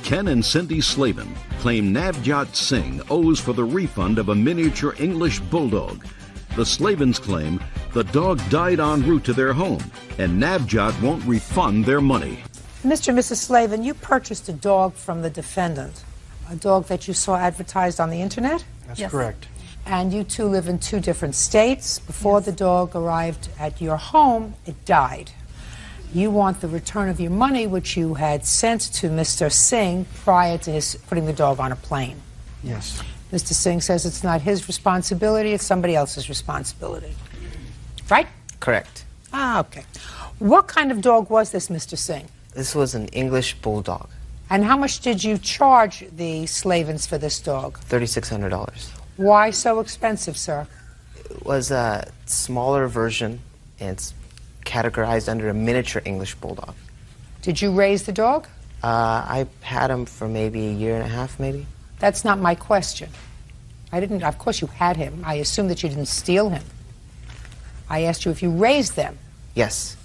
Ken and Cindy Slavin claim Navjot Singh owes for the refund of a miniature English bulldog. The Slavins claim the dog died en route to their home, and Navjot won't refund their money. Mr. and Mrs. Slavin, you purchased a dog from the defendant, a dog that you saw advertised on the internet? That's correct. And you two live in two different states. Before the dog arrived at your home, it died. You want the return of your money, which you had sent to Mr. Singh prior to his putting the dog on a plane. Yes. Mr. Singh says it's not his responsibility, it's somebody else's responsibility. Right? Correct. Ah, okay. What kind of dog was this, Mr. Singh? This was an English bulldog. And how much did you charge the Slavins for this dog? $3,600. Why so expensive, sir? It was a smaller version, and it's categorized under a miniature English bulldog. Did you raise the dog? I had him for maybe a year and a half, maybe. That's not my question. I didn't, of course you had him. I assume that you didn't steal him. I asked you if you raised them. Yes.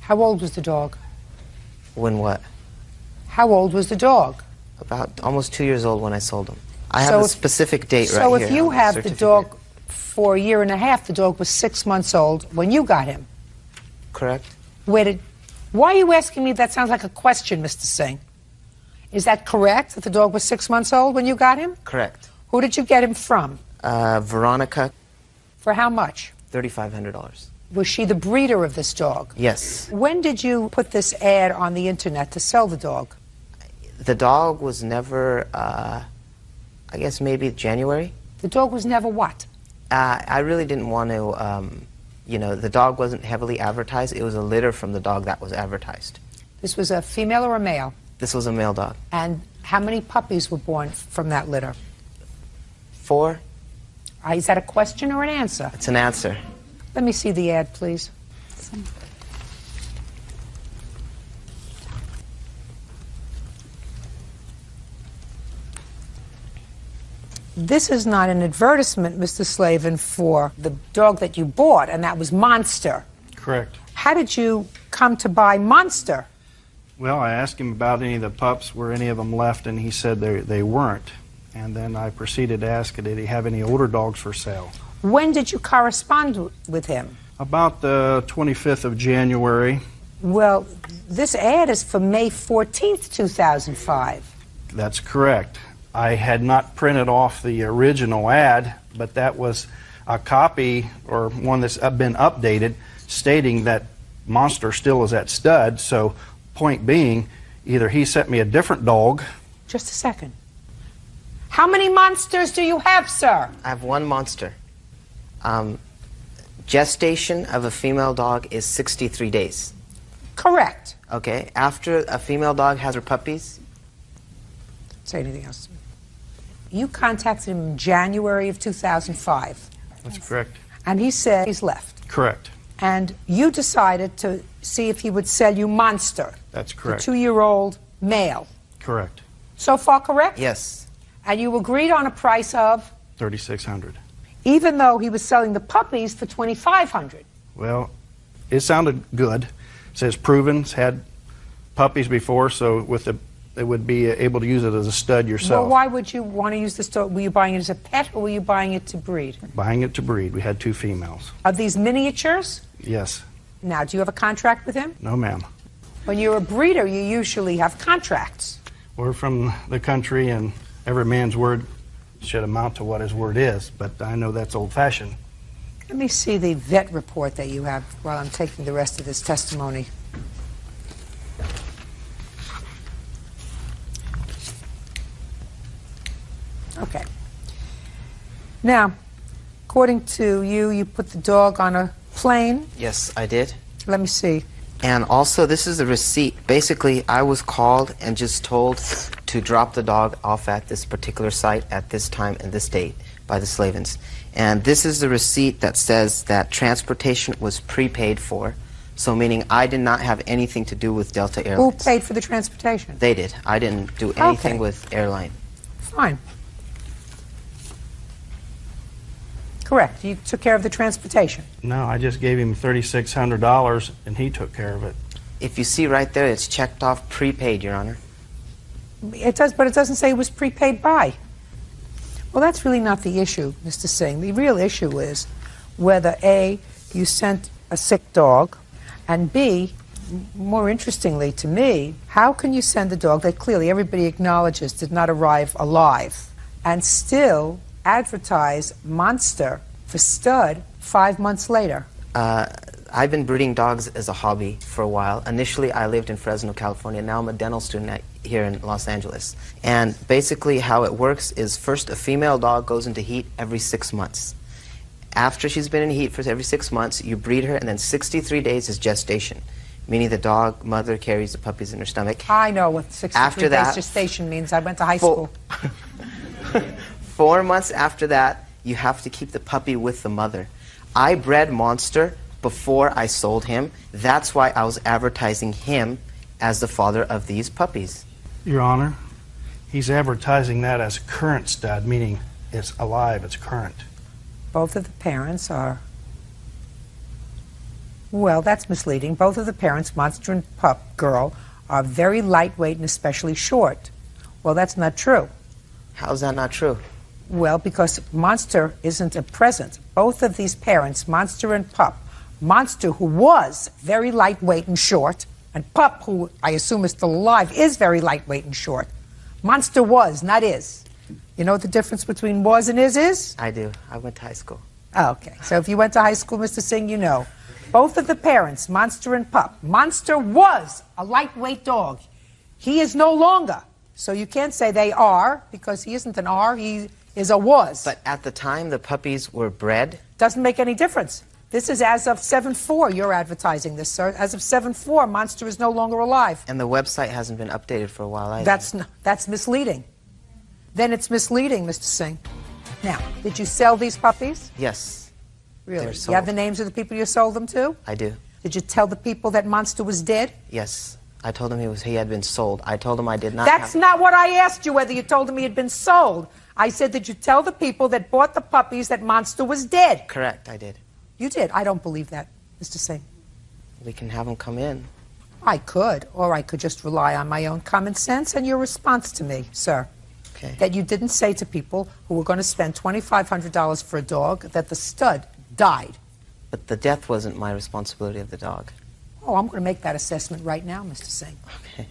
How old was the dog? When what? How old was the dog? About almost 2 years old when I sold him. I have a specific date right here. So if you have the dog for a year and a half, the dog was 6 months old when you got him. Correct. Why are you asking me? That sounds like a question, Mr. Singh. Is that correct, that the dog was 6 months old when you got him? Correct. Who did you get him from? Veronica. For how much? $3,500. Was she the breeder of this dog? Yes. When did you put this ad on the internet to sell the dog? The dog was never, I guess maybe January. The dog was never what? I really didn't want to, you know, the dog wasn't heavily advertised. It was a litter from the dog that was advertised. This was a female or a male? This was a male dog. And how many puppies were born from that litter? 4. Is that a question or an answer? It's an answer. Let me see the ad, please. This is not an advertisement, Mr. Slavin, for the dog that you bought, and that was Monster. Correct. How did you come to buy Monster? Well, I asked him about any of the pups, were any of them left, and he said they weren't. And then I proceeded to ask, did he have any older dogs for sale? When did you correspond with him? About the 25th of January. Well, this ad is for May 14th, 2005. That's correct. I had not printed off the original ad, but that was a copy or one that's been updated stating that Monster still is at stud. So, point being, either he sent me a different dog. Just a second. How many monsters do you have, sir? I have one Monster. Gestation of a female dog is 63 days. Correct. Okay, after a female dog has her puppies. Say anything else. You contacted him in January of 2005. That's correct. And he said he's left. Correct. And you decided to see if he would sell you Monster. That's correct. The 2-year-old male. Correct. So far correct? Yes. And you agreed on a price of? $3,600. Even though he was selling the puppies for $2,500. Well, it sounded good. It says proven's had puppies before, so with the it would be able to use it as a stud yourself. Well, why would you want to use this dog? Were you buying it as a pet or were you buying it to breed? Buying it to breed. We had 2 females. Are these miniatures? Yes. Now, do you have a contract with him? No, ma'am. When you're a breeder, you usually have contracts. We're from the country, and every man's word should amount to what his word is, but I know that's old-fashioned. Let me see the vet report that you have while I'm taking the rest of this testimony. Okay. Now, according to you, you put the dog on a plane. Yes, I did. Let me see. And also, this is a receipt. Basically, I was called and just told to drop the dog off at this particular site at this time and this date by the Slavins. And this is the receipt that says that transportation was prepaid for, so meaning I did not have anything to do with Delta Airlines. Who paid for the transportation? They did. I didn't do anything with airline. Fine. Correct. You took care of the transportation. No, I just gave him $3,600, and he took care of it. If you see right there, it's checked off prepaid, Your Honor. It does, but it doesn't say it was prepaid by. Well, that's really not the issue, Mr. Singh. The real issue is whether A, you sent a sick dog, and B, more interestingly to me, how can you send a dog that clearly everybody acknowledges did not arrive alive and still advertise Monster for stud 5 months later? I've been breeding dogs as a hobby for a while. Initially, I lived in Fresno, California. Now I'm a dental student here in Los Angeles. And basically how it works is first a female dog goes into heat every 6 months. After she's been in heat for every 6 months, you breed her, and then 63 days is gestation, meaning the dog mother carries the puppies in her stomach. I know what 63 days gestation means. I went to high school. 4 months after that, you have to keep the puppy with the mother. I bred Monster before I sold him. That's why I was advertising him as the father of these puppies. Your Honor, he's advertising that as current stud, meaning it's alive, it's current. Both of the parents are... Well, that's misleading. Both of the parents, Monster and Pup Girl, are very lightweight and especially short. Well, that's not true. How's that not true? Well, because Monster isn't a present. Both of these parents, Monster and Pup, Monster, who was very lightweight and short, and Pup, who I assume is still alive, is very lightweight and short. Monster was, not is. You know what the difference between was and is? I do. I went to high school. Oh, okay. So if you went to high school, Mr. Singh, you know. Both of the parents, Monster and Pup. Monster was a lightweight dog. He is no longer. So you can't say they are, because he isn't an R, he is a was. But at the time the puppies were bred? Doesn't make any difference. This is as of 7/4. You're advertising this, sir. As of 7/4, Monster is no longer alive. And the website hasn't been updated for a while either. That's misleading. Then it's misleading, Mr. Singh. Now, did you sell these puppies? Yes. Really? They're You have sold. the names of the people you sold them to? I do. Did you tell the people that Monster was dead? Yes. I told him he had been sold. I told him I did not That's not what I asked you, whether you told him he had been sold. I said, did you tell the people that bought the puppies that Monster was dead? Correct, I did. You did. I don't believe that, Mr. Singh. We can have him come in. I could, or I could just rely on my own common sense and your response to me, sir. Okay. That you didn't say to people who were going to spend $2,500 for a dog that the stud died. But the death wasn't my responsibility of the dog. Oh, I'm going to make that assessment right now, Mr. Singh. Okay.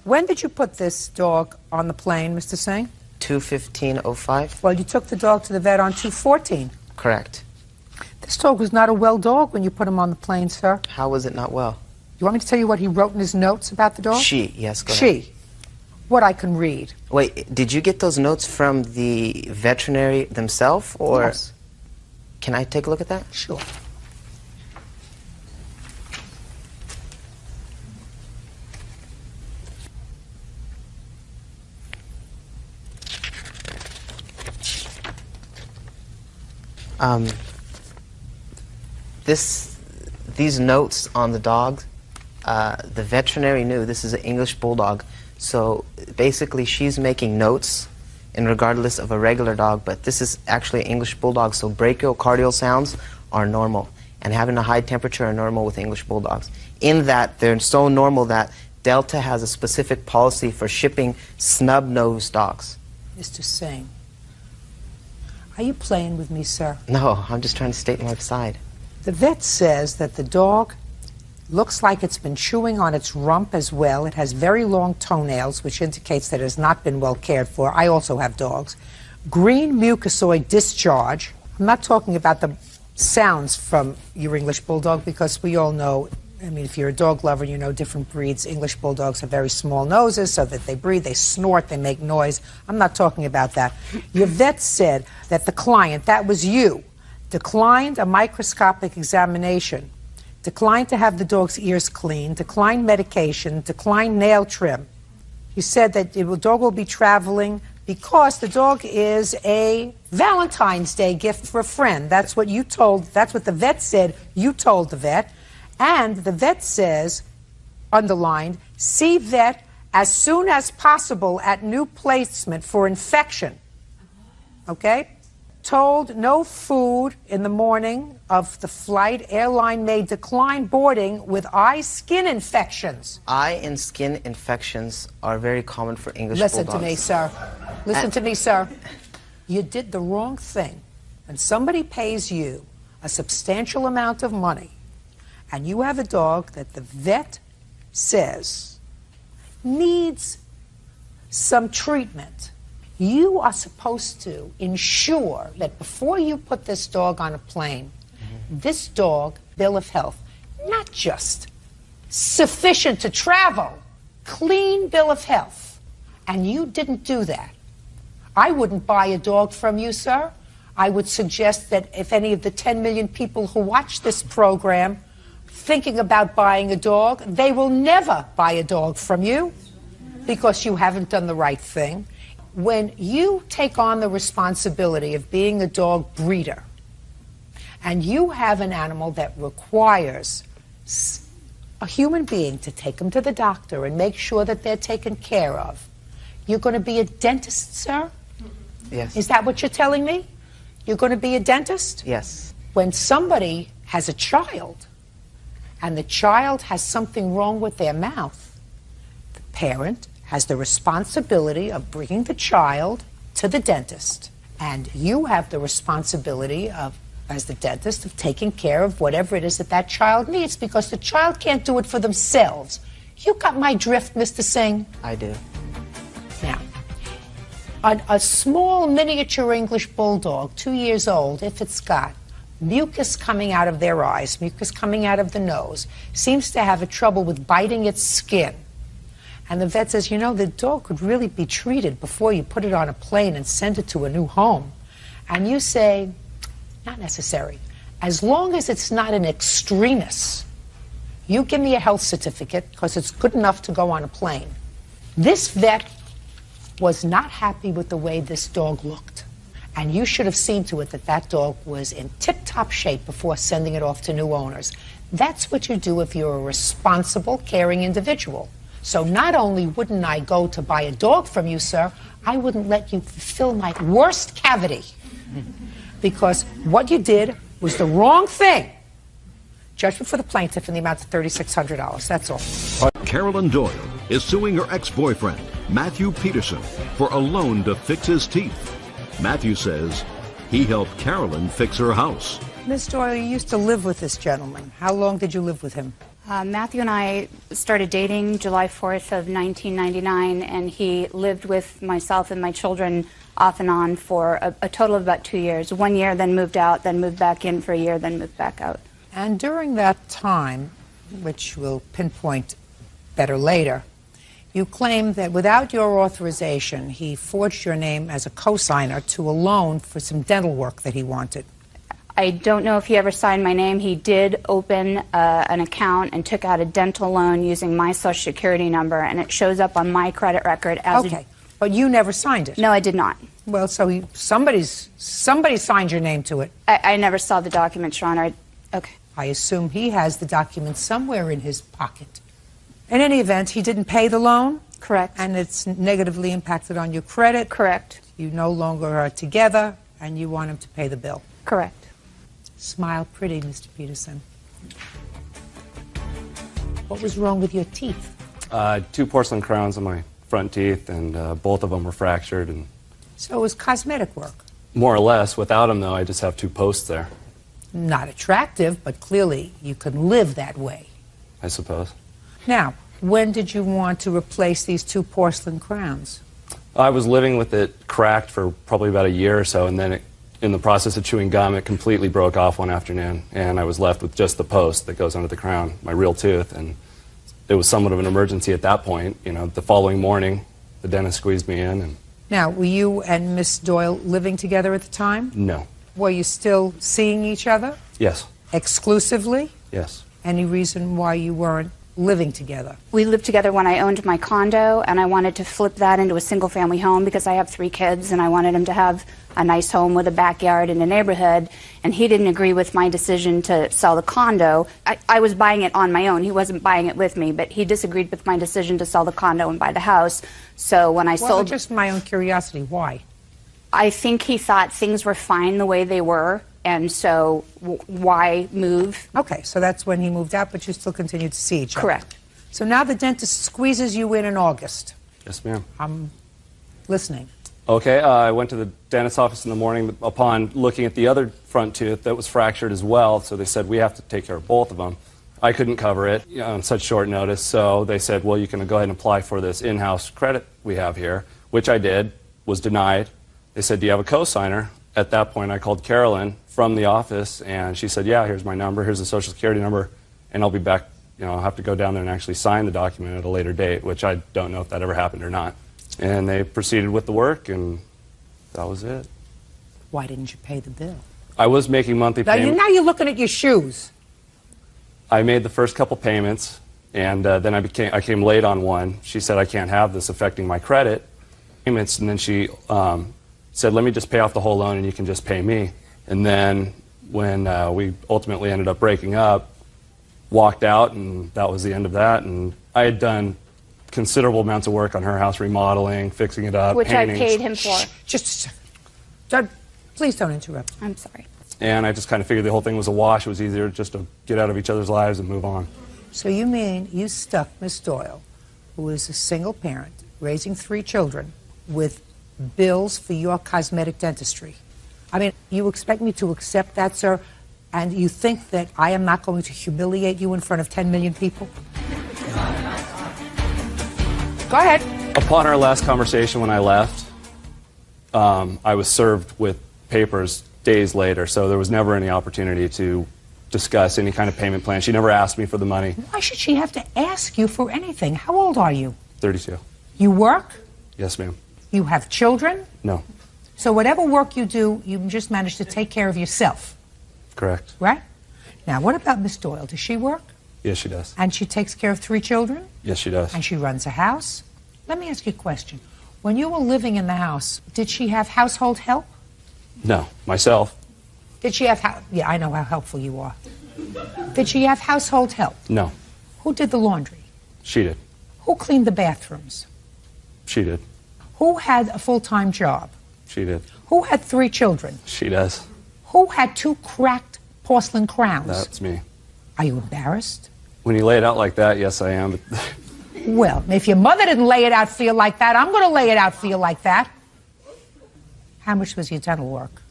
When did you put this dog on the plane, Mr. Singh? 2/15/05? Well, you took the dog to the vet on 2/14. Correct. This dog was not a well dog when you put him on the plane, sir. How was it not well? You want me to tell you what he wrote in his notes about the dog? She, yes, go ahead. She. What I can read. Wait, did you get those notes from the veterinary themselves, or? Yes. Can I take a look at that? Sure. These notes on the dog, the veterinary knew this is an English bulldog, so basically she's making notes in regardless of a regular dog, but this is actually an English bulldog, so brachiocardial sounds are normal, and having a high temperature are normal with English bulldogs. In that, they're so normal that Delta has a specific policy for shipping snub-nosed dogs. Mr. Singh, are you playing with me, sir? No, I'm just trying to state my side. The vet says that the dog looks like it's been chewing on its rump as well. It has very long toenails, which indicates that it has not been well cared for. I also have dogs. Green mucosoid discharge. I'm not talking about the sounds from your English bulldog, because we all know, I mean, if you're a dog lover, you know different breeds. English bulldogs have very small noses so that they breathe, they snort, they make noise. I'm not talking about that. Your vet said that the client, that was you, declined a microscopic examination, declined to have the dog's ears cleaned, declined medication, declined nail trim. You said that the dog will be traveling because the dog is a Valentine's Day gift for a friend. That's what you told, that's what the vet said you told the vet. And the vet says, underlined, see vet as soon as possible at new placement for infection. Okay? told no food in the morning of the flight. Airline may decline boarding with eye skin infections. Eye and skin infections are very common for English Listen bulldogs. to me, sir. Listen to me, sir. You did the wrong thing. When somebody pays you a substantial amount of money and you have a dog that the vet says needs some treatment, you are supposed to ensure that before you put this dog on a plane, this dog, bill of health, not just sufficient to travel, clean bill of health. And you didn't do that. I wouldn't buy a dog from you, sir. I would suggest that if any of the 10 million people who watch this program thinking about buying a dog, they will never buy a dog from you because you haven't done the right thing. When you take on the responsibility of being a dog breeder and you have an animal that requires a human being to take them to the doctor and make sure that they're taken care of, you're going to be a dentist, sir? Yes. Is that what you're telling me? You're going to be a dentist? Yes. When somebody has a child and the child has something wrong with their mouth, the parent has the responsibility of bringing the child to the dentist. And you have the responsibility of, as the dentist, of taking care of whatever it is that that child needs, because the child can't do it for themselves. You got my drift, Mr. Singh? I do. Now, a small miniature English bulldog, 2 years old, if it's got mucus coming out of their eyes, mucus coming out of the nose, seems to have a trouble with biting its skin. And the vet says, you know, the dog could really be treated before you put it on a plane and send it to a new home. And you say, not necessary. As long as it's not an extremis, you give me a health certificate because it's good enough to go on a plane. This vet was not happy with the way this dog looked. And you should have seen to it that that dog was in tip-top shape before sending it off to new owners. That's what you do if you're a responsible, caring individual. So not only wouldn't I go to buy a dog from you, sir, I wouldn't let you fulfill my worst cavity. Because what you did was the wrong thing. Judgment for the plaintiff in the amount of $3,600. That's all. Carolyn Doyle is suing her ex-boyfriend, Matthew Peterson, for a loan to fix his teeth. Matthew says he helped Carolyn fix her house. Miss Doyle, you used to live with this gentleman. How long did you live with him? Matthew and I started dating July 4th of 1999, and he lived with myself and my children off and on for a total of about 2 years. 1 year, then moved out, then moved back in for a year, then moved back out. And during that time, which we'll pinpoint better later, you claim that without your authorization, he forged your name as a cosigner to a loan for some dental work that he wanted. I don't know if he ever signed my name. He did open an account and took out a dental loan using my Social Security number, and it shows up on my credit record as okay, but you never signed it. No, I did not. Well, so somebody signed your name to it. I never saw the documents, Your Honor. Okay. I assume he has the documents somewhere in his pocket. In any event, he didn't pay the loan? Correct. And it's negatively impacted on your credit? Correct. You no longer are together, and you want him to pay the bill? Correct. Smile pretty, Mr. Peterson. What was wrong with your teeth? 2 porcelain crowns on my front teeth, and both of them were fractured. And So it was cosmetic work. more or less, without them, though, I just have 2 posts there, Not attractive, but clearly you can live that way. I suppose. Now, when did you want to replace these 2 porcelain crowns? I was living with it cracked for probably about a year or so, and then in the process of chewing gum, it completely broke off one afternoon, and I was left with just the post that goes under the crown, my real tooth, and it was somewhat of an emergency at that point. You know, the following morning, the dentist squeezed me in, and Now, were you and Miss Doyle living together at the time? no. Were you still seeing each other Yes. exclusively? Yes. Any reason why you weren't living together? We lived together when I owned my condo, and I wanted to flip that into a single-family home because I have 3 kids, and I wanted him to have a nice home with a backyard in a neighborhood, and he didn't agree with my decision to sell the condo. I was buying it on my own. He wasn't buying it with me, but he disagreed with my decision to sell the condo and buy the house. So when I Well, sold... just my own curiosity, why? I think he thought things were fine the way they were, and so why move? Okay, so that's when he moved out, but you still continued to see each other. Correct. So now the dentist squeezes you in August. Yes, ma'am. I'm listening. Okay, I went to the dentist's office in the morning upon looking at the other front tooth that was fractured as well, so they said, we have to take care of both of them. I couldn't cover it on such short notice, so they said, well, you can go ahead and apply for this in-house credit we have here, which I did, was denied. They said, do you have a co-signer? At that point, I called Carolyn from the office, and she said, yeah, here's my number, here's the Social Security number, and I'll be back. I'll have to go down there and actually sign the document at a later date, which I don't know if that ever happened or not. And they proceeded with the work, and that was it. Why didn't you pay the bill? I was making monthly payments. Now you're looking at your shoes. I made the first couple payments, and then I came late on one. She said, I can't have this affecting my credit payments, and then she said, let me just pay off the whole loan and you can just pay me. And then when we ultimately ended up breaking up, walked out, and that was the end of that. And I had done considerable amounts of work on her house, remodeling, fixing it up, Which painting. I paid him for. Just, Judge, please don't interrupt. I'm sorry. And I just kind of figured the whole thing was a wash. It was easier just to get out of each other's lives and move on. So you mean you stuck Miss Doyle, who is a single parent, raising 3 children, with bills for your cosmetic dentistry? I mean, you expect me to accept that, sir? And you think that I am not going to humiliate you in front of 10 million people? Go ahead. Upon our last conversation when I left, I was served with papers days later, so there was never any opportunity to discuss any kind of payment plan. She never asked me for the money. Why should she have to ask you for anything? How old are you? 32. You work? Yes, ma'am. You have children? No. So whatever work you do, you just manage to take care of yourself, Correct. right? Now, what about Miss Doyle? Does she work? Yes, she does. And she takes care of 3 children? Yes, she does. And she runs a house? Let me ask you a question. When you were living in the house, did she have household help? No, myself. Did she have, yeah, I know how helpful you are. Did she have household help? No, Who did the laundry? she did. Who cleaned the bathrooms? She did. Who had a full-time job? She did. Who had 3 children? She does. Who had 2 cracked porcelain crowns? That's me. Are you embarrassed? When you lay it out like that, yes, I am. But Well, if your mother didn't lay it out for you like that, I'm going to lay it out for you like that. How much was your dental work?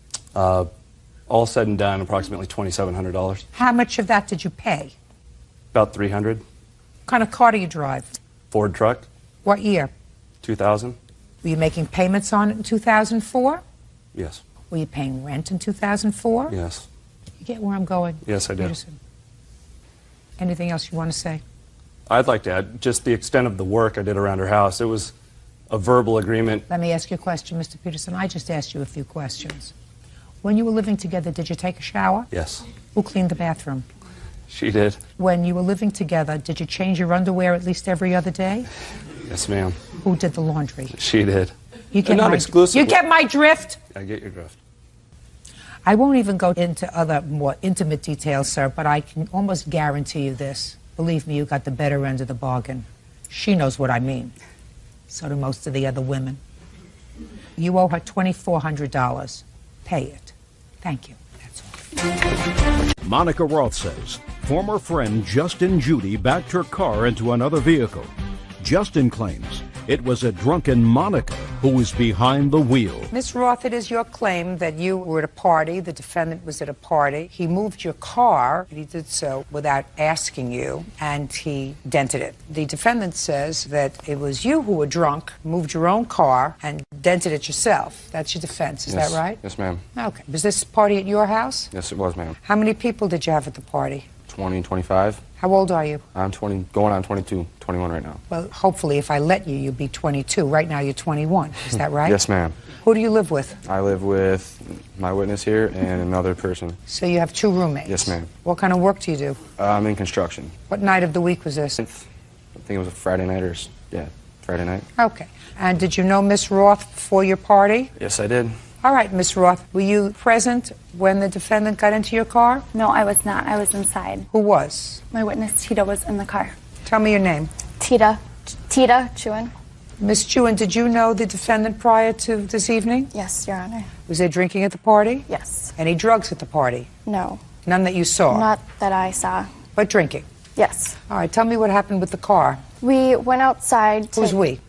all said and done, approximately $2,700. How much of that did you pay? About $300. What kind of car do you drive? Ford truck, What year? 2000. Were you making payments on it in 2004? Yes. Were you paying rent in 2004? Yes. You get where I'm going? Yes, I do. Peterson. Anything else you want to say? I'd like to add just the extent of the work I did around her house. It was a verbal agreement. Let me ask you a question, Mr. Peterson. I just asked you a few questions. When you were living together, did you take a shower? Yes, Who cleaned the bathroom? she did. When you were living together, did you change your underwear at least every other day? Yes, ma'am. Who did the laundry? She did. You get Not my, exclusively. You get my drift? I get your drift. I won't even go into other more intimate details, sir, but I can almost guarantee you this. Believe me, you got the better end of the bargain. She knows what I mean. So do most of the other women. You owe her $2,400. Pay it. Thank you. That's all. Monica Roth says former friend Justin Judy backed her car into another vehicle. Justin claims it was a drunken Monica who was behind the wheel. Ms. Roth, it is your claim that you were at a party, the defendant was at a party, he moved your car, and he did so without asking you, and he dented it. The defendant says that it was you who were drunk, moved your own car, and dented it yourself. That's your defense, is Yes. that right? Yes, ma'am. Okay. Was this party at your house? Yes, it was, ma'am. How many people did you have at the party? 20, 25. How old are you? I'm 20, going on 22, 21 right now. Well, hopefully if I let you, you'll be 22. Right now you're 21. Is that right? Yes, ma'am. Who do you live with? I live with my witness here and another person. So you have 2 roommates? Yes, ma'am. What kind of work do you do? I'm in construction. What night of the week was this? I think it was a Friday night Friday night. Okay. And did you know Miss Roth before your party? Yes, I did. All right, Miss Roth, were you present when the defendant got into your car? No, I was not. I was inside. Who was? My witness, Tita, was in the car. Tell me your name. Tita Chewin. Miss Jewin, did you know the defendant prior to this evening? Yes, Your Honor. Was there drinking at the party? Yes. Any drugs at the party? No. None that you saw? Not that I saw. But drinking? Yes. All right, tell me what happened with the car. We went outside to... Who's we?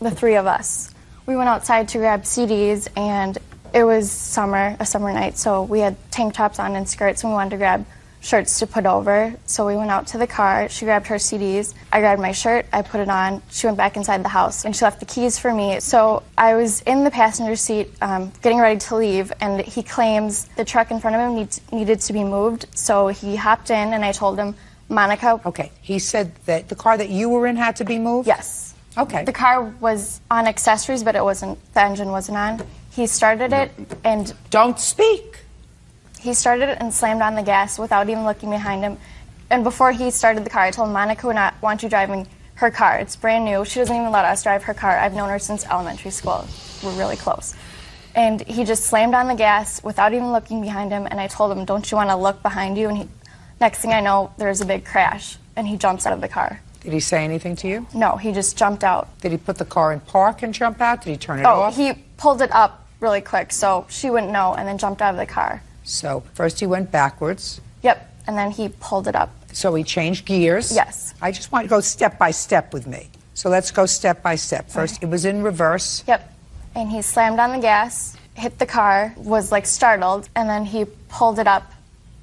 The three of us. We went outside to grab CDs, and it was a summer night, so we had tank tops on and skirts, and we wanted to grab shirts to put over. So we went out to the car. She grabbed her CDs. I grabbed my shirt. I put it on. She went back inside the house, and she left the keys for me. So I was in the passenger seat getting ready to leave, and he claims the truck in front of him needed to be moved. So he hopped in, and I told him, Monica... Okay, he said that the car that you were in had to be moved? Yes. Okay. The car was on accessories, but the engine wasn't on. He started it, and... Don't speak! He started it and slammed on the gas without even looking behind him. And before he started the car, I told him, Monica would not want you driving her car. It's brand new. She doesn't even let us drive her car. I've known her since elementary school. We're really close. And he just slammed on the gas without even looking behind him, and I told him, don't you want to look behind you? And next thing I know, there's a big crash, and he jumps out of the car. Did he say anything to you? No, he just jumped out. Did he put the car in park and jump out? Did he turn it off? He pulled it up really quick so she wouldn't know, and then jumped out of the car. So first he went backwards. Yep, and then he pulled it up. So he changed gears. Yes. I just want you to go step by step with me. So let's go step by step. First, it was in reverse. Yep, and he slammed on the gas, hit the car, was like startled, and then he pulled it up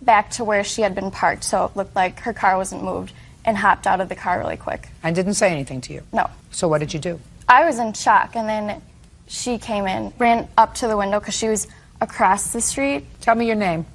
back to where she had been parked, so it looked like her car wasn't moved, and hopped out of the car really quick. And didn't say anything to you? No. So what did you do? I was in shock, and then she came in, ran up to the window because she was across the street. Tell me your name.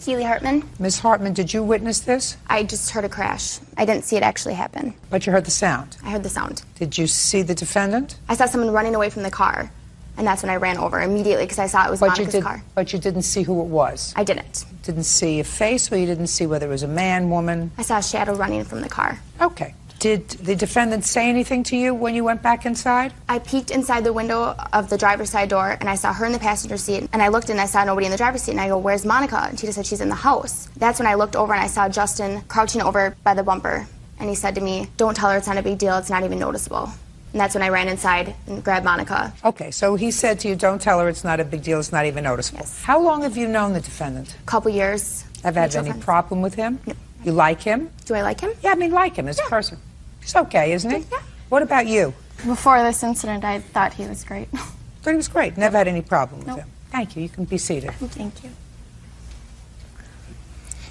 Keely Hartman. Ms. Hartman, did you witness this? I just heard a crash. I didn't see it actually happen. But you heard the sound? I heard the sound. Did you see the defendant? I saw someone running away from the car, and that's when I ran over immediately because I saw it was Monica's car. But you didn't see who it was? I didn't. Didn't see a face, or you didn't see whether it was a man, woman? I saw a shadow running from the car. Okay. Did the defendant say anything to you when you went back inside? I peeked inside the window of the driver's side door, and I saw her in the passenger seat, and I looked and I saw nobody in the driver's seat, and I go, where's Monica? And she just said she's in the house. That's when I looked over and I saw Justin crouching over by the bumper, and he said to me, don't tell her it's not a big deal, it's not even noticeable. And that's when I ran inside and grabbed Monica. Okay, so he said to you, don't tell her it's not a big deal, it's not even noticeable. Yes. How long have you known the defendant? A couple years. Have had any problem with him? No. You like him? Do I like him? Yeah, I mean, like him as a person. He's okay, isn't he? Yeah. What about you? Before this incident, I thought he was great. Thought he was great. Never had any problem with Nope. him. Thank you. You can be seated. Thank you.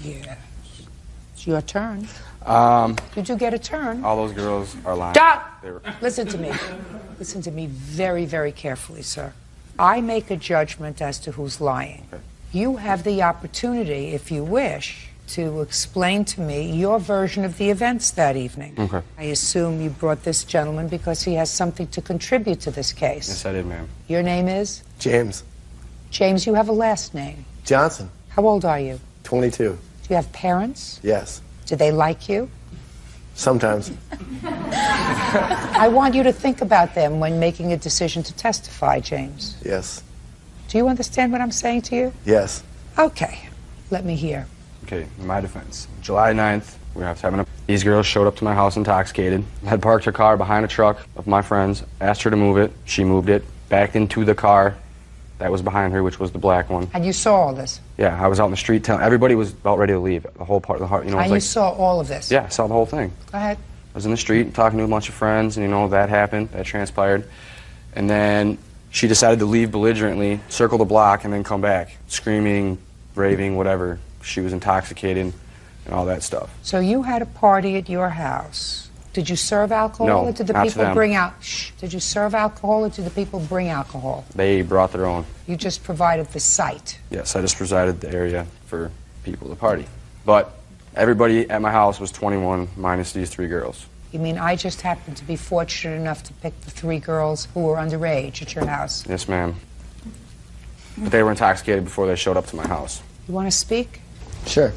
Yeah. It's your turn. Did you get a turn? All those girls are lying. Stop! They were- Listen to me. Listen to me very, very carefully, sir. I make a judgment as to who's lying. Okay. You have the opportunity, if you wish, to explain to me your version of the events that evening. Okay. I assume you brought this gentleman because he has something to contribute to this case. Yes, I did, ma'am. Your name is? James James, you have a last name. Johnson, How old are you? 22. Do you have parents? Yes. Do they like you? Sometimes. I want you to think about them when making a decision to testify, James. Yes. Do you understand what I'm saying to you? Yes. Okay. Let me hear. Okay, in my defense. July 9th, we were having these girls showed up to my house intoxicated. Had parked her car behind a truck of my friend's, asked her to move it. She moved it, backed into the car that was behind her, which was the black one. And you saw all this? Yeah, I was out in the street telling everybody was about ready to leave. The whole part, you know. And it was you like, saw all of this? yeah, I saw the whole thing. Go ahead. I was in the street talking to a bunch of friends, and that happened, that transpired. And then she decided to leave belligerently, circle the block, and then come back, screaming, raving, whatever. She was intoxicated and all that stuff. So you had a party at your house. Did you serve alcohol? No, or did the not to people them. bring out? Shh. Did you serve alcohol or did the people bring alcohol? They brought their own. You just provided the site. Yes, I just presided the area for people to party. But everybody at my house was 21 minus these 3 girls. You mean I just happened to be fortunate enough to pick the 3 girls who were underage at your house? Yes, ma'am. But they were intoxicated before they showed up to my house. You want to speak? Sure.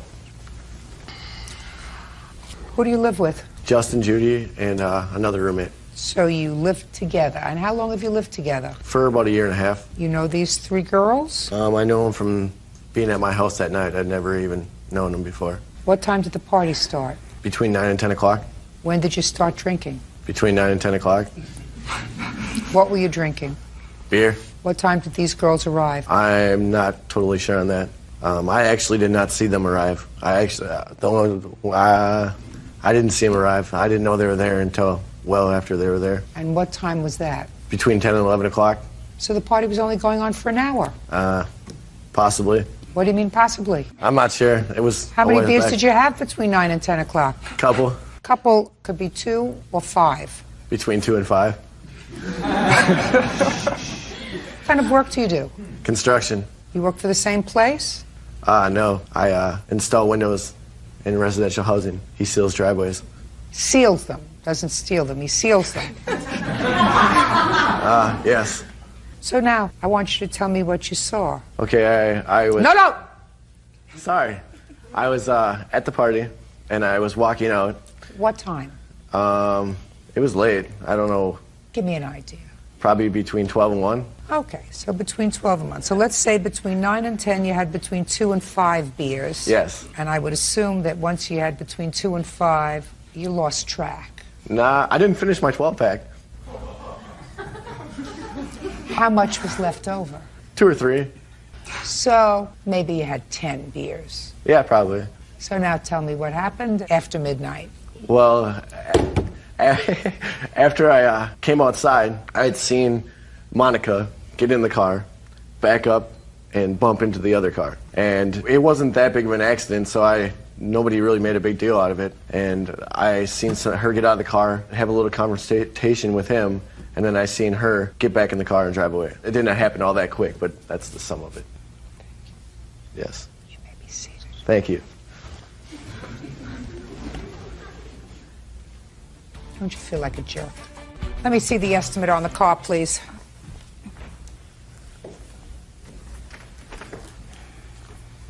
Who do you live with? Justin, Judy, and another roommate. So you lived together. And how long have you lived together? For about a year and a half. You know these 3 girls? I know them from being at my house that night. I'd never even known them before. What time did the party start? Between 9 and 10 o'clock. When did you start drinking? Between 9 and 10 o'clock. What were you drinking? Beer. What time did these girls arrive? I'm not totally sure on that. I actually did not see them arrive. I didn't see them arrive. I didn't know they were there until well after they were there. And what time was that? Between 10 and 11 o'clock. So the party was only going on for an hour? Possibly. What do you mean possibly? I'm not sure. It was. How many beers did you have between 9 and 10 o'clock? Couple. Couple could be 2 or 5. Between 2 and 5. What kind of work do you do? Construction. You work for the same place? No. I install windows in residential housing. He seals driveways. Seals them. Doesn't steal them. He seals them. Yes. So now, I want you to tell me what you saw. Okay, I was... No! Sorry. I was at the party, and I was walking out. What time? It was late. I don't know. Give me an idea. Probably between 12 and 1. Okay, so between 12 and 1. So let's say between 9 and 10 you had between 2 and 5 beers. Yes. And I would assume that once you had between 2 and 5, you lost track. Nah, I didn't finish my 12-pack. How much was left over? 2 or 3. So maybe you had 10 beers. Yeah, probably. So now tell me what happened after midnight. Well, after I came outside, I had seen Monica get in the car, back up, and bump into the other car. And it wasn't that big of an accident, so nobody really made a big deal out of it. And I seen her get out of the car, have a little conversation with him, and then I seen her get back in the car and drive away. It did not happen all that quick, but that's the sum of it. Yes. You may be seated. Thank you. Don't you feel like a jerk? Let me see the estimate on the car, please.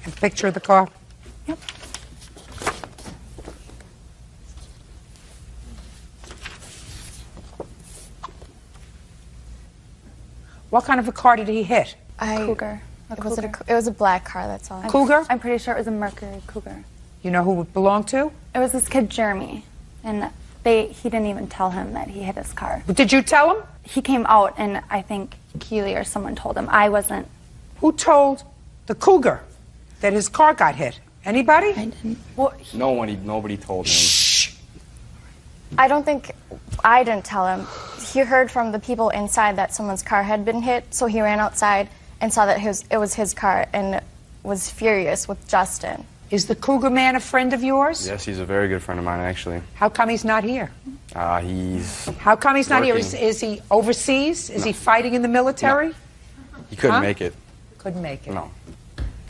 Have a picture of the car? Yep. What kind of a car did he hit? Cougar. It was a black car, that's all. Cougar? I'm pretty sure it was a Mercury Cougar. You know who it belonged to? It was this kid, Jeremy, and he didn't even tell him that he hit his car. Did you tell him? He came out, and I think Keely or someone told him. I wasn't. Who told the Cougar that his car got hit? Anybody? I didn't. Well, Nobody told him. Shh. I don't think I didn't tell him. He heard from the people inside that someone's car had been hit, so he ran outside and saw that it was his car and was furious with Justin. Is the Cougar man a friend of yours? Yes, he's a very good friend of mine, actually. How come he's not here? How come he's not here? working. Is he overseas? Is he fighting in the military? No. He couldn't Huh? make it. Couldn't make it. No.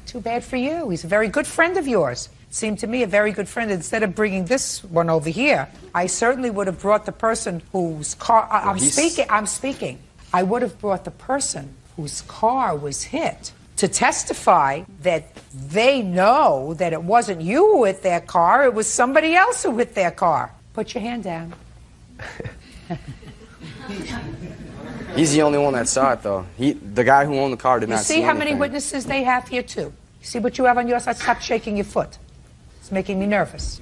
Too bad for you. He's a very good friend of yours. Seemed to me a very good friend. Instead of bringing this one over here, I certainly would have brought the person whose car... I'm speaking. I would have brought the person whose car was hit to testify that they know that it wasn't you who hit their car, it was somebody else who hit their car. Put your hand down. He's the only one that saw it, though. The guy who owned the car did not see You see how many anything. witnesses they have here, too? You see what you have on your side? Stop shaking your foot. It's making me nervous.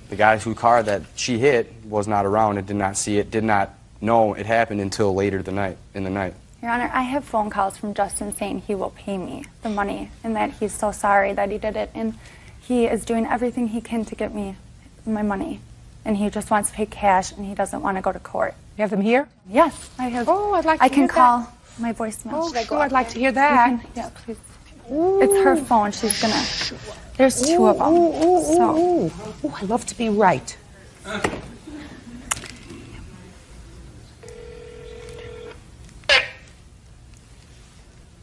The guy whose car that she hit was not around and did not see it, did not know it happened until later in the night. Your Honor, I have phone calls from Justin saying he will pay me the money and that he's so sorry that he did it, and he is doing everything he can to get me my money, and he just wants to pay cash and he doesn't want to go to court. You have them here? Yes, I have. Oh, I'd like to I can hear call that. my voicemail. Oh, sure, I'd like to hear that. Yeah, please. It's her phone. She's gonna. There's two of them. Ooh, I love to be right.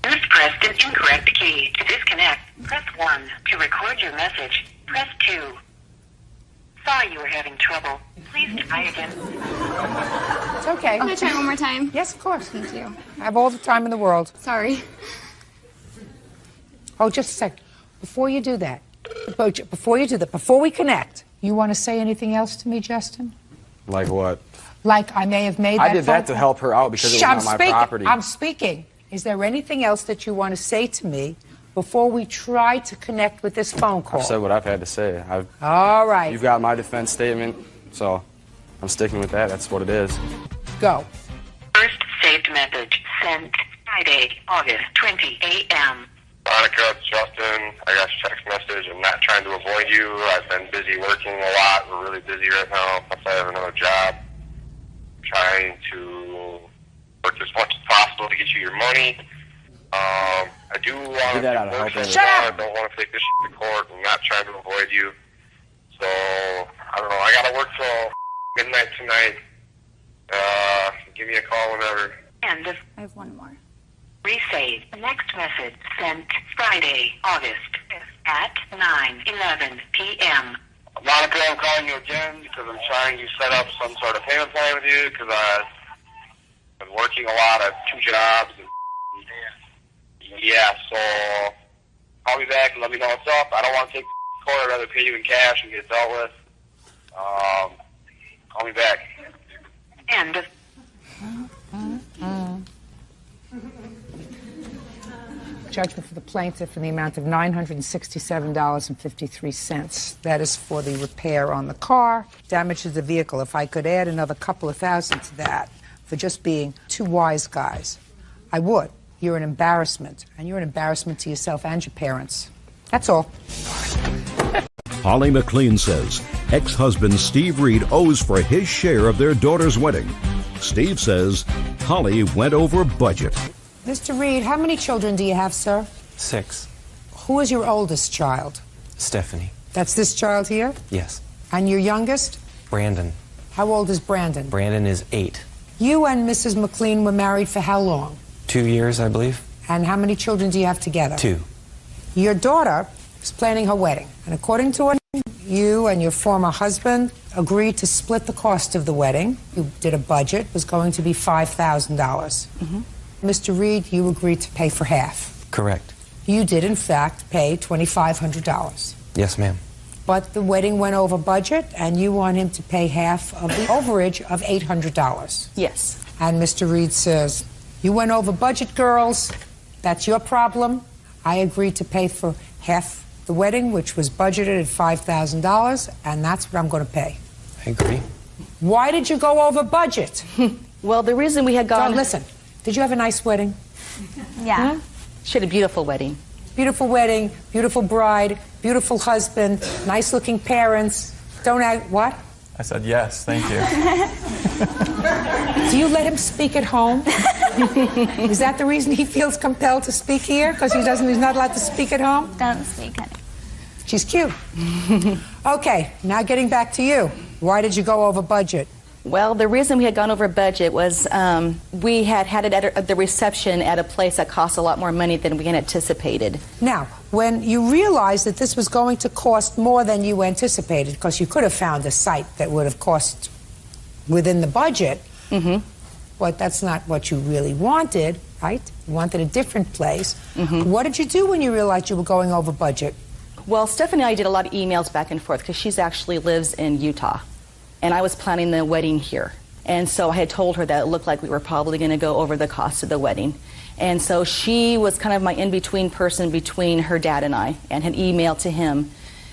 You've pressed an incorrect key. To disconnect, press 1. To record your message, press 2. Sorry you were having trouble. Please try again. It's okay. Can I try one more time? Yes, of course. Thank you. I have all the time in the world. Sorry. Oh, just a sec. Before you do that, before we connect, you want to say anything else to me, Justin? Like what? Like I may have made that I did that phone to call? help her out because it was I'm not my speaking. property. I'm speaking. Is there anything else that you want to say to me before we try to connect with this phone call? I've said what I've had to say. All right. You've got my defense statement, so I'm sticking with that. That's what it is. Go. message sent Friday, August 20 a.m. Monica, it's Justin. I got your text message. I'm not trying to avoid you. I've been busy working a lot. We're really busy right now. Plus, I have another job. I'm trying to work as much as possible to get you your money. I do want to work for Shut up! I don't want to take this shit to court. I'm not trying to avoid you. So, I don't know. I got to work till midnight tonight. Give me a call whenever. And I have one more. resave the next message sent Friday, August 5th at 9:11 p.m. Monica, I'm calling you again because I'm trying to set up some sort of payment plan with you because I've been working a lot. I have 2 jobs. And yeah, so call me back and let me know what's up. I don't want to take the court. I'd rather pay you in cash and get it dealt with. Call me back. End of Judgment for the plaintiff in the amount of $967.53. That is for the repair on the car, damage to the vehicle. If I could add another couple of thousand to that for just being 2 wise guys, I would. You're an embarrassment, and you're an embarrassment to yourself and your parents. That's all. Holly McLean says ex-husband Steve Reed owes for his share of their daughter's wedding. Steve says Holly went over budget. Mr. Reed, how many children do you have, sir? 6. Who is your oldest child? Stephanie. That's this child here? Yes. And your youngest? Brandon. How old is Brandon? Brandon is 8. You and Mrs. McLean were married for how long? 2 years, I believe. And how many children do you have together? 2. Your daughter is planning her wedding, and according to her, you and your former husband agreed to split the cost of the wedding. You did a budget, it was going to be $5,000. Mm-hmm. Mr. Reed, you agreed to pay for half. Correct. You did, in fact, pay $2,500. Yes, ma'am. But the wedding went over budget, and you want him to pay half of the overage of $800. Yes. And Mr. Reed says, you went over budget, girls. That's your problem. I agreed to pay for half the wedding, which was budgeted at $5,000, and that's what I'm going to pay. I agree. Why did you go over budget? Well, the reason we had gone... So, listen, did you have a nice wedding? Yeah. Hmm? She had a beautiful wedding. Beautiful wedding, beautiful bride, beautiful husband, nice-looking parents. Don't act... What? I said yes, thank you. Do you let him speak at home? Is that the reason he feels compelled to speak here? Because he's not allowed to speak at home? Don't speak, honey. She's cute. Okay, now getting back to you. Why did you go over budget? Well, the reason we had gone over budget was we had it at the reception at a place that cost a lot more money than we had anticipated. Now, when you realized that this was going to cost more than you anticipated, because you could have found a site that would have cost within the budget, but that's not what you really wanted, right? You wanted a different place. What did you do when you realized you were going over budget? Well, Stephanie and I did a lot of emails back and forth because she actually lives in Utah. And I was planning the wedding here. And so I had told her that it looked like we were probably going to go over the cost of the wedding. And so she was kind of my in-between person between her dad and I, and had emailed to him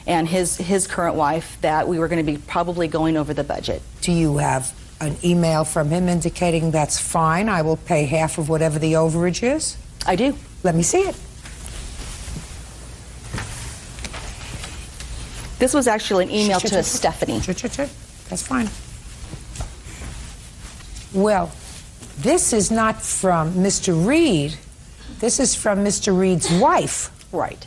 and his current wife that we were going to be probably going over the budget. Do you have an email from him indicating that's fine, I will pay half of whatever the overage is? I do. Let me see it. This was actually an email to Stephanie. That's fine. Well, this is not from Mr. Reed. This is from Mr. Reed's wife. Right.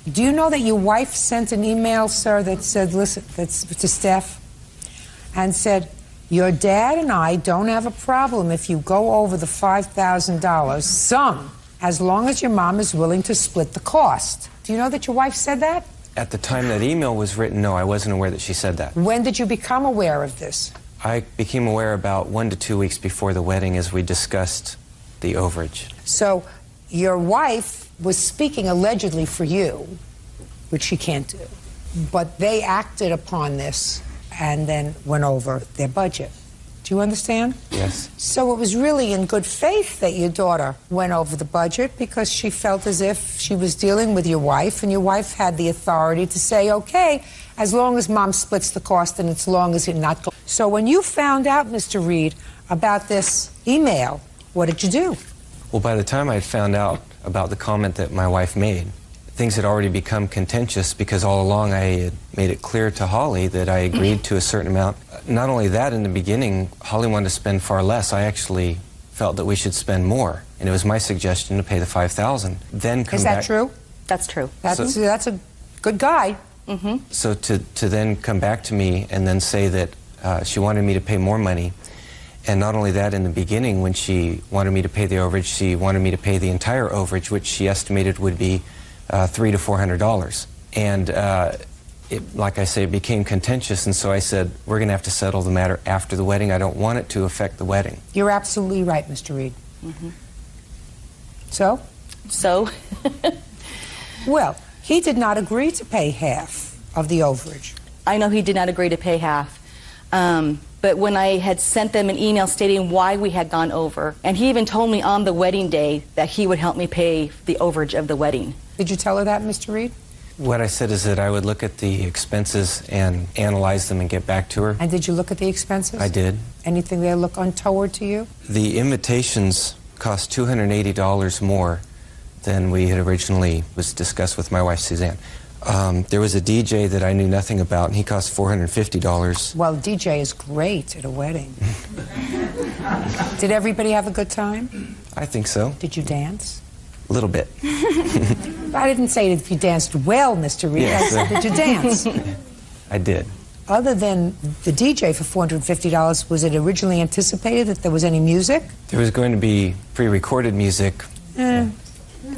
Do you know that your wife sent an email, sir, that said, listen, that's to Steph, and said, your dad and I don't have a problem if you go over the $5,000 sum, as long as your mom is willing to split the cost. Do you know that your wife said that? At the time that email was written, no, I wasn't aware that she said that. When did you become aware of this? I became aware about 1 to 2 weeks before the wedding as we discussed the overage. So your wife was speaking allegedly for you, which she can't do, but they acted upon this and then went over their budget. Do you understand? Yes. So it was really in good faith that your daughter went over the budget because she felt as if she was dealing with your wife, and your wife had the authority to say, okay, as long as mom splits the cost and as long as it not go. So when you found out, Mr. Reed, about this email, What did you do? Well, by the time I had found out about the comment that my wife made, things had already become contentious because all along I had made it clear to Holly that I agreed to a certain amount. Not only that, in the beginning, Holly wanted to spend far less. I actually felt that we should spend more, and it was my suggestion to pay the $5,000. Then come Is back. that true? That's true. That's a good guy. So to then come back to me and then say that she wanted me to pay more money, and not only that, in the beginning when she wanted me to pay the overage, she wanted me to pay the entire overage, which she estimated would be $300 to $400. And like I say, it became contentious, and so I said, we're going to have to settle the matter after the wedding. I don't want it to affect the wedding. You're absolutely right, Mr. Reed. So? Well, he did not agree to pay half of the overage. I know he did not agree to pay half. But when I had sent them an email stating why we had gone over, and he even told me on the wedding day that he would help me pay the overage of the wedding. Did you tell her that, Mr. Reed? What I said is that I would look at the expenses and analyze them and get back to her. And did you look at the expenses? I did. Anything there look untoward to you? The invitations cost $280 more than we had originally was discussed with my wife, Suzanne. There was a DJ that I knew nothing about, and he cost $450. Well, DJ is great at a wedding. Did everybody have a good time? I think so. Did you dance? A little bit. I didn't say if you danced well, Mr. Reed. Yes. I said, did you dance? I did. Other than the DJ for $450, was it originally anticipated that there was any music? There was going to be pre-recorded music.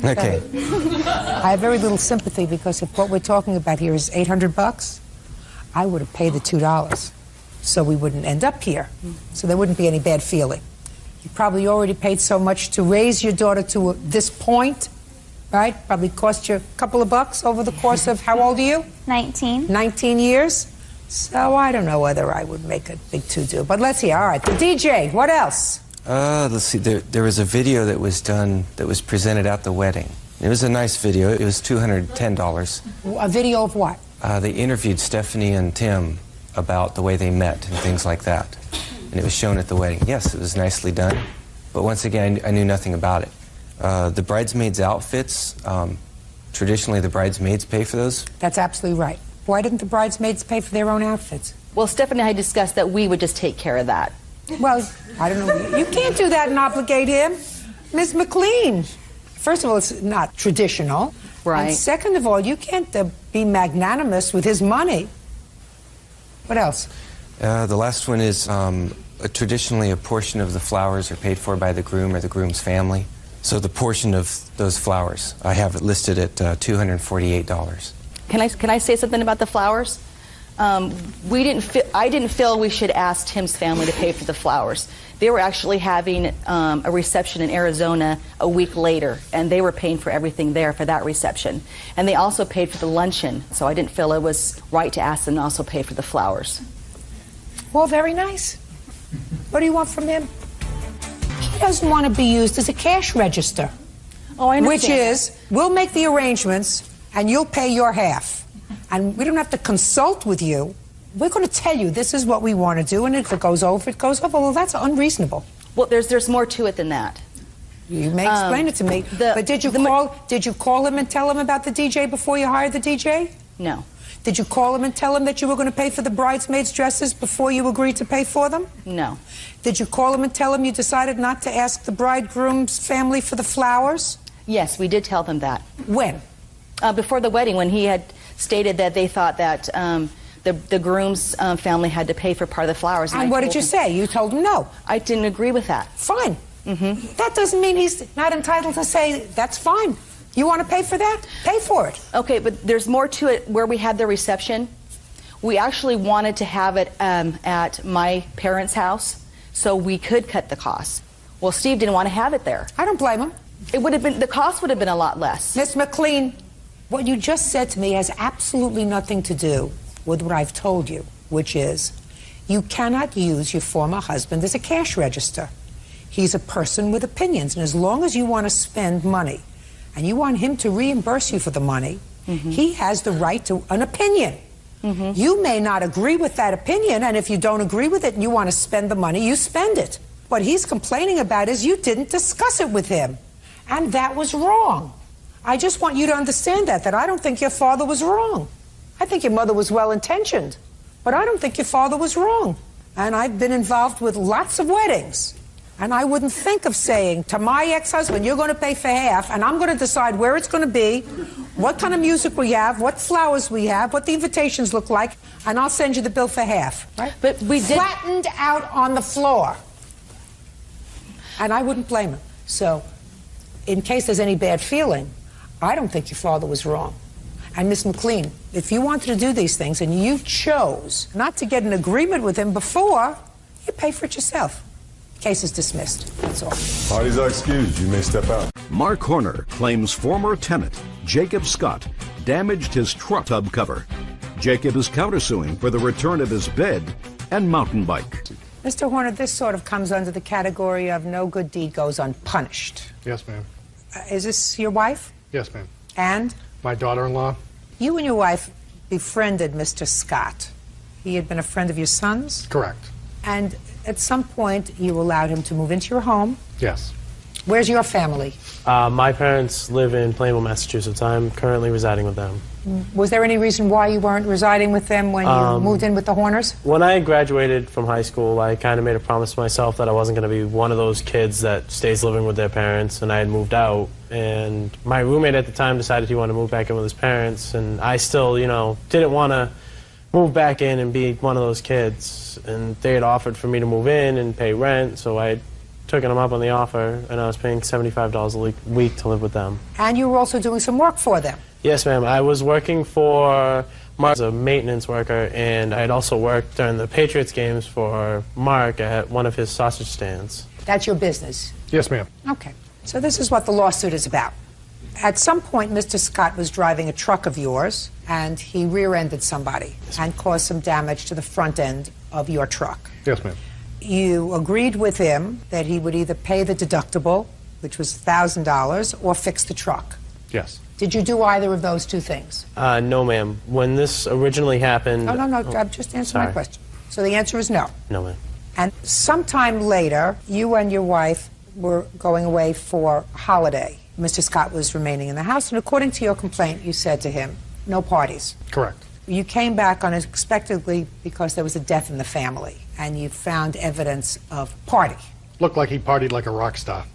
Okay. I have very little sympathy because if what we're talking about here is $800, I would have paid the $2 so we wouldn't end up here. So there wouldn't be any bad feeling. You probably already paid so much to raise your daughter to this point, right? Probably cost you a couple of bucks over the course of, how old are you? 19. 19 years? So I don't know whether I would make a big to-do. But let's hear. All right, the DJ, what else? Let's see. There was a video that was done that was presented at the wedding. It was a nice video. It was $210. A video of what? They interviewed Stephanie and Tim about the way they met and things like that. And it was shown at the wedding. Yes, it was nicely done. But once again, I knew nothing about it. The bridesmaids' outfits, traditionally the bridesmaids pay for those. That's absolutely right. Why didn't the bridesmaids pay for their own outfits? Well, Stephanie and I discussed that we would just take care of that. Well, I don't know. You can't do that and obligate him. Ms. McLean, first of all, it's not traditional. Right. And second of all, you can't be magnanimous with his money. What else? The last one is traditionally a portion of the flowers are paid for by the groom or the groom's family. So the portion of those flowers, I have it listed at $248. Can I say something about the flowers? I didn't feel we should ask Tim's family to pay for the flowers. They were actually having a reception in Arizona a week later, and they were paying for everything there for that reception. And they also paid for the luncheon, so I didn't feel it was right to ask them to also pay for the flowers. Well, very nice. What do you want from him? He doesn't want to be used as a cash register. Oh, I understand. Which is, we'll make the arrangements, and you'll pay your half. And we don't have to consult with you. We're going to tell you this is what we want to do, and if it goes over, it goes over. Well, that's unreasonable. Well, there's more to it than that. You may explain it to me. But did you call him and tell him about the DJ before you hired the DJ? No. Did you call him and tell him that you were going to pay for the bridesmaids' dresses before you agreed to pay for them? No. Did you call him and tell him you decided not to ask the bridegroom's family for the flowers? Yes, we did tell them that. When? Before the wedding, when he had stated that they thought that the groom's family had to pay for part of the flowers. And what did you say? You told him no. I didn't agree with that. Fine. That doesn't mean he's not entitled to say, that's fine. You want to pay for that? Pay for it. Okay, but there's more to it. Where we had the reception, we actually wanted to have it at my parents' house so we could cut the costs. Well, Steve didn't want to have it there. I don't blame him. It would have been, the cost would have been a lot less. Miss McLean, what you just said to me has absolutely nothing to do with what I've told you, which is you cannot use your former husband as a cash register. He's a person with opinions, and as long as you want to spend money and you want him to reimburse you for the money, he has the right to an opinion. You may not agree with that opinion, and if you don't agree with it and you want to spend the money, you spend it. What he's complaining about is you didn't discuss it with him. And that was wrong. I just want you to understand that I don't think your father was wrong. I think your mother was well-intentioned, but I don't think your father was wrong. And I've been involved with lots of weddings. And I wouldn't think of saying to my ex-husband, you're going to pay for half, and I'm going to decide where it's going to be, what kind of music we have, what flowers we have, what the invitations look like, and I'll send you the bill for half. Right? But we did... Flattened out on the floor. And I wouldn't blame him. So, in case there's any bad feeling, I don't think your father was wrong. And Miss McLean, if you wanted to do these things and you chose not to get an agreement with him before, you pay for it yourself. Case is dismissed. That's all. Parties are excused. You may step out. Mark Horner claims former tenant Jacob Scott damaged his truck tub cover. Jacob is countersuing for the return of his bed and mountain bike. Mr. Horner, this sort of comes under the category of no good deed goes unpunished. Yes, ma'am. Is this your wife? Yes, ma'am. And? My daughter-in-law. You and your wife befriended Mr. Scott. He had been a friend of your son's? Correct. And at some point, you allowed him to move into your home? Yes. Where's your family? My parents live in Plainville, Massachusetts. I'm currently residing with them. Was there any reason why you weren't residing with them when you moved in with the Horners? When I graduated from high school, I kind of made a promise to myself that I wasn't going to be one of those kids that stays living with their parents, and I had moved out. And my roommate at the time decided he wanted to move back in with his parents, and I still, you know, didn't want to move back in and be one of those kids. And they had offered for me to move in and pay rent, so I had taken them up on the offer, and I was paying $75 a week to live with them. And you were also doing some work for them? Yes, ma'am. I was working for Mark as a maintenance worker, and I had also worked during the Patriots games for Mark at one of his sausage stands. That's your business? Yes, ma'am. Okay. So this is what the lawsuit is about. At some point, Mr. Scott was driving a truck of yours, and he rear-ended somebody and caused some damage to the front end of your truck. Yes, ma'am. You agreed with him that he would either pay the deductible, which was $1,000, or fix the truck. Yes. Did you do either of those two things? No, ma'am. When this originally happened... No, I'm just answering my question. So the answer is no. No, ma'am. And sometime later, you and your wife were going away for a holiday. Mr. Scott was remaining in the house, and according to your complaint, you said to him, no parties. Correct. You came back unexpectedly because there was a death in the family, and you found evidence of party. Looked like he partied like a rock star.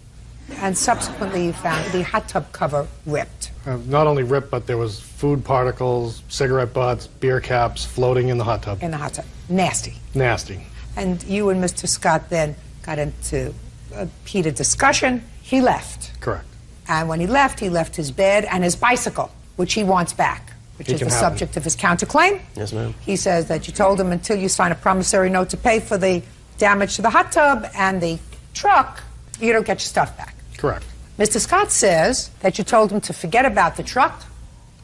And subsequently, you found the hot tub cover ripped. Not only ripped, but there was food particles, cigarette butts, beer caps floating in the hot tub. In the hot tub. Nasty. Nasty. And you and Mr. Scott then got into a heated discussion. He left. Correct. And when he left his bed and his bicycle, which he wants back, which is the subject of his counterclaim. Yes, ma'am. He says that you told him until you sign a promissory note to pay for the damage to the hot tub and the truck, you don't get your stuff back. Correct. Mr. Scott says that you told him to forget about the truck.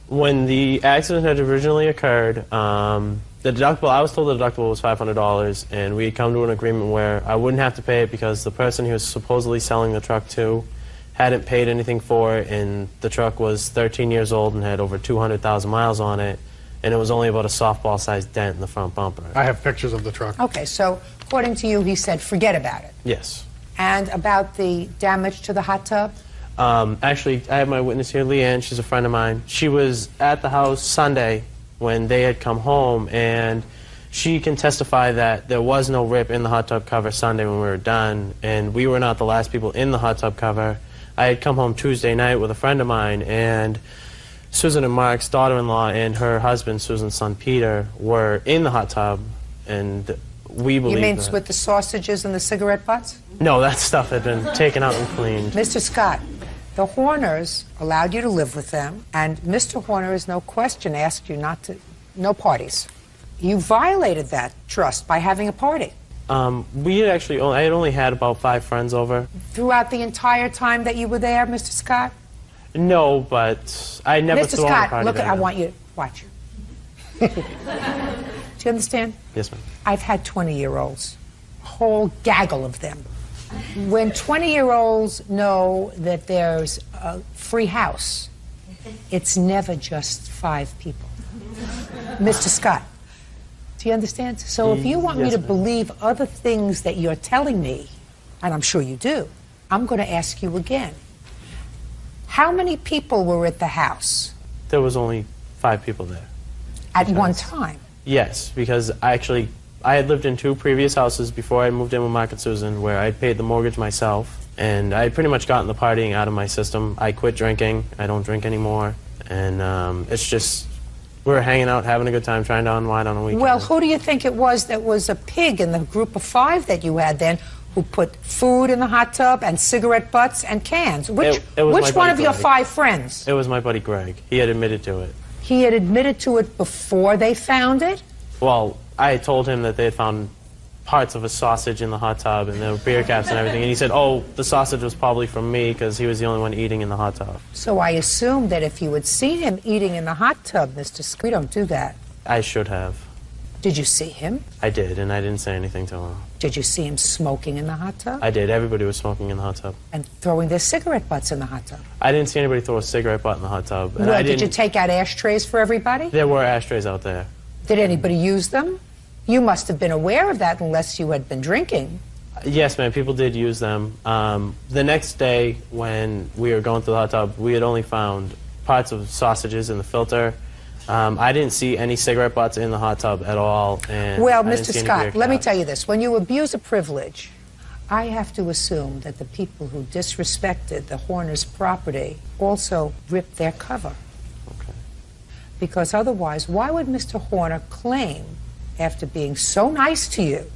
When the accident had originally occurred, the deductible, I was told the deductible was $500, and we had come to an agreement where I wouldn't have to pay it because the person he was supposedly selling the truck to hadn't paid anything for it, and the truck was 13 years old and had over 200,000 miles on it, and it was only about a softball-sized dent in the front bumper. I have pictures of the truck. Okay, so according to you, he said forget about it. Yes. And about the damage to the hot tub? Actually, I have my witness here, Leanne. She's a friend of mine. She was at the house Sunday when they had come home, and she can testify that there was no rip in the hot tub cover Sunday when we were done, and we were not the last people in the hot tub cover. I had come home Tuesday night with a friend of mine, and Susan and Mark's daughter-in-law and her husband, Susan's son Peter, were in the hot tub, and we believe You mean that. with the sausages and the cigarette butts? No, that stuff had been taken out and cleaned. Mr. Scott, the Horners allowed you to live with them, and Mr. Horner, is no question, asked you not to, no parties. You violated that trust by having a party. We had actually, I had only had about 5 friends over. Throughout the entire time that you were there, Mr. Scott? No, but I never Mr. thrown a Scott, party look, there. I want you to watch. Do you understand? Yes, ma'am. I've had 20-year-olds, a whole gaggle of them. When 20-year-olds know that there's a free house, it's never just 5 people. Mr. Scott, do you understand? So if you want me to believe other things that you're telling me, and I'm sure you do, I'm going to ask you again. How many people were at the house? There was only 5 people there. At one time? Yes, because I had lived in 2 previous houses before I moved in with Mark and Susan, where I paid the mortgage myself, and I had pretty much gotten the partying out of my system. I quit drinking. I don't drink anymore, and it's just, we were hanging out, having a good time, trying to unwind on a weekend. Well, who do you think it was that was a pig in the group of 5 that you had then, who put food in the hot tub and cigarette butts and cans? Which one of your 5 friends? It was my buddy Greg. He had admitted to it. He had admitted to it before they found it? Well, I had told him that they had found parts of a sausage in the hot tub and there were beer caps and everything, and he said, oh, the sausage was probably from me because he was the only one eating in the hot tub. So I assume that if you had seen him eating in the hot tub, Mr. We don't do that. I should have. Did you see him? I did, and I didn't say anything to him. Did you see him smoking in the hot tub? I did. Everybody was smoking in the hot tub. And throwing their cigarette butts in the hot tub? I didn't see anybody throw a cigarette butt in the hot tub. And Well, did you take out ashtrays for everybody? There were ashtrays out there. Did anybody use them? You must have been aware of that unless you had been drinking. Yes, ma'am, people did use them. The next day when we were going through the hot tub, we had only found parts of sausages in the filter. I didn't see any cigarette butts in the hot tub at all. And well, I didn't Mr. see any Scott, beer let me caps. tell you this. When you abuse a privilege, I have to assume that the people who disrespected the Horner's property also ripped their cover. Okay. Because otherwise, why would Mr. Horner claim, after being so nice to you,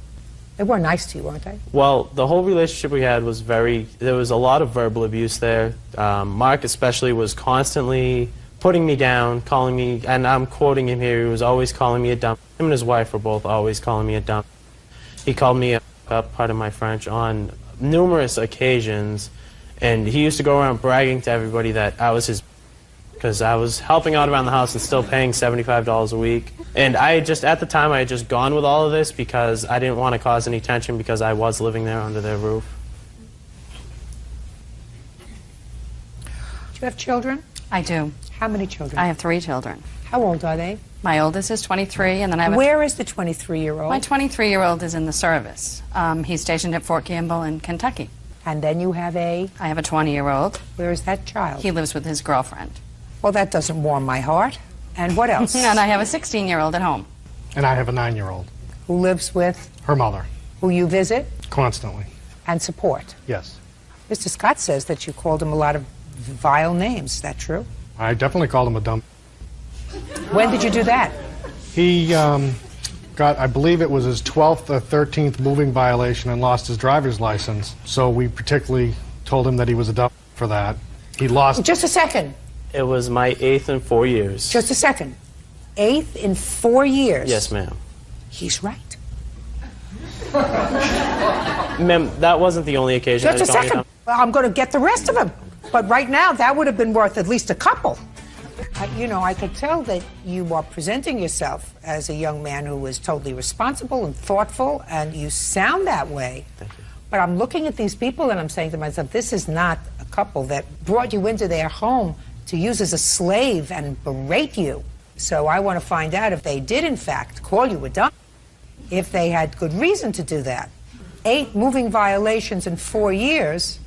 they were nice to you, weren't they? Well, the whole relationship we had was there was a lot of verbal abuse there. Mark especially was constantly putting me down, calling me, and I'm quoting him here, he was always calling me a dump. Him and his wife were both always calling me a dump. He called me a pardon my French, on numerous occasions, and he used to go around bragging to everybody that I was his, because I was helping out around the house and still paying $75 a week. And I just, at the time, I had just gone with all of this because I didn't want to cause any tension because I was living there under their roof. Do you have children? I do. How many children? I have 3 children. How old are they? My oldest is 23, and then I have Where is the 23-year-old? My 23-year-old is in the service. He's stationed at Fort Campbell in Kentucky. And then you have I have a 20-year-old. Where is that child? He lives with his girlfriend. Well, that doesn't warm my heart. And what else? And I have a 16-year-old at home. And I have a 9-year-old. Who lives with? Her mother. Who you visit? Constantly. And support? Yes. Mr. Scott says that you called him a lot of vile names. Is that true? I definitely called him a dump. When did you do that? He got, I believe it was his 12th or 13th moving violation and lost his driver's license. So we particularly told him that he was a dump for that. He lost... Just a second. It was my 8th in 4 years. Just a second. 8th in 4 years? Yes, ma'am. He's right. Ma'am, that wasn't the only occasion. Just a second. Well, I'm going to get the rest of them. But right now, that would have been worth at least a couple. I could tell that you are presenting yourself as a young man who is totally responsible and thoughtful, and you sound that way. Thank you. But I'm looking at these people and I'm saying to myself, this is not a couple that brought you into their home to use as a slave and berate you. So I want to find out if they did, in fact, call you a dump, if they had good reason to do that. 8 moving violations in 4 years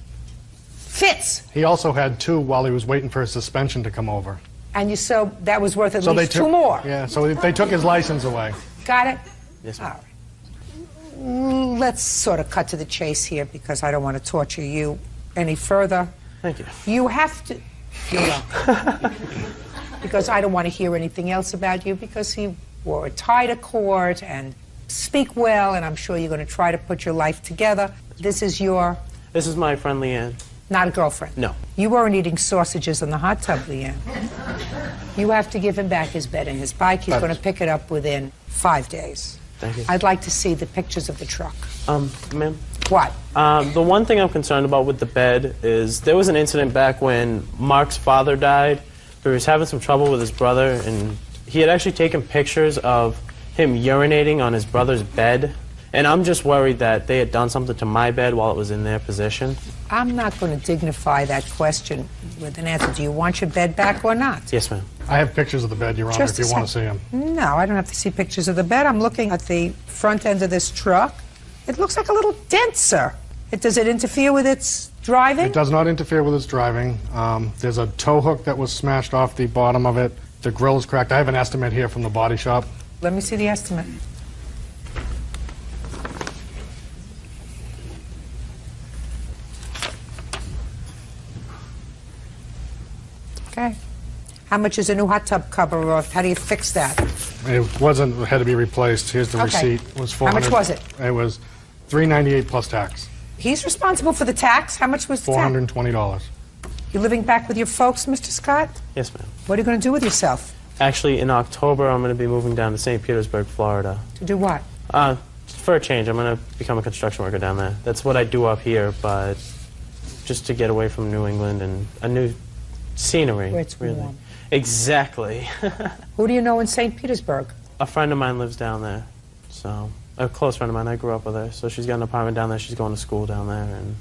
fits. He also had 2 while he was waiting for his suspension to come over. And so that was worth at least 2 more. Yeah, so they took his license away. Got it? Yes, ma'am. All right. Let's sort of cut to the chase here because I don't want to torture you any further. Thank you. You have to... You're welcome. Because I don't want to hear anything else about you because you wore a tie to court and speak well, and I'm sure you're going to try to put your life together. This is my friend Leanne. Not a girlfriend? No. You weren't eating sausages in the hot tub, Leanne. You have to give him back his bed and his bike. He's going to pick it up within 5 days. Thank you. I'd like to see the pictures of the truck. Ma'am? What? The one thing I'm concerned about with the bed is there was an incident back when Mark's father died. He was having some trouble with his brother, and he had actually taken pictures of him urinating on his brother's bed. And I'm just worried that they had done something to my bed while it was in their possession. I'm not going to dignify that question with an answer. Do you want your bed back or not? Yes, ma'am. I have pictures of the bed, Your Honor, if you want to see them. No, I don't have to see pictures of the bed. I'm looking at the front end of this truck. It looks like a little dent, sir. Does it interfere with its driving? It does not interfere with its driving. There's a tow hook that was smashed off the bottom of it. The grill is cracked. I have an estimate here from the body shop. Let me see the estimate. Okay. How much is a new hot tub cover, or how do you fix that? It had to be replaced. Here's the Okay. receipt. It was How much was it? It was $398 plus tax. He's responsible for the tax. How much was the tax? $420. You living back with your folks, Mr. Scott? Yes, ma'am. What are you going to do with yourself? Actually, in October, I'm going to be moving down to St. Petersburg, Florida. To do what? For a change, I'm going to become a construction worker down there. That's what I do up here, but just to get away from New England and a new scenery. Where it's really. warm. Exactly. Who do you know in St. Petersburg? A friend of mine lives down there, so a close friend of mine. I grew up with her, so she's got an apartment down there. She's going to school down there, and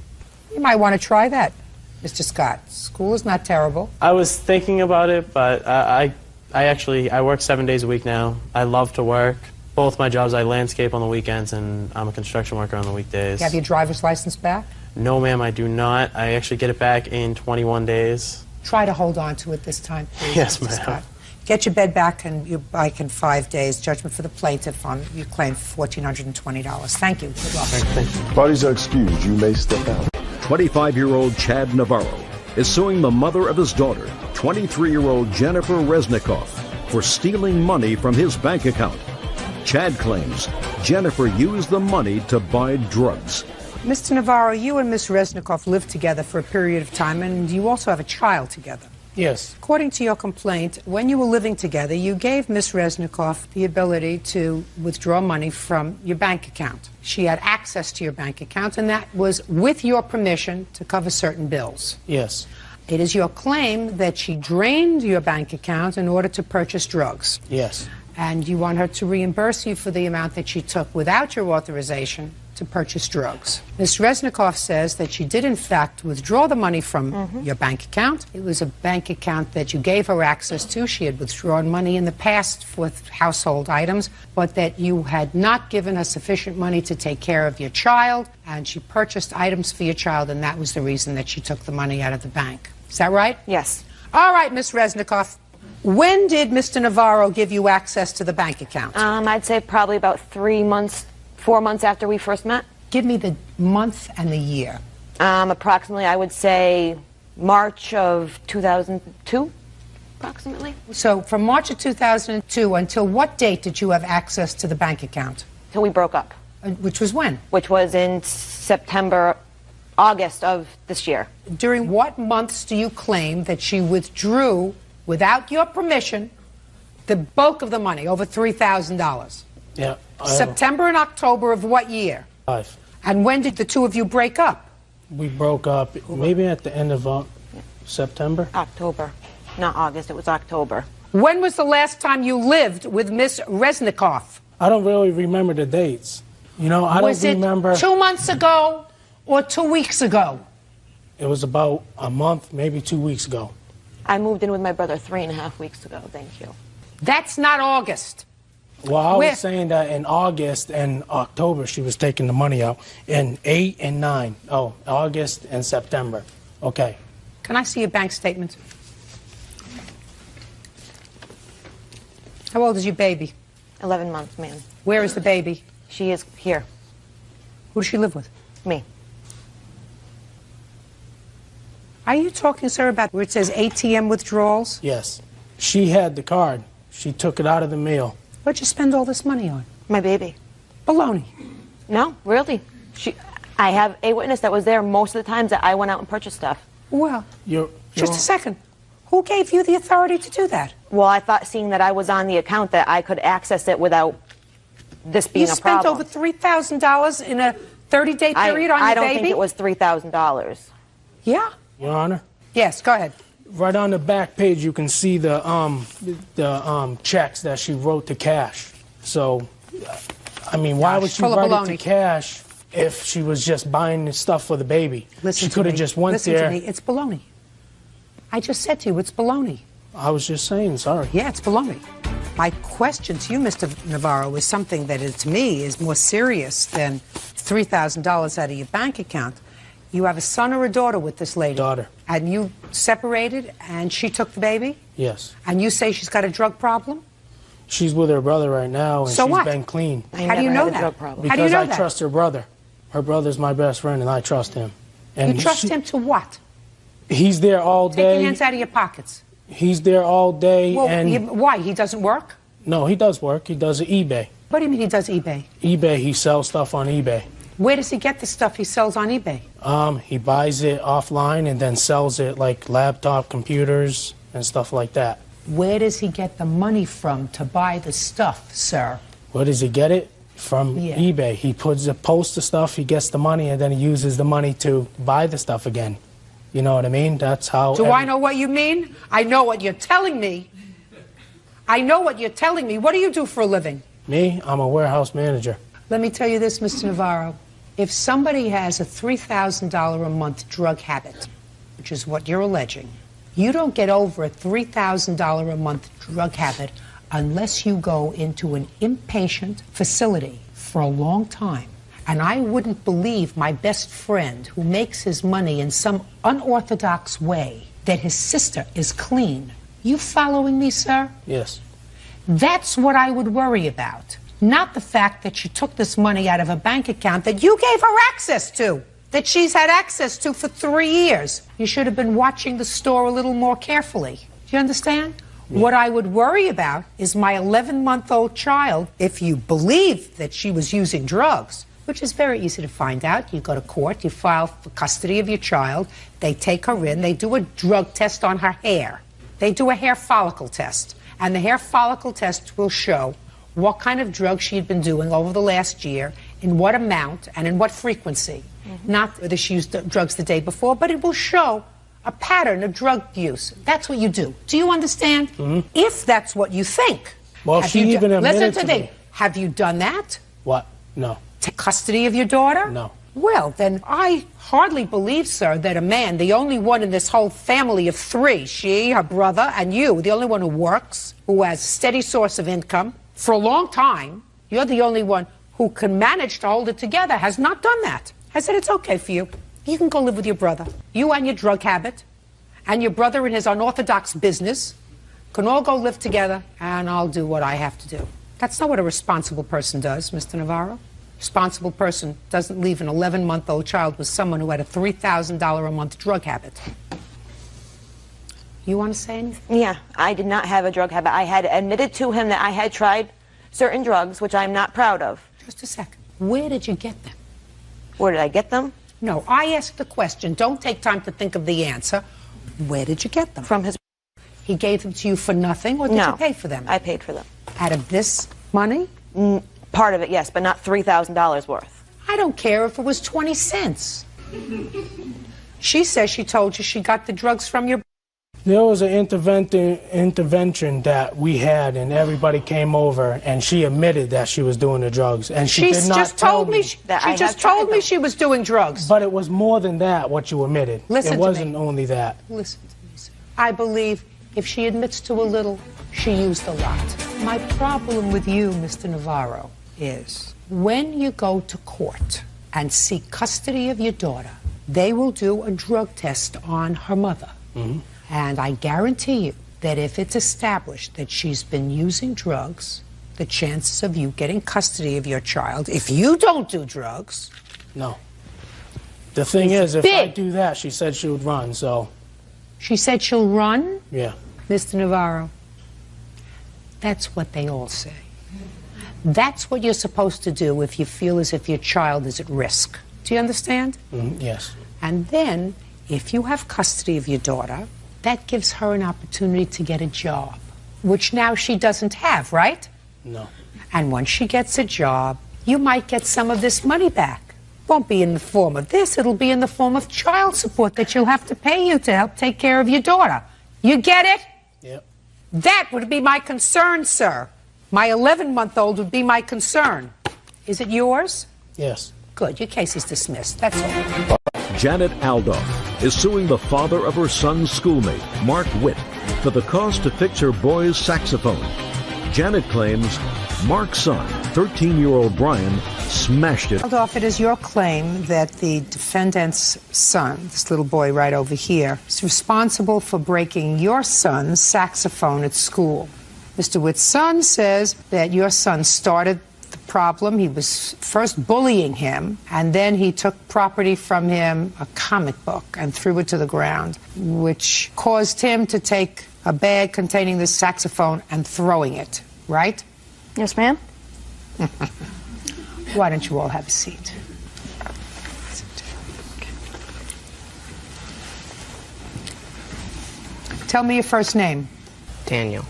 You might want to try that, Mr. Scott. School is not terrible. I was thinking about it, but I work 7 days a week now. I love to work. Both my jobs, I landscape on the weekends, and I'm a construction worker on the weekdays. You have your driver's license back? No, ma'am, I do not. I actually get it back in 21 days. Try to hold on to it this time, please. Yes, Mr. ma'am. Scott. Get your bed back and your bike in 5 days. Judgment for the plaintiff on your claim for $1,420. Thank you. Good luck. Thank you. Parties are excused. You may step out. 25-year-old Chad Navarro is suing the mother of his daughter, 23-year-old Jennifer Resnikoff, for stealing money from his bank account. Chad claims Jennifer used the money to buy drugs. Mr. Navarro, you and Ms. Resnikoff lived together for a period of time, and you also have a child together. Yes. According to your complaint, when you were living together, you gave Ms. Resnikoff the ability to withdraw money from your bank account. She had access to your bank account, and that was with your permission to cover certain bills. Yes. It is your claim that she drained your bank account in order to purchase drugs. Yes. And you want her to reimburse you for the amount that she took without your authorization to purchase drugs. Ms. Resnikoff says that she did in fact withdraw the money from your bank account. It was a bank account that you gave her access to. She had withdrawn money in the past for household items, but that you had not given her sufficient money to take care of your child, and she purchased items for your child, and that was the reason that she took the money out of the bank. Is that right? Yes. All right, Ms. Resnikoff. When did Mr. Navarro give you access to the bank account? I'd say probably about 4 months after we first met. Give me the month and the year. Approximately, I would say March of 2002, approximately. So from March of 2002 until what date did you have access to the bank account? Till we broke up. Which was when? Which was in August of this year. During what months do you claim that she withdrew, without your permission, the bulk of the money, over $3,000? Yeah. September and October of what year? 5. And when did the two of you break up? We broke up maybe at the end of September. October. Not August, it was October. When was the last time you lived with Miss Resnikoff? I don't really remember the dates. You know, I don't remember. Was it 2 months ago or 2 weeks ago? It was about a month, maybe 2 weeks ago. I moved in with my brother 3.5 weeks ago, thank you. That's not August. Well, I was saying that in August and October she was taking the money out. In 8 and 9. Oh, August and September. Okay. Can I see your bank statement? How old is your baby? 11 months, ma'am. Where is the baby? She is here. Who does she live with? Me. Are you talking, sir, about where it says ATM withdrawals? Yes. She had the card. She took it out of the mail. What'd you spend all this money on? My baby. Baloney. No, really. I have a witness that was there most of the times that I went out and purchased stuff. Well, just a second. Who gave you the authority to do that? Well, I thought, seeing that I was on the account, that I could access it without this being a problem. You spent over $3,000 in a 30-day period on your baby? I don't think it was $3,000. Yeah? Your Honor? Yes, go ahead. Right on the back page, you can see the checks that she wrote to cash. So, I mean, why would she write it to cash if she was just buying the stuff for the baby? She could have just went there. Listen to me. It's baloney. I just said to you, it's baloney. I was just saying, sorry. Yeah, it's baloney. My question to you, Mr. Navarro, is something that to me is more serious than $3,000 out of your bank account. You have a son or a daughter with this lady? Daughter. And you separated and she took the baby? Yes. And you say she's got a drug problem? She's with her brother right now, and So she's what? been clean. How do you know that? Because How do you know I that? trust her brother. Her brother's my best friend, and I trust him. And You trust him to what? He's there all Take day. your hands out of your pockets. He's there all day, Well, and why? He doesn't work? no, he does work. He does eBay. What do you mean he does eBay? eBay, he sells stuff on eBay. Where does he get the stuff he sells on eBay? He buys it offline and then sells it like laptop computers and stuff like that. Where does he get the money from to buy the stuff, sir? Where does he get it? From eBay. He posts the stuff, he gets the money, and then he uses the money to buy the stuff again. You know what I mean? That's how... Do I know what you mean? I know what you're telling me. I know what you're telling me. What do you do for a living? Me? I'm a warehouse manager. Let me tell you this, Mr. Navarro. If somebody has a $3,000 a month drug habit, which is what you're alleging, you don't get over a $3,000 a month drug habit unless you go into an inpatient facility for a long time. And I wouldn't believe my best friend who makes his money in some unorthodox way that his sister is clean. You following me, sir? Yes. That's what I would worry about. Not the fact that she took this money out of a bank account that you gave her access to, that she's had access to for 3 years. You should have been watching the store a little more carefully. Do you understand? What I would worry about is my 11-month-old child, if you believe that she was using drugs, which is very easy to find out. You go to court, you file for custody of your child, they take her in, they do a drug test on her hair. They do a hair follicle test, and the hair follicle test will show what kind of drugs she had been doing over the last year, in what amount, and in what frequency. Not whether she used drugs the day before, but it will show a pattern of drug use. That's what you do. Do you understand? If that's what you think. Well, have she you even admitted listen to me. Have you done that? What? No. Take custody of your daughter? No. Well, then I hardly believe, sir, that a man, the only one in this whole family of 3, she, her brother, and you, the only one who works, who has a steady source of income for a long time, you're the only one who can manage to hold it together, has not done that. I said, it's okay for you. You can go live with your brother. You and your drug habit, and your brother and his unorthodox business can all go live together, and I'll do what I have to do. That's not what a responsible person does, Mr. Navarro. Responsible person doesn't leave an 11-month-old child with someone who had a $3,000 a month drug habit. You want to say anything? Yeah, I did not have a drug habit. I had admitted to him that I had tried certain drugs, which I'm not proud of. Just a second. Where did you get them? Where did I get them? No, I asked the question. Don't take time to think of the answer. Where did you get them? From his... He gave them to you for nothing, or did you pay for them? I paid for them. Out of this money? Part of it, yes, but not $3,000 worth. I don't care if it was 20 cents. She says she told you she got the drugs from your... There was an intervention that we had, and everybody came over, and she admitted that she was doing the drugs, and she did not just told me she that just told me she was doing drugs. But it was more than that, what you admitted. Listen it to wasn't me. only that. Listen to me, sir. I believe if she admits to a little, she used a lot. My problem with you, Mr. Navarro, is when you go to court and seek custody of your daughter, they will do a drug test on her mother. And I guarantee you that if it's established that she's been using drugs, the chances of you getting custody of your child, if you don't do drugs... No. The thing is, if I do that, she said she would run, so... She said she'll run? Yeah. Mr. Navarro, that's what they all say. That's what you're supposed to do if you feel as if your child is at risk. Do you understand? Yes. And then, if you have custody of your daughter, that gives her an opportunity to get a job, which now she doesn't have, right? No. And once she gets a job, you might get some of this money back. Won't be in the form of this, it'll be in the form of child support that she'll have to pay you to help take care of your daughter. You get it? Yep. That would be my concern, sir. My 11-month-old would be my concern. Is it yours? Yes. Good, your case is dismissed. That's all. Janet Aldoff is suing the father of her son's schoolmate, Mark Witt, for the cost to fix her boy's saxophone. Janet claims Mark's son, 13-year-old Brian, smashed it. Off, it is your claim that the defendant's son, this little boy right over here, is responsible for breaking your son's saxophone at school. Mr. Witt's son says that your son started the problem. He was first bullying him, and then he took property from him, a comic book, and threw it to the ground, which caused him to take a bag containing the saxophone and throwing it, right? Yes, ma'am. Why don't you all have a seat? Tell me your first name. Daniel.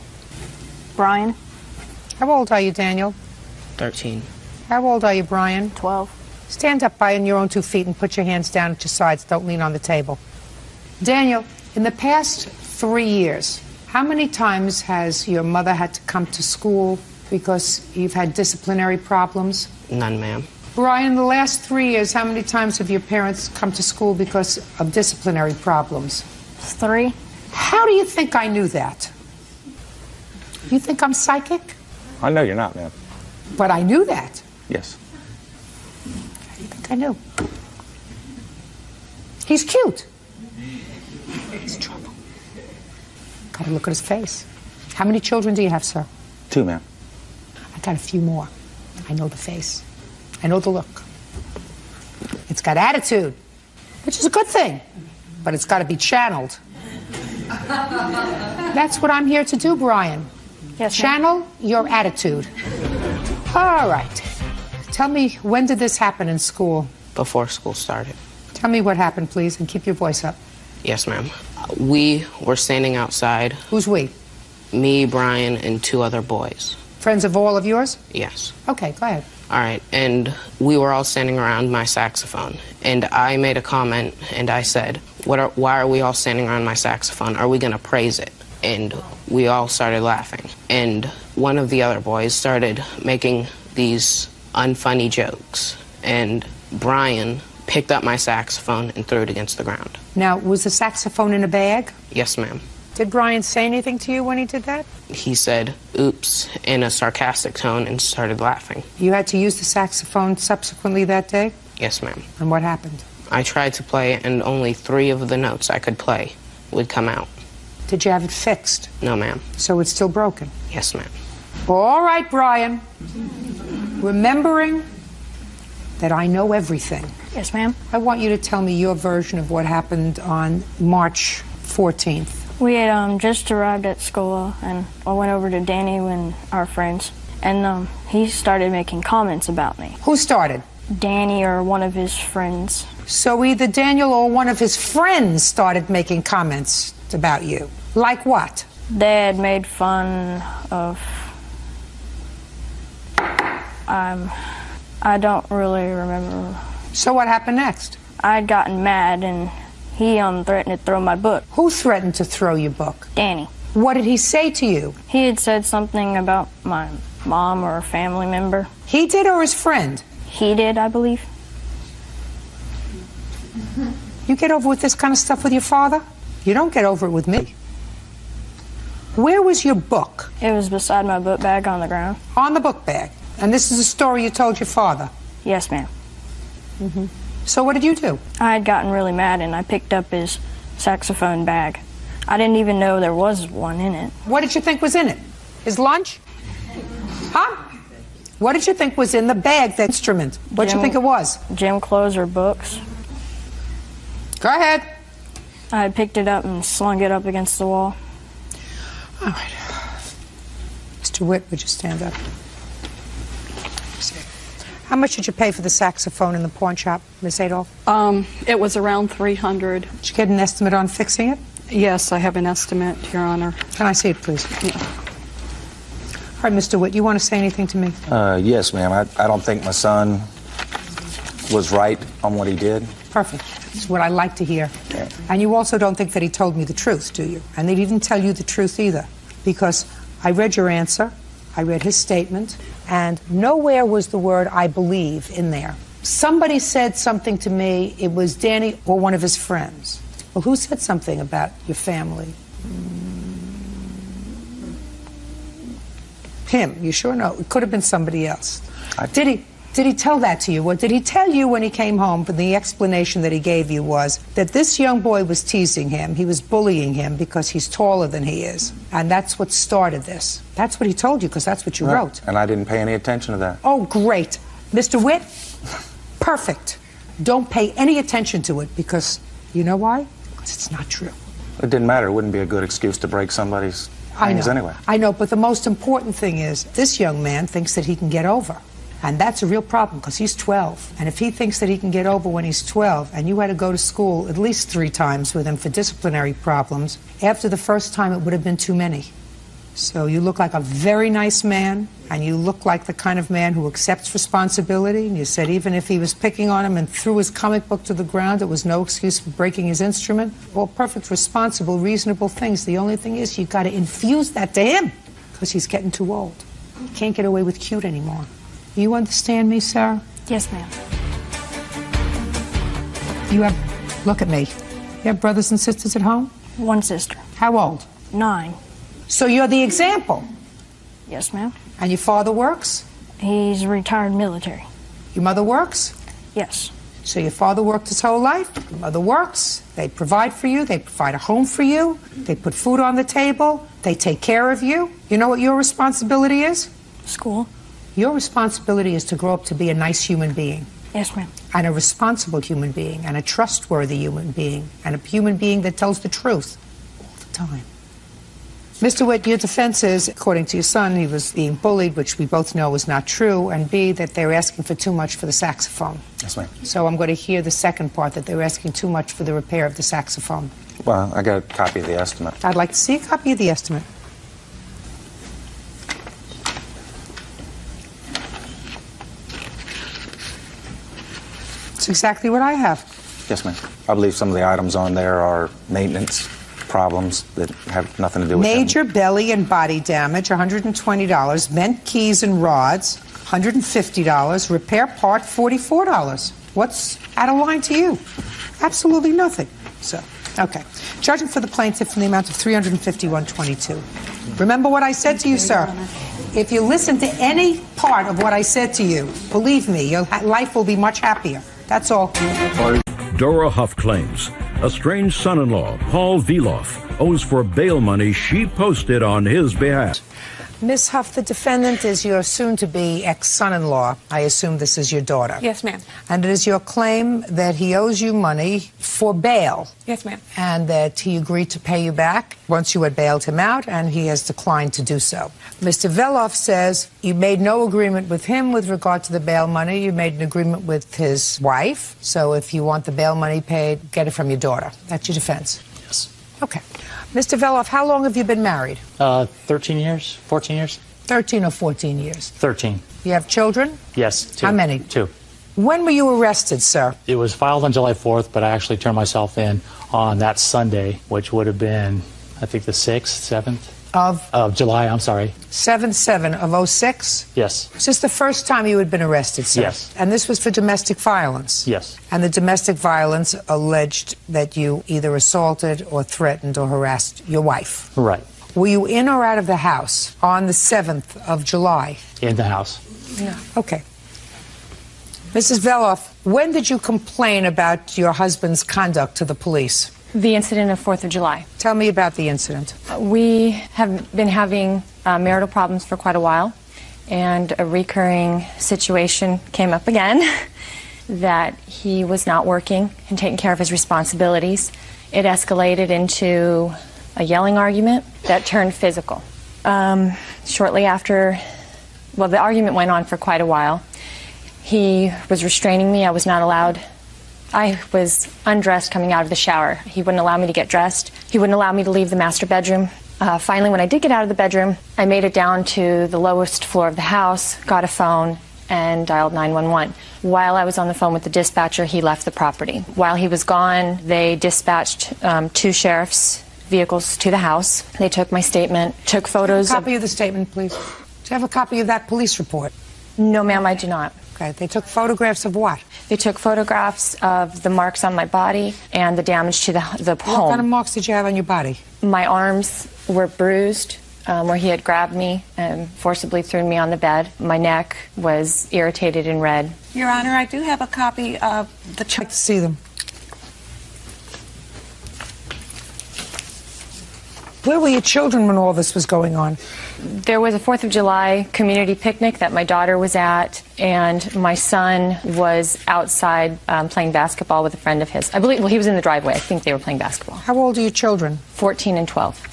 Brian. How old are you, Daniel? 13. How old are you, Brian? 12. Stand up by on your own 2 feet and put your hands down at your sides. Don't lean on the table. Daniel, in the past 3 years, how many times has your mother had to come to school because you've had disciplinary problems? None, ma'am. Brian, in the last 3 years, how many times have your parents come to school because of disciplinary problems? 3. How do you think I knew that? You think I'm psychic? I know you're not, ma'am. But I knew that. Yes. How do you think I knew? He's cute. He's trouble. Gotta look at his face. How many children do you have, sir? 2, ma'am. I got a few more. I know the face. I know the look. It's got attitude, which is a good thing, but it's got to be channeled. That's what I'm here to do, Brian. Yes, channel your attitude. All right. Tell me, when did this happen in school? Before school started. Tell me what happened, please, and keep your voice up. Yes, ma'am. We were standing outside. Who's we? Me, Brian, and 2 other boys. Friends of all of yours? Yes. Okay, go ahead. All right, and we were all standing around my saxophone, and I made a comment, and I said, why are we all standing around my saxophone? Are we going to praise it? And we all started laughing. And one of the other boys started making these unfunny jokes, and Brian picked up my saxophone and threw it against the ground. Now, was the saxophone in a bag? Yes, ma'am. Did Brian say anything to you when he did that? He said, oops, in a sarcastic tone and started laughing. You had to use the saxophone subsequently that day? Yes, ma'am. And what happened? I tried to play it, and only 3 of the notes I could play would come out. Did you have it fixed? No, ma'am. So it's still broken? Yes, ma'am. All right, Brian. Remembering that I know everything. Yes, ma'am. I want you to tell me your version of what happened on March 14th. We had just arrived at school, and I went over to Danny and our friends, and he started making comments about me. Who started? Danny or one of his friends. So either Daniel or one of his friends started making comments about you. Like what? They had made fun of... I don't really remember. So what happened next? I'd gotten mad, and he threatened to throw my book. Who threatened to throw your book? Danny. What did he say to you? He had said something about my mom or a family member. He did, or his friend? He did, I believe. You get over with this kind of stuff with your father? You don't get over it with me. Where was your book? It was beside my book bag on the ground. On the book bag? And this is a story you told your father? Yes, ma'am. Mm-hmm. So what did you do? I had gotten really mad, and I picked up his saxophone bag. I didn't even know there was one in it. What did you think was in it? His lunch? Huh? What did you think was in the bag, the instrument? What did you think it was? Gym clothes or books. Go ahead. I picked it up and slung it up against the wall. All right. Mr. Witt, would you stand up? How much did you pay for the saxophone in the pawn shop, Miss Adolph? It was around $300. Did you get an estimate on fixing it? Yes, I have an estimate, Your Honor. Can I see it, please? Yeah. All right, Mr. Witt, you want to say anything to me? Yes, ma'am. I don't think my son was right on what he did. Perfect. That's what I like to hear. Yeah. And you also don't think that he told me the truth, do you? And he didn't tell you the truth either, because I read your answer, I read his statement, and nowhere was the word "I believe" in there. Somebody said something to me, it was Danny or one of his friends. Well, who said something about your family? him. You sure know? It could have been somebody else. Did he tell that to you? What did he tell you when he came home? But the explanation that he gave you was that this young boy was teasing him. He was bullying him because he's taller than he is. And that's what started this. That's what he told you, because that's what you wrote. And I didn't pay any attention to that. Oh, great. Mr. Witt, perfect. Don't pay any attention to it, because you know why? Because it's not true. It didn't matter. It wouldn't be a good excuse to break somebody's things anyway. I know, but the most important thing is this young man thinks that he can get over. And that's a real problem, because he's 12. And if he thinks that he can get over when he's 12, and you had to go to school at least 3 times with him for disciplinary problems, after the first time it would have been too many. So you look like a very nice man, and you look like the kind of man who accepts responsibility. And you said even if he was picking on him and threw his comic book to the ground, it was no excuse for breaking his instrument. All perfect, responsible, reasonable things. The only thing is you've got to infuse that to him, because he's getting too old. He can't get away with cute anymore. You understand me, Sarah? Yes, ma'am. You have, look at me. You have brothers and sisters at home? 1 sister. How old? 9. So you're the example? Yes, ma'am. And your father works? He's retired military. Your mother works? Yes. So your father worked his whole life, your mother works, they provide for you, they provide a home for you, they put food on the table, they take care of you. You know what your responsibility is? School. Your responsibility is to grow up to be a nice human being. Yes, ma'am. And a responsible human being, and a trustworthy human being, and a human being that tells the truth all the time. Mr. Witt, your defense is, according to your son, he was being bullied, which we both know is not true, and B, that they're asking for too much for the saxophone. Yes, ma'am. So I'm going to hear the second part, that they're asking too much for the repair of the saxophone. Well, I got a copy of the estimate. I'd like to see a copy of the estimate. It's exactly what I have. Yes, ma'am. I believe some of the items on there are maintenance problems that have nothing to do with Major belly and body damage, $120. Bent keys and rods, $150. Repair part, $44. What's out of line to you? Absolutely nothing. So, okay. Judging for the plaintiff in the amount of $351.22. Remember what I said to you, sir? If you listen to any part of what I said to you, believe me, your life will be much happier. That's all. Dora Huff claims a strange son-in-law, Paul Veloff, owes for bail money she posted on his behalf. Miss Huff, the defendant is your soon-to-be ex-son-in-law. I assume this is your daughter. Yes, ma'am. And it is your claim that he owes you money for bail. Yes, ma'am. And that he agreed to pay you back once you had bailed him out, and he has declined to do so. Mr. Veloff says you made no agreement with him with regard to the bail money. You made an agreement with his wife. So if you want the bail money paid, get it from your daughter. That's your defense? Yes. Okay. Mr. Veloff, how long have you been married? 13 years, 14 years. 13 or 14 years. 13. You have children? Yes, 2. How many? 2. When were you arrested, sir? It was filed on July 4th, but I actually turned myself in on that Sunday, which would have been, I think, the 6th, 7th? Of July, I'm sorry. 7/7 of 06? Yes. Is this the first time you had been arrested, sir? Yes. And this was for domestic violence? Yes. And the domestic violence alleged that you either assaulted or threatened or harassed your wife? Right. Were you in or out of the house on the 7th of July? In the house. Yeah. Okay. Mrs. Veloff, when did you complain about your husband's conduct to the police? The incident of 4th of July. Tell me about the incident. We have been having marital problems for quite a while, and a recurring situation came up again that he was not working and taking care of his responsibilities. It escalated into a yelling argument that turned physical. Shortly after, well, the argument went on for quite a while. He was restraining me. I was not allowed. I was undressed coming out of the shower. He wouldn't allow me to get dressed. He wouldn't allow me to leave the master bedroom. Finally, when I did get out of the bedroom, I made it down to the lowest floor of the house, got a phone, and dialed 911. While I was on the phone with the dispatcher, he left the property. While he was gone, they dispatched 2 sheriff's vehicles to the house. They took my statement, took photos. Copy of the statement, please. Do you have a copy of that police report? No, ma'am, I do not. Okay. They took photographs of what? They took photographs of the marks on my body and the damage to the home. What kind of marks did you have on your body? My arms were bruised where he had grabbed me and forcibly thrown me on the bed. My neck was irritated and red. Your Honor, I do have a copy of the I'd like to see them. Where were your children when all this was going on? There was a 4th of July community picnic that my daughter was at, and my son was outside playing basketball with a friend of his. I believe, well, he was in the driveway. I think they were playing basketball. How old are your children? 14 and 12.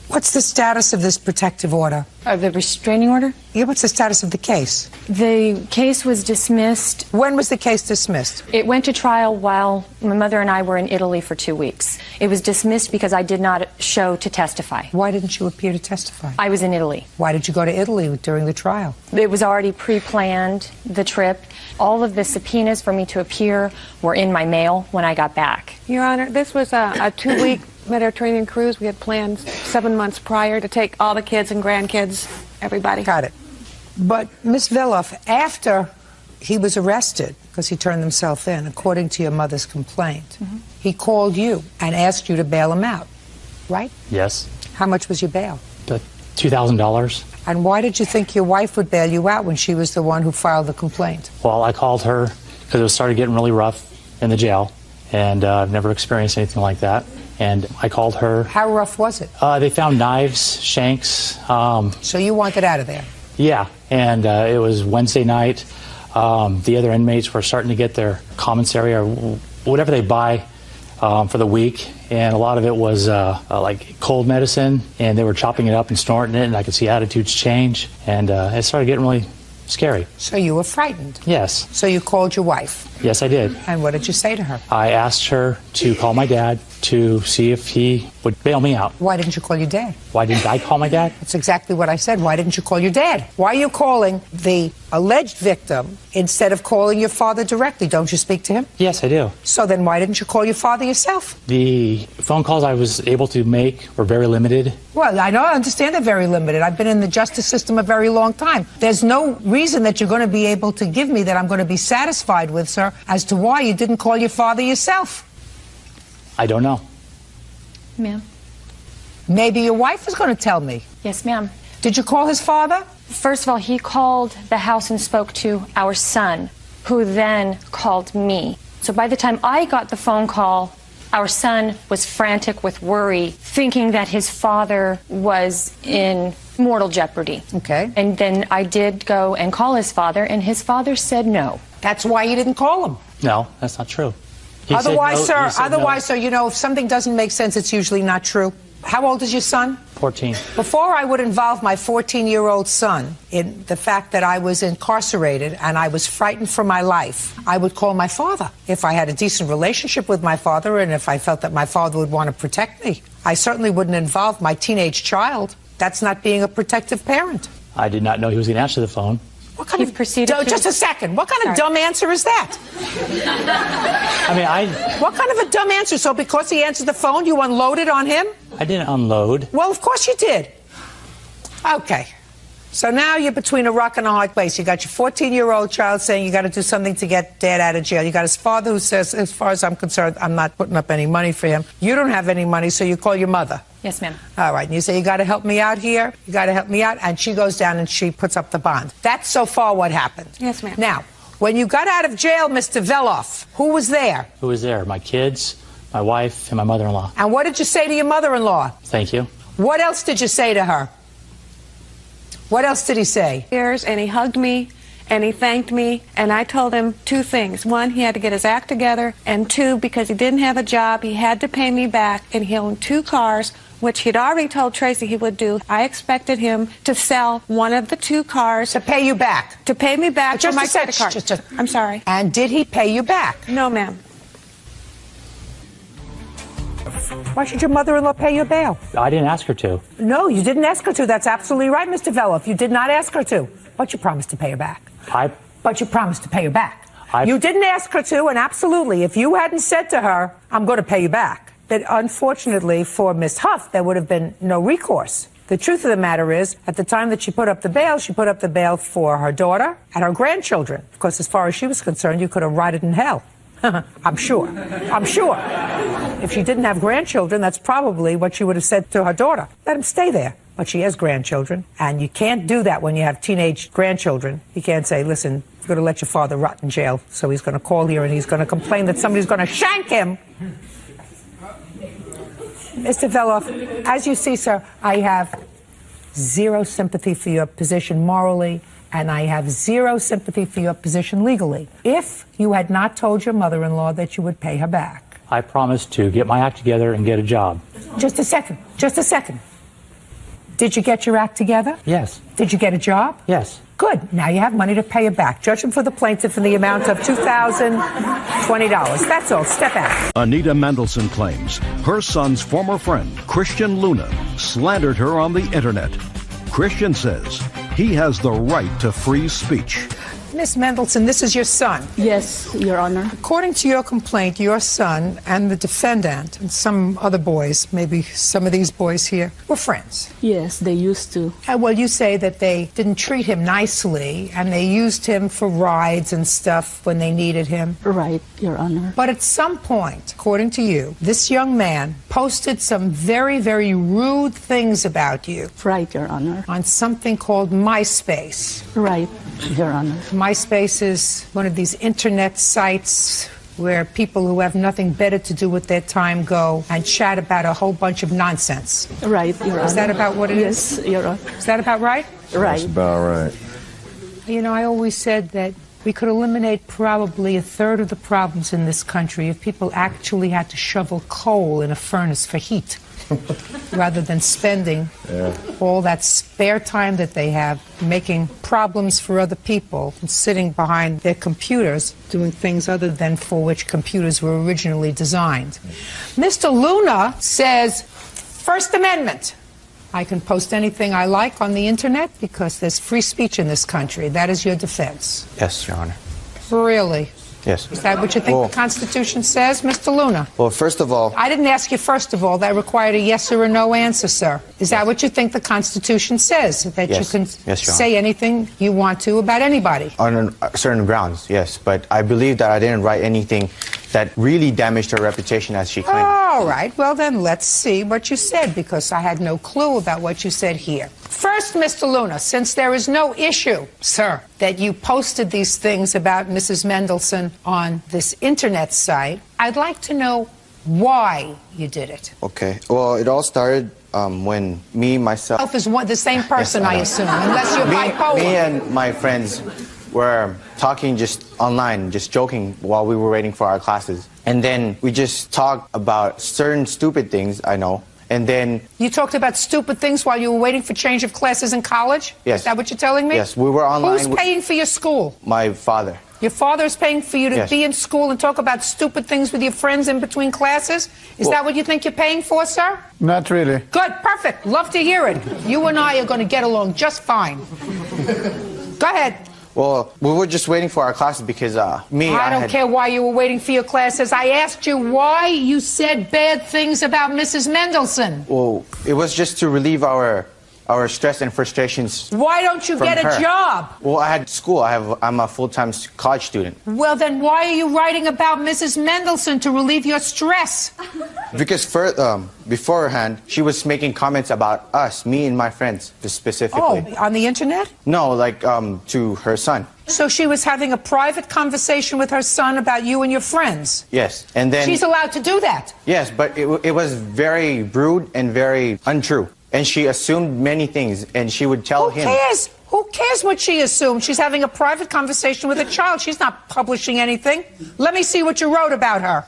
What's the status of this protective order? The restraining order? Yeah, what's the status of the case? The case was dismissed. When was the case dismissed? It went to trial while my mother and I were in Italy for 2 weeks. It was dismissed because I did not show to testify. Why didn't you appear to testify? I was in Italy. Why did you go to Italy during the trial? It was already pre-planned, the trip. All of the subpoenas for me to appear were in my mail when I got back. Your Honor, this was a 2-week Mediterranean cruise. We had planned 7 months prior to take all the kids and grandkids, everybody. Got it. But Ms. Viloff, after he was arrested, because he turned himself in, according to your mother's complaint, he called you and asked you to bail him out, right? Yes. How much was your bail? $2,000. And why did you think your wife would bail you out when she was the one who filed the complaint? Well, I called her because it started getting really rough in the jail, and I've never experienced anything like that. And I called her. How rough was it? They found knives, shanks. So you wanted out of there? Yeah, and it was Wednesday night. The other inmates were starting to get their commissary or whatever they buy for the week, and a lot of it was like cold medicine, and they were chopping it up and snorting it, and I could see attitudes change, and it started getting really scary. So you were frightened? Yes. So you called your wife? Yes, I did. And what did you say to her? I asked her to call my dad to see if he would bail me out. Why didn't you call your dad? Why didn't I call my dad? That's exactly what I said. Why didn't you call your dad? Why are you calling the alleged victim instead of calling your father directly? Don't you speak to him? Yes, I do. So then why didn't you call your father yourself? The phone calls I was able to make were very limited. Well, I understand they're very limited. I've been in the justice system a very long time. There's no reason that you're going to be able to give me that I'm going to be satisfied with, sir, as to why you didn't call your father yourself. I don't know. Ma'am. Maybe your wife is going to tell me. Yes, ma'am. Did you call his father? First of all, he called the house and spoke to our son, who then called me. So by the time I got the phone call, our son was frantic with worry, thinking that his father was in mortal jeopardy. Okay. And then I did go and call his father, and his father said no. That's why you didn't call him. No, that's not true. Otherwise, sir, you know, if something doesn't make sense, it's usually not true. How old is your son? 14. Before I would involve my 14-year-old son in the fact that I was incarcerated and I was frightened for my life, I would call my father. If I had a decent relationship with my father and if I felt that my father would want to protect me, I certainly wouldn't involve my teenage child. That's not being a protective parent. I did not know he was going to answer the phone. What kind of just a second. What kind of dumb answer is that? What kind of a dumb answer? So because he answered the phone, you unloaded on him? I didn't unload. Well, of course you did. Okay. So now you're between a rock and a hard place. You got your 14-year-old child saying you got to do something to get dad out of jail. You got his father who says, as far as I'm concerned, I'm not putting up any money for him. You don't have any money, so you call your mother. Yes, ma'am. All right. And you say, you got to help me out here. You got to help me out. And she goes down and she puts up the bond. That's so far what happened. Yes, ma'am. Now, when you got out of jail, Mr. Veloff, who was there? Who was there? My kids, my wife, and my mother-in-law. And what did you say to your mother-in-law? Thank you. What else did you say to her? What else did he say? And he hugged me, and he thanked me, and I told him two things. One, he had to get his act together, and two, because he didn't have a job, he had to pay me back, and he owned 2 cars, which he'd already told Tracy he would do. I expected him to sell one of the 2 cars. To pay you back? To pay me back for just my credit card. I'm sorry. And did he pay you back? No, ma'am. Why should your mother-in-law pay your bail? I didn't ask her to. No, you didn't ask her to. That's absolutely right, Mr. Veloff. You did not ask her to. But you promised to pay her back. But you promised to pay her back. You didn't ask her to, and absolutely, if you hadn't said to her, I'm going to pay you back, that unfortunately for Ms. Huff, there would have been no recourse. The truth of the matter is, at the time that she put up the bail for her daughter and her grandchildren. Because as far as she was concerned, you could have rotted in hell. I'm sure. I'm sure. If she didn't have grandchildren, that's probably what she would have said to her daughter. Let him stay there. But she has grandchildren, and you can't do that when you have teenage grandchildren. You can't say, listen, you're going to let your father rot in jail, so he's going to call here and he's going to complain that somebody's going to shank him. Mr. Veloff, as you see, sir, I have zero sympathy for your position morally, and I have zero sympathy for your position legally. If you had not told your mother-in-law that you would pay her back. I promised to get my act together and get a job. Just a second. Just a second. Did you get your act together? Yes. Did you get a job? Yes. Good. Now you have money to pay her back. Judge him for the plaintiff in the amount of $2,020. That's all. Step out. Anita Mendelson claims her son's former friend, Christian Luna, slandered her on the internet. Christian says he has the right to free speech. Miss Mendelson, this is your son. Yes, Your Honor. According to your complaint, your son and the defendant and some other boys, maybe some of these boys here, were friends. Yes, they used to. Well, you say that they didn't treat him nicely and they used him for rides and stuff when they needed him. Right, Your Honor. But at some point, according to you, this young man posted some very, very rude things about you. Right, Your Honor. On something called MySpace. Right, Your Honor. MySpace is one of these internet sites where people who have nothing better to do with their time go and chat about a whole bunch of nonsense. Right, Your Honor. Is that about what it is? Yes, Your Honor. Is that about right? Right. That's about right. You know, I always said that we could eliminate probably a third of the problems in this country if people actually had to shovel coal in a furnace for heat. Rather than spending all that spare time that they have making problems for other people and sitting behind their computers doing things other than for which computers were originally designed. Mr. Luna says, First Amendment. I can post anything I like on the internet because there's free speech in this country. That is your defense. Yes, Your Honor. Really? Yes. Is that what you think the Constitution says, Mr. Luna? Well, first of all... I didn't ask you first of all. That required a yes or a no answer, sir. Is that what you think the Constitution says? That yes. You can yes, Your say anything you want to about anybody? On certain grounds, yes. But I believe that I didn't write anything that really damaged her reputation as she claimed. All right. Well, then let's see what you said, because I had no clue about what you said here. First, Mr. Luna, since there is no issue, sir, that you posted these things about Mrs. Mendelson on this internet site, I'd like to know why you did it. Okay. Well, it all started when myself... Is the same person, yes, I assume, unless you're bipolar. Me and my friends were talking just online, just joking while we were waiting for our classes. And then we just talked about certain stupid things, I know. And then... You talked about stupid things while you were waiting for change of classes in college? Yes. Is that what you're telling me? Yes, we were online. Who's paying for your school? My father. Your father is paying for you to be in school and talk about stupid things with your friends in between classes? Is that what you think you're paying for, sir? Not really. Good, perfect. Love to hear it. You and I are going to get along just fine. Go ahead. Well, we were just waiting for our classes because I don't care why you were waiting for your classes. I asked you why you said bad things about Mrs. Mendelson. Well, it was just to relieve our stress and frustrations. Why don't you get a job? Well, I had school. I'm a full-time college student. Well, then why are you writing about Mrs. Mendelson to relieve your stress? Because beforehand, she was making comments about us, me and my friends, specifically. Oh, on the internet? No, like to her son. So she was having a private conversation with her son about you and your friends? Yes, and then... She's allowed to do that? Yes, but it was very rude and very untrue. And she assumed many things, and she would tell him... Who cares? Who cares what she assumed? She's having a private conversation with a child. She's not publishing anything. Let me see what you wrote about her.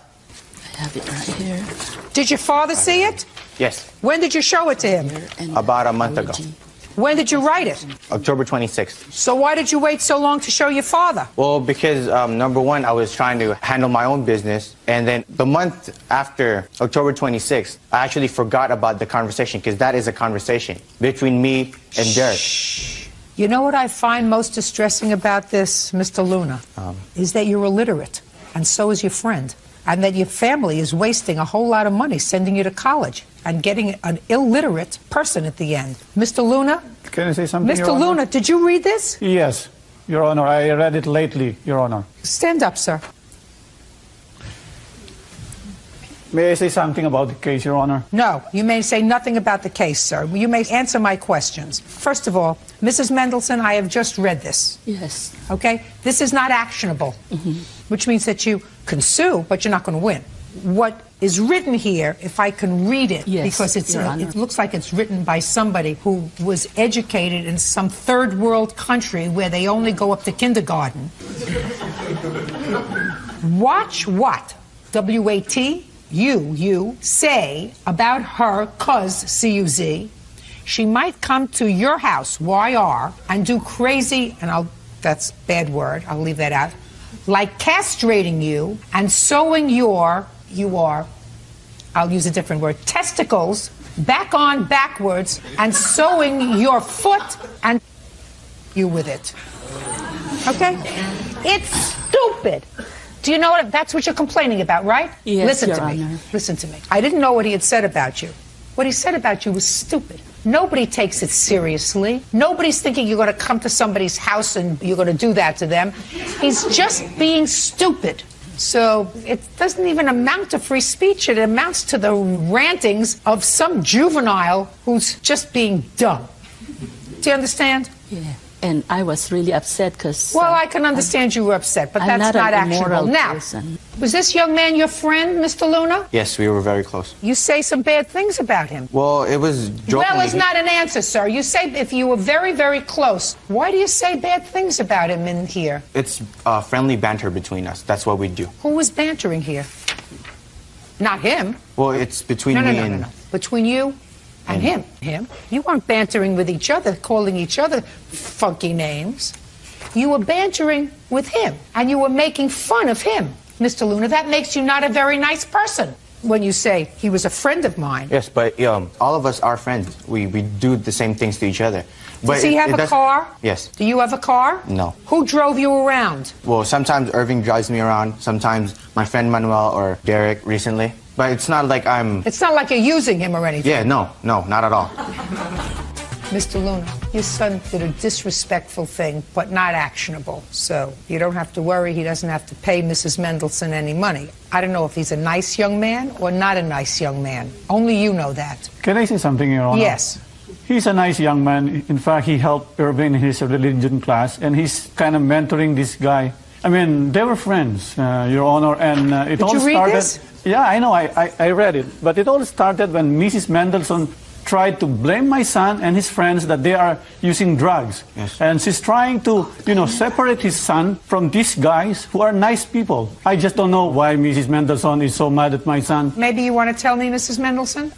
I have it right here. Did your father see it? Yes. When did you show it to him? About a month ago. When did you write it? October 26th. So why did you wait so long to show your father? Well, because number one, I was trying to handle my own business. And then the month after October 26th, I actually forgot about the conversation, because that is a conversation between me and Derek. You know what I find most distressing about this, Mr. Luna? Is that you're illiterate, and so is your friend. And that your family is wasting a whole lot of money sending you to college and getting an illiterate person at the end. Mr. Luna? Can I say something, Mr. Luna, did you read this? Yes, Your Honor. I read it lately, Your Honor. Stand up, sir. May I say something about the case, Your Honor? No, you may say nothing about the case, sir. You may answer my questions. First of all, Mrs. Mendelson, I have just read this. Yes. Okay? This is not actionable, which means that you can sue, but you're not going to win. What is written here, if I can read it, Yes, because Your Honor. it looks like it's written by somebody who was educated in some third world country where they only go up to kindergarten. Watch what? W-A-T? You say about her, cuz, C-U-Z, she might come to your house, Y-R, and do crazy, and that's a bad word, I'll leave that out, like castrating you and sewing I'll use a different word, testicles back on backwards and sewing your foot and you with it. Okay? It's stupid. Do you know what? That's what you're complaining about, right? Yes, Listen Your to me. Honor. Listen to me. I didn't know what he had said about you. What he said about you was stupid. Nobody takes it seriously. Nobody's thinking you're going to come to somebody's house and you're going to do that to them. He's just being stupid. So it doesn't even amount to free speech. It amounts to the rantings of some juvenile who's just being dumb. Do you understand? Yeah. And I was really upset because... Well, I can understand you were upset, but that's not actionable. Now, was this young man your friend, Mr. Luna? Yes, we were very close. You say some bad things about him. Well, it was jokingly. Well, it's not an answer, sir. You say if you were very, very close. Why do you say bad things about him in here? It's friendly banter between us. That's what we do. Who was bantering here? Not him. Well, it's between me and... No. Between you and him. You weren't bantering with each other, calling each other funky names. You were bantering with him, and you were making fun of him. Mr. Luna, that makes you not a very nice person when you say he was a friend of mine. Yes, but all of us are friends. We do the same things to each other. But Does he have a car? Yes. Do you have a car? No. Who drove you around? Well, sometimes Irving drives me around, sometimes my friend Manuel or Derek recently. But it's not like I'm... It's not like you're using him or anything. Yeah, no, not at all. Mr. Luna, your son did a disrespectful thing, but not actionable. So you don't have to worry. He doesn't have to pay Mrs. Mendelson any money. I don't know if he's a nice young man or not a nice young man. Only you know that. Can I say something, Your Honor? Yes. He's a nice young man. In fact, he helped Irving in his religion class, and he's kind of mentoring this guy. I mean, they were friends, Your Honor, and it all started... Did you read this? Yeah, I know, I read it. But it all started when Mrs. Mendelson tried to blame my son and his friends that they are using drugs. Yes. And she's trying to, separate his son from these guys who are nice people. I just don't know why Mrs. Mendelson is so mad at my son. Maybe you want to tell me, Mrs. Mendelson?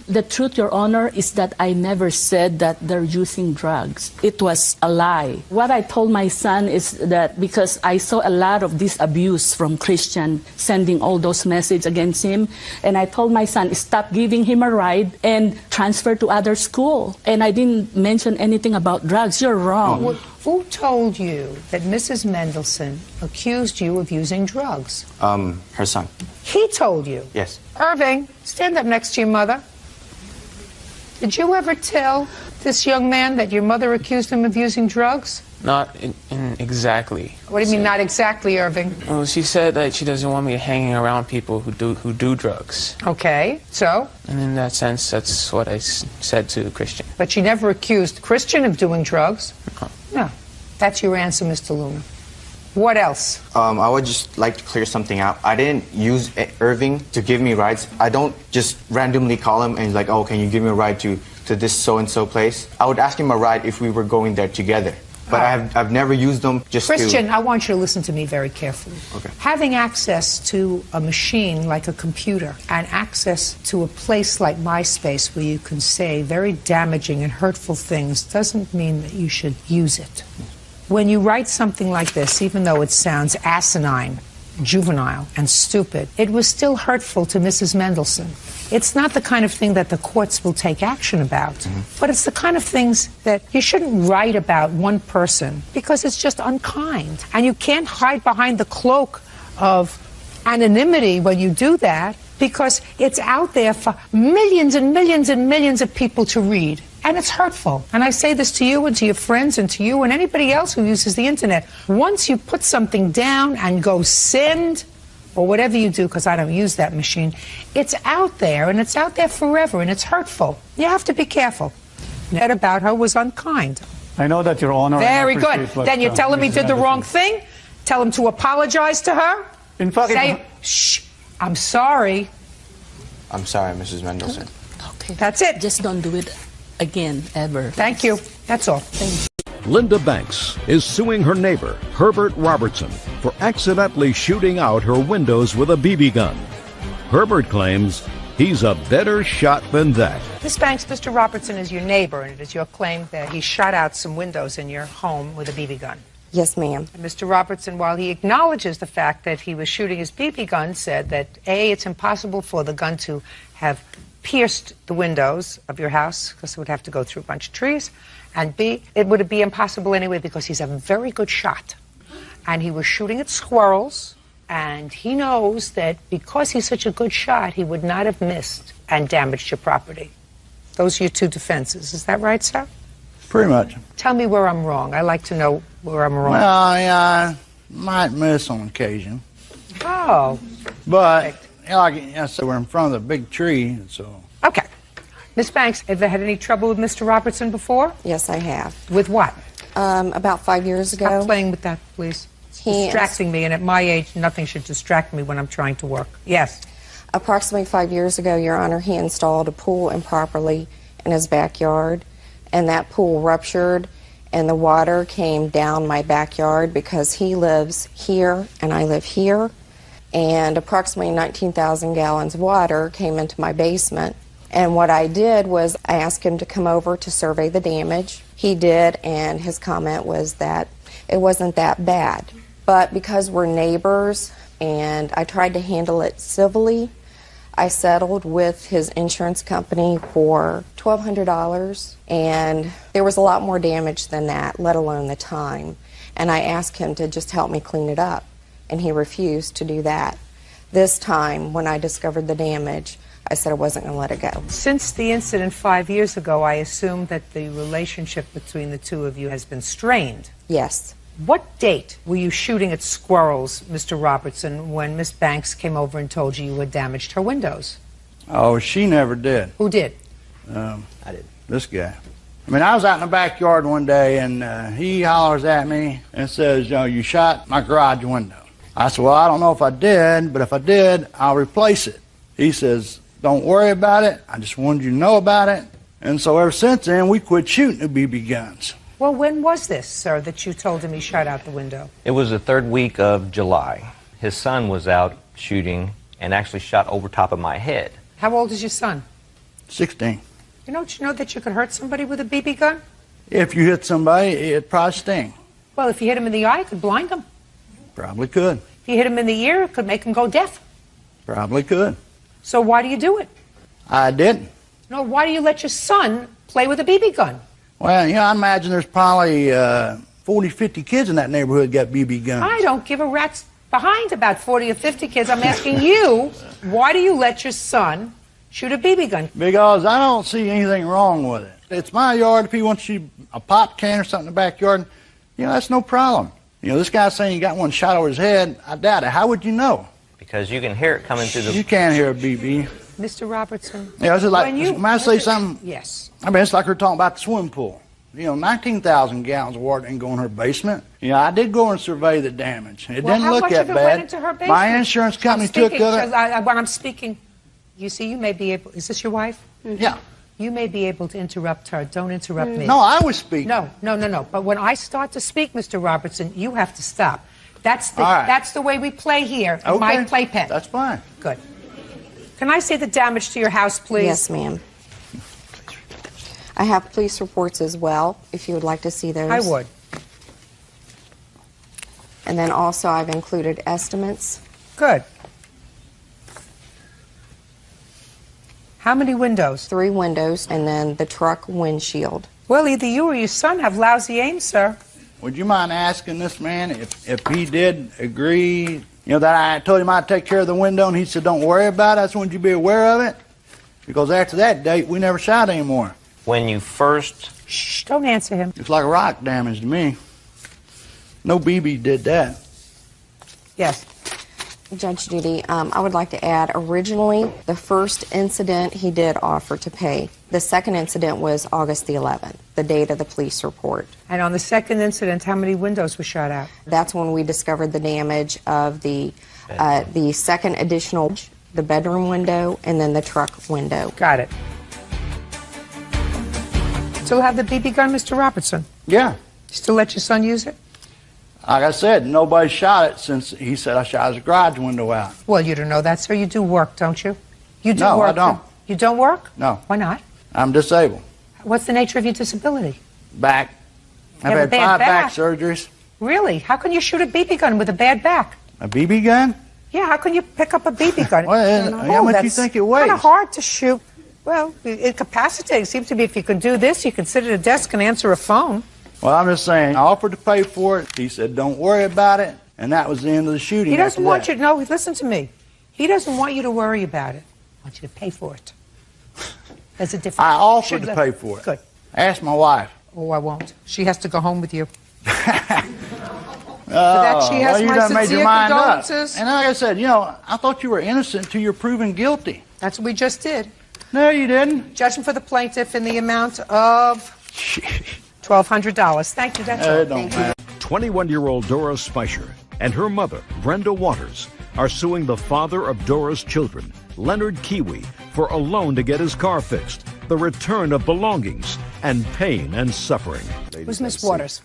The truth, Your Honor, is that I never said that they're using drugs. It was a lie. What I told my son is that because I saw a lot of this abuse from Christian sending all those messages against him, and I told my son, stop giving him a ride and transfer to other school. And I didn't mention anything about drugs. You're wrong. Well, who told you that Mrs. Mendelson accused you of using drugs? Her son. He told you? Yes. Irving, stand up next to your mother. Did you ever tell this young man that your mother accused him of using drugs? Not exactly. What do you mean, not exactly, Irving? Well, she said that she doesn't want me hanging around people who do drugs. Okay, so? And in that sense, that's what I said to Christian. But she never accused Christian of doing drugs? No. No. That's your answer, Mr. Luna. What else? I would just like to clear something out. I didn't use Irving to give me rides. I don't just randomly call him and like, oh, can you give me a ride to this so-and-so place? I would ask him a ride if we were going there together. But I've never used them just Christian, I want you to listen to me very carefully. Okay. Having access to a machine like a computer and access to a place like MySpace where you can say very damaging and hurtful things doesn't mean that you should use it. When you write something like this, even though it sounds asinine, juvenile, and stupid, it was still hurtful to Mrs. Mendelson. It's not the kind of thing that the courts will take action about, but it's the kind of things that you shouldn't write about one person because it's just unkind. And you can't hide behind the cloak of anonymity when you do that because it's out there for millions and millions and millions of people to read. And it's hurtful. And I say this to you and to your friends and to you and anybody else who uses the internet. Once you put something down and go send or whatever you do, because I don't use that machine, it's out there, and it's out there forever, and it's hurtful. You have to be careful. That about her was unkind. I know that, Your Honor. Very good. Then you tell him he did the wrong thing? Tell him to apologize to her? In fact, say, shh, I'm sorry. I'm sorry, Mrs. Mendelson. Okay. That's it. Just don't do it again, ever. Thank you. That's all. Thank you. Linda Banks is suing her neighbor, Herbert Robertson, for accidentally shooting out her windows with a BB gun. Herbert claims he's a better shot than that. Miss Banks, Mr. Robertson is your neighbor, and it is your claim that he shot out some windows in your home with a BB gun. Yes, ma'am. And Mr. Robertson, while he acknowledges the fact that he was shooting his BB gun, said that A, it's impossible for the gun to have pierced the windows of your house, because it would have to go through a bunch of trees, and B, it would be impossible anyway because he's a very good shot. And he was shooting at squirrels, and he knows that because he's such a good shot, he would not have missed and damaged your property. Those are your two defenses. Is that right, sir? Pretty much. Tell me where I'm wrong. I like to know where I'm wrong. Well, yeah, I might miss on occasion. Oh. But, like I said, we're in front of the big tree, so... Okay. Miss Banks, have you had any trouble with Mr. Robertson before? Yes, I have. With what? About 5 years ago. Stop playing with that, please. It's distracting me, and at my age, nothing should distract me when I'm trying to work. Yes. Approximately 5 years ago, Your Honor, he installed a pool improperly in his backyard, and that pool ruptured, and the water came down my backyard because he lives here and I live here, and approximately 19,000 gallons of water came into my basement. And what I did was I asked him to come over to survey the damage. He did, and his comment was that it wasn't that bad. But because we're neighbors and I tried to handle it civilly, I settled with his insurance company for $1,200, and there was a lot more damage than that, let alone the time. And I asked him to just help me clean it up, and he refused to do that. This time, when I discovered the damage, I said I wasn't going to let it go. Since the incident 5 years ago, I assume that the relationship between the two of you has been strained. Yes. What date were you shooting at squirrels, Mr. Robertson, when Miss Banks came over and told you had damaged her windows? Oh, she never did. Who did? I did. This guy. I mean, I was out in the backyard one day, and he hollers at me and says, you know, you shot my garage window. I said, well, I don't know if I did, but if I did, I'll replace it. He says, don't worry about it. I just wanted you to know about it. And so ever since then, we quit shooting the BB guns. Well, when was this, sir, that you told him he shot out the window? It was the third week of July. His son was out shooting and actually shot over top of my head. How old is your son? 16. You know that you could hurt somebody with a BB gun? If you hit somebody, it'd probably sting. Well, if you hit him in the eye, it could blind him. Probably could. If you hit him in the ear, it could make him go deaf. Probably could. So why do you do it? I didn't. No, why do you let your son play with a BB gun? Well, you know, I imagine there's probably 40, 50 kids in that neighborhood got BB guns. I don't give a rat's behind about 40 or 50 kids. I'm asking you, why do you let your son shoot a BB gun? Because I don't see anything wrong with it. It's my yard. If he wants to shoot a pop can or something in the backyard, you know, that's no problem. You know, this guy's saying he got one shot over his head. I doubt it. How would you know? Because you can hear it coming through the... You can't hear a BB. Mr. Robertson. Yeah, it's like, when I say something... Yes. I mean, it's like we're talking about the swimming pool. You know, 19,000 gallons of water didn't go in her basement. You know, I did go and survey the damage. It didn't look that bad. Went into her basement? My insurance company took it. When I'm speaking, you see, you may be able... Is this your wife? Mm-hmm. Yeah. You may be able to interrupt her. Don't interrupt me. No, I was speaking. No. But when I start to speak, Mr. Robertson, you have to stop. That's the way we play here in my playpen. That's fine. Good. Can I see the damage to your house, please? Yes, ma'am. I have police reports as well, if you would like to see those. I would. And then also I've included estimates. Good. How many windows? 3 windows, and then the truck windshield. Well, either you or your son have lousy aim, sir. Would you mind asking this man if he did agree, you know, that I told him I'd take care of the window, and he said, don't worry about it, I just wanted you to be aware of it? Because after that date, we never shot anymore. When you first... Shh, don't answer him. It's like rock damage to me. No BB did that. Yes. Judge Judy, I would like to add, originally, the first incident he did offer to pay. The second incident was August the 11th, the date of the police report. And on the second incident, how many windows were shot out? That's when we discovered the damage of the second additional, the bedroom window, and then the truck window. Got it. Still have the BB gun, Mr. Robertson? Yeah. Still let your son use it? Like I said, nobody shot it since he said I shot his garage window out. Well, you don't know that, sir. You do work, don't you? You do No, work. I don't. You don't work? No. Why not? I'm disabled. What's the nature of your disability? Back. You I've have a had bad 5 back back. surgeries. Really? How can you shoot a BB gun with a bad back? A BB gun? Yeah, how can you pick up a BB gun? Well, how much do you think it weighs? Kind of hard to shoot. Well, incapacitating. Seems to be if you can do this, you can sit at a desk and answer a phone. Well, I'm just saying, I offered to pay for it. He said, don't worry about it. And that was the end of the shooting. He doesn't after want that. you. No, listen to me. He doesn't want you to worry about it. He wants you to pay for it. There's a difference. I offered to pay for it. Good. Ask my wife. Oh, I won't. She has to go home with you. That she has you my done made sincere your mind up. condolences. And like I said, you know, I thought you were innocent until you're proven guilty. That's what we just did. No, you didn't. Judgment for the plaintiff in the amount of $1,200. Thank you. That's all. It don't matter. 21-year-old Dora Spicer and her mother, Brenda Waters, are suing the father of Dora's children, Leonard Kiwi, for a loan to get his car fixed, the return of belongings, and pain and suffering. Who's Miss Waters?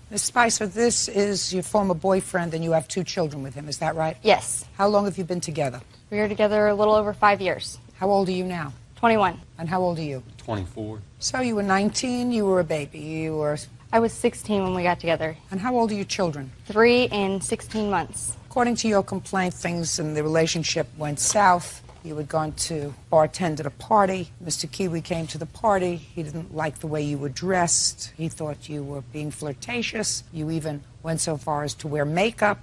Miss Spicer, this is your former boyfriend, and you have 2 children with him. Is that right? Yes. How long have you been together? We were together a little over 5 years. How old are you now? 21. And how old are you? 24. So you were 19, you were a baby. You were... I was 16 when we got together. And how old are your children? 3 and 16 months. According to your complaint, things in the relationship went south. You had gone to bartend at a party. Mr. Kiwi came to the party. He didn't like the way you were dressed. He thought you were being flirtatious. You even went so far as to wear makeup.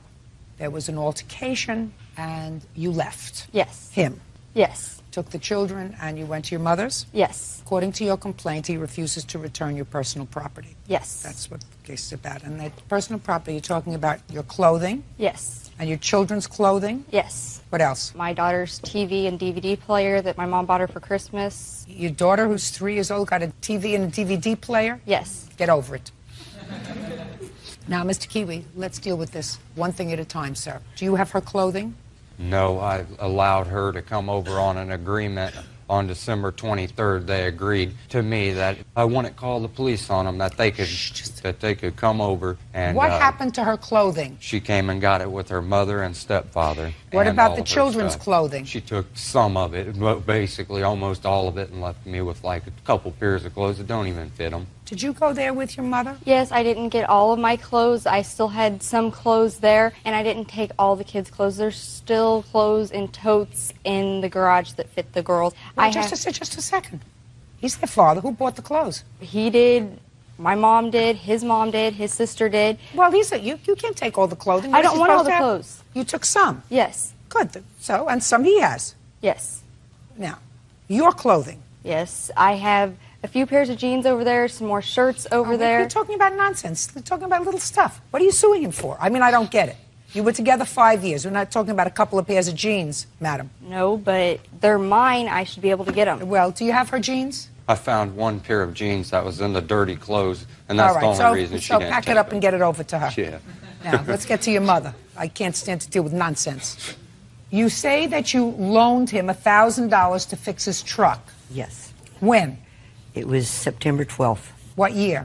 There was an altercation, and you left. Yes. Him. Yes. Took the children, and you went to your mother's? Yes. According to your complaint, he refuses to return your personal property. Yes. That's what the case is about. And that personal property, you're talking about your clothing? Yes. And your children's clothing? Yes. What else? My daughter's TV and DVD player that my mom bought her for Christmas. Your daughter, who's 3 years old, got a TV and a DVD player? Yes. Get over it. Now, Mr. Kiwi, let's deal with this one thing at a time, sir. Do you have her clothing? No, I allowed her to come over on an agreement on December 23rd. They agreed to me that I wouldn't call the police on them, that they could come over and... What happened to her clothing? She came and got it with her mother and stepfather. What and about all the of her children's stuff. clothing? She took some of it, but basically almost all of it, and left me with like a couple pairs of clothes that don't even fit them. Did you go there with your mother? Yes, I didn't get all of my clothes. I still had some clothes there, and I didn't take all the kids' clothes. There's still clothes in totes in the garage that fit the girls. Well, just a second. He's their father. Who bought the clothes? He did. My mom did. His mom did. His sister did. Well, you can't take all the clothing. I don't want all the clothes. You took some? Yes. Good. So, and some he has? Yes. Now, your clothing? Yes. I have a few pairs of jeans over there, some more shirts over there. You're talking about nonsense. You're talking about little stuff. What are you suing him for? I mean, I don't get it. You were together 5 years. We're not talking about a couple of pairs of jeans, madam. No, but they're mine. I should be able to get them. Well, do you have her jeans? I found one pair of jeans that was in the dirty clothes, and that's the only reason she didn't pack take it up them. and get it over to her. Yeah. Now, let's get to your mother. I can't stand to deal with nonsense. You say that you loaned him $1,000 to fix his truck. Yes. When? It was September 12th. What year?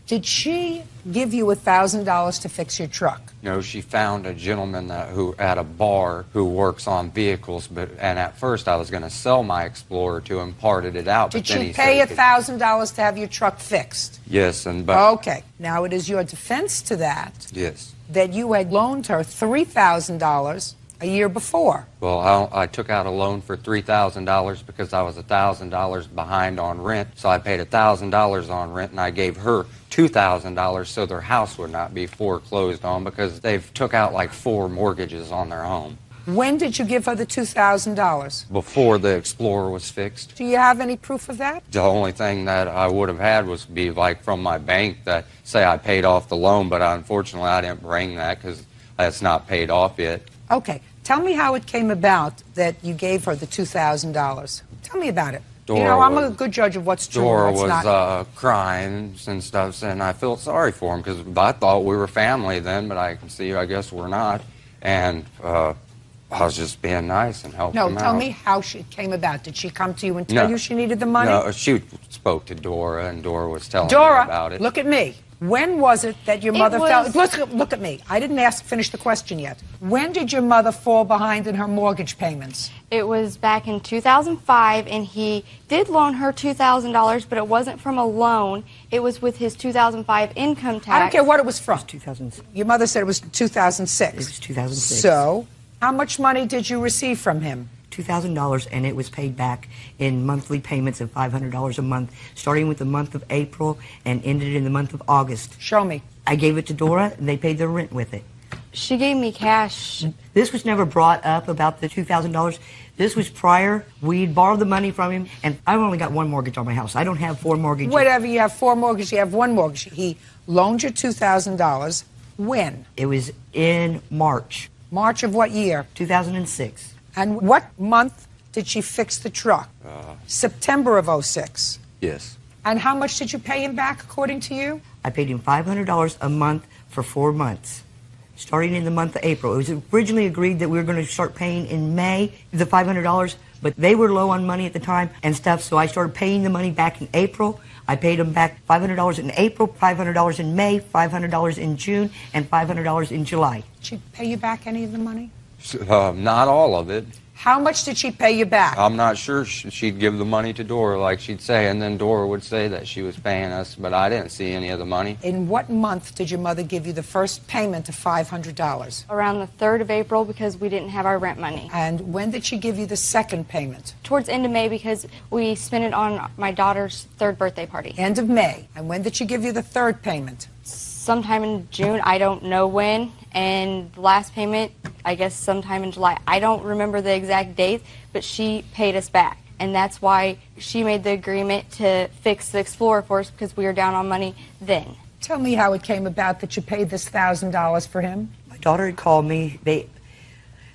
Did she give you $1,000 to fix your truck? No, she found a gentleman who at a bar who works on vehicles, and at first I was going to sell my Explorer to him, parted it out. Did but then you he pay said he could- $1,000 to have your truck fixed? Yes, Okay. Now, it is your defense to that yes. that you had loaned her $3,000 a year before. Well, I took out a loan for $3,000 because I was $1,000 behind on rent, so I paid $1,000 on rent, and I gave her $2,000 so their house would not be foreclosed on because they've took out like 4 mortgages on their home. When did you give her the $2,000? Before the Explorer was fixed. Do you have any proof of that? The only thing that I would have had was be like from my bank that say I paid off the loan, but unfortunately I didn't bring that because it's not paid off yet. Okay. Tell me how it came about that you gave her the $2,000. Tell me about it. I'm a good judge of what's true Dora and what's was not. crying and stuff, and I felt sorry for him because I thought we were family then, but I can see, I guess we're not. And I was just being nice and helping him out. No, tell me how it came about. Did she come to you and tell you she needed the money? No, she spoke to Dora, and Dora was telling me about it. Look at me. When was it that your mother fell? Look at me. I didn't finish the question yet. When did your mother fall behind in her mortgage payments? It was back in 2005, and he did loan her $2,000, but it wasn't from a loan. It was with his 2005 income tax. I don't care what it was from. 2006. Your mother said it was 2006. It was 2006. So, how much money did you receive from him? $2,000, and it was paid back in monthly payments of $500 a month, starting with the month of April and ended in the month of August. Show me. I gave it to Dora, and they paid their rent with it. She gave me cash. This was never brought up about the $2,000. This was prior. We'd borrowed the money from him, and I've only got one mortgage on my house. I don't have 4 mortgages. Whatever, you have 4 mortgages, you have 1 mortgage. He loaned you $2,000. When? It was in March. March of what year? 2006. And what month did she fix the truck? September of 06. Yes. And how much did you pay him back, according to you? I paid him $500 a month for 4 months, starting in the month of April. It was originally agreed that we were going to start paying in May, the $500, but they were low on money at the time and stuff, so I started paying the money back in April. I paid him back $500 in April, $500 in May, $500 in June, and $500 in July. Did she pay you back any of the money? Not all of it. How much did she pay you back? I'm not sure. She'd give the money to Dora like she'd say, and then Dora would say that she was paying us, but I didn't see any of the money. In what month did your mother give you the first payment of $500? Around the 3rd of April because we didn't have our rent money. And when did she give you the second payment? Towards the end of May because we spent it on my daughter's 3rd birthday party. End of May. And when did she give you the third payment? Sometime in June, I don't know when. And the last payment, I guess sometime in July. I don't remember the exact date, but she paid us back. And that's why she made the agreement to fix the Explorer for us because we were down on money then. Tell me how it came about that you paid this $1,000 for him. My daughter had called me.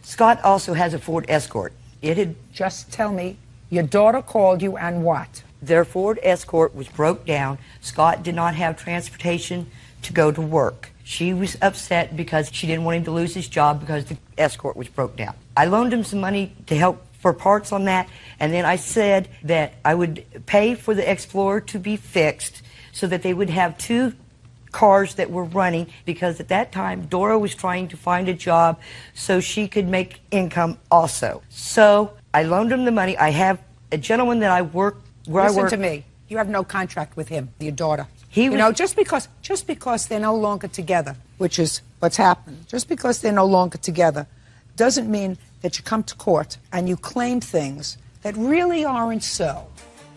Scott also has a Ford Escort. It had... Just tell me, your daughter called you and what? Their Ford Escort was broke down. Scott did not have transportation to go to work. She was upset because she didn't want him to lose his job because the Escort was broke down. I loaned him some money to help for parts on that, and then I said that I would pay for the Explorer to be fixed so that they would have 2 cars that were running, because at that time Dora was trying to find a job so she could make income also. So I loaned him the money. I have a gentleman that I work where Listen I work. to me. You have no contract with him, your daughter. You know, just because they're no longer together, which is what's happened, just because they're no longer together doesn't mean that you come to court and you claim things that really aren't so.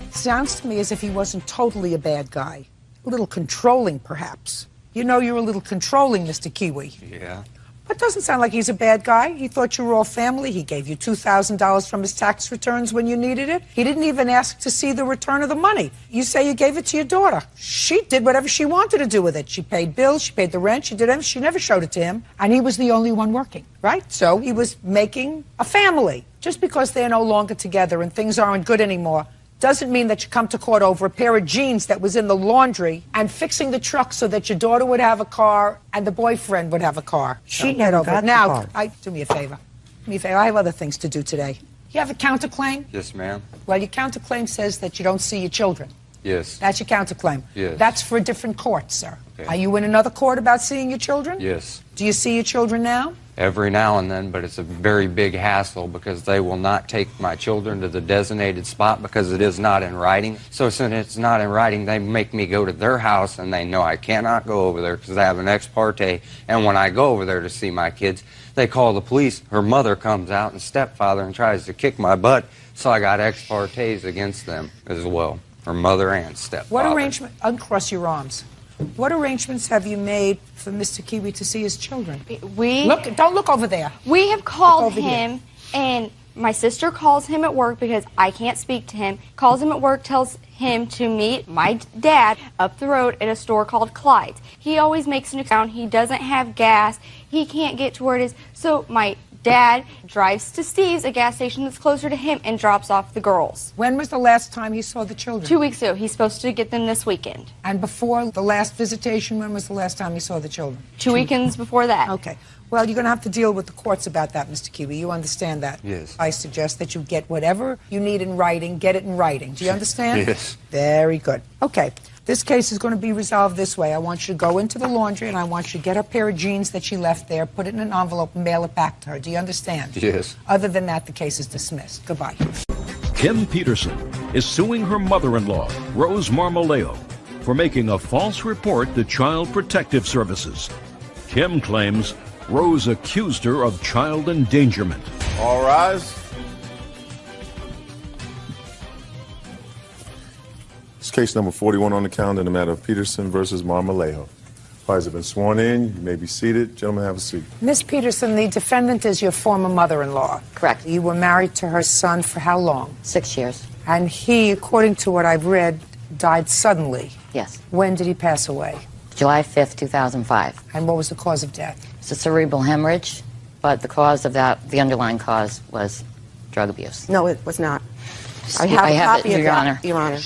It sounds to me as if he wasn't totally a bad guy. A little controlling, perhaps. You know you're a little controlling, Mr. Kiwi. Yeah. But it doesn't sound like he's a bad guy. He thought you were all family. He gave you $2,000 from his tax returns when you needed it. He didn't even ask to see the return of the money. You say you gave it to your daughter. She did whatever she wanted to do with it. She paid bills, she paid the rent, she did everything. She never showed it to him. And he was the only one working, right? So he was making a family. Just because they're no longer together and things aren't good anymore doesn't mean that you come to court over a pair of jeans that was in the laundry and fixing the truck so that your daughter would have a car and the boyfriend would have a car. She never got the car. Now, do me a favor. Do me a favor. I have other things to do today. You have a counterclaim? Yes, ma'am. Well, your counterclaim says that you don't see your children. Yes. That's your counterclaim. Yes. That's for a different court, sir. Okay. Are you in another court about seeing your children? Yes. Do you see your children now? Every now and then, but it's a very big hassle because they will not take my children to the designated spot because it is not in writing. So since it's not in writing, they make me go to their house, and they know I cannot go over there because they have an ex parte. And when I go over there to see my kids, they call the police. Her mother comes out and stepfather and tries to kick my butt. So I got ex partes against them as well, her mother and stepfather. What arrangement? Uncross your arms. What arrangements have you made for Mr. Kiwi to see his children? Don't look over there. We have called him, and my sister calls him at work because I can't speak to him. Calls him at work, tells him to meet my dad up the road at a store called Clyde's. He always makes an account. He doesn't have gas. He can't get to where it is. So my Dad drives to Steve's, a gas station that's closer to him, and drops off the girls. When was the last time he saw the children? 2 weeks ago. He's supposed to get them this weekend. And before the last visitation, when was the last time he saw the children? 2 weekends before that. Okay. Well, you're going to have to deal with the courts about that, Mr. Kiwi. You understand that? Yes. I suggest that you get whatever you need in writing, get it in writing. Do you understand? Yes. Very good. Okay. This case is going to be resolved this way. I want you to go into the laundry, and I want you to get her pair of jeans that she left there, put it in an envelope, and mail it back to her. Do you understand? Yes. Other than that, the case is dismissed. Goodbye. Kim Peterson is suing her mother-in-law, Rose Marmoleo, for making a false report to Child Protective Services. Kim claims Rose accused her of child endangerment. All rise. It's case number 41 on the calendar in the matter of Peterson versus Marmolejo. Parties have been sworn in. You may be seated. Gentlemen, have a seat. Miss Peterson, the defendant is your former mother-in-law. Correct. You were married to her son for how long? 6 years. And he, according to what I've read, died suddenly. Yes. When did he pass away? July 5th, 2005. And what was the cause of death? It's a cerebral hemorrhage, but the cause of that, the underlying cause was drug abuse. No, it was not. I have a copy of that, Your Honor.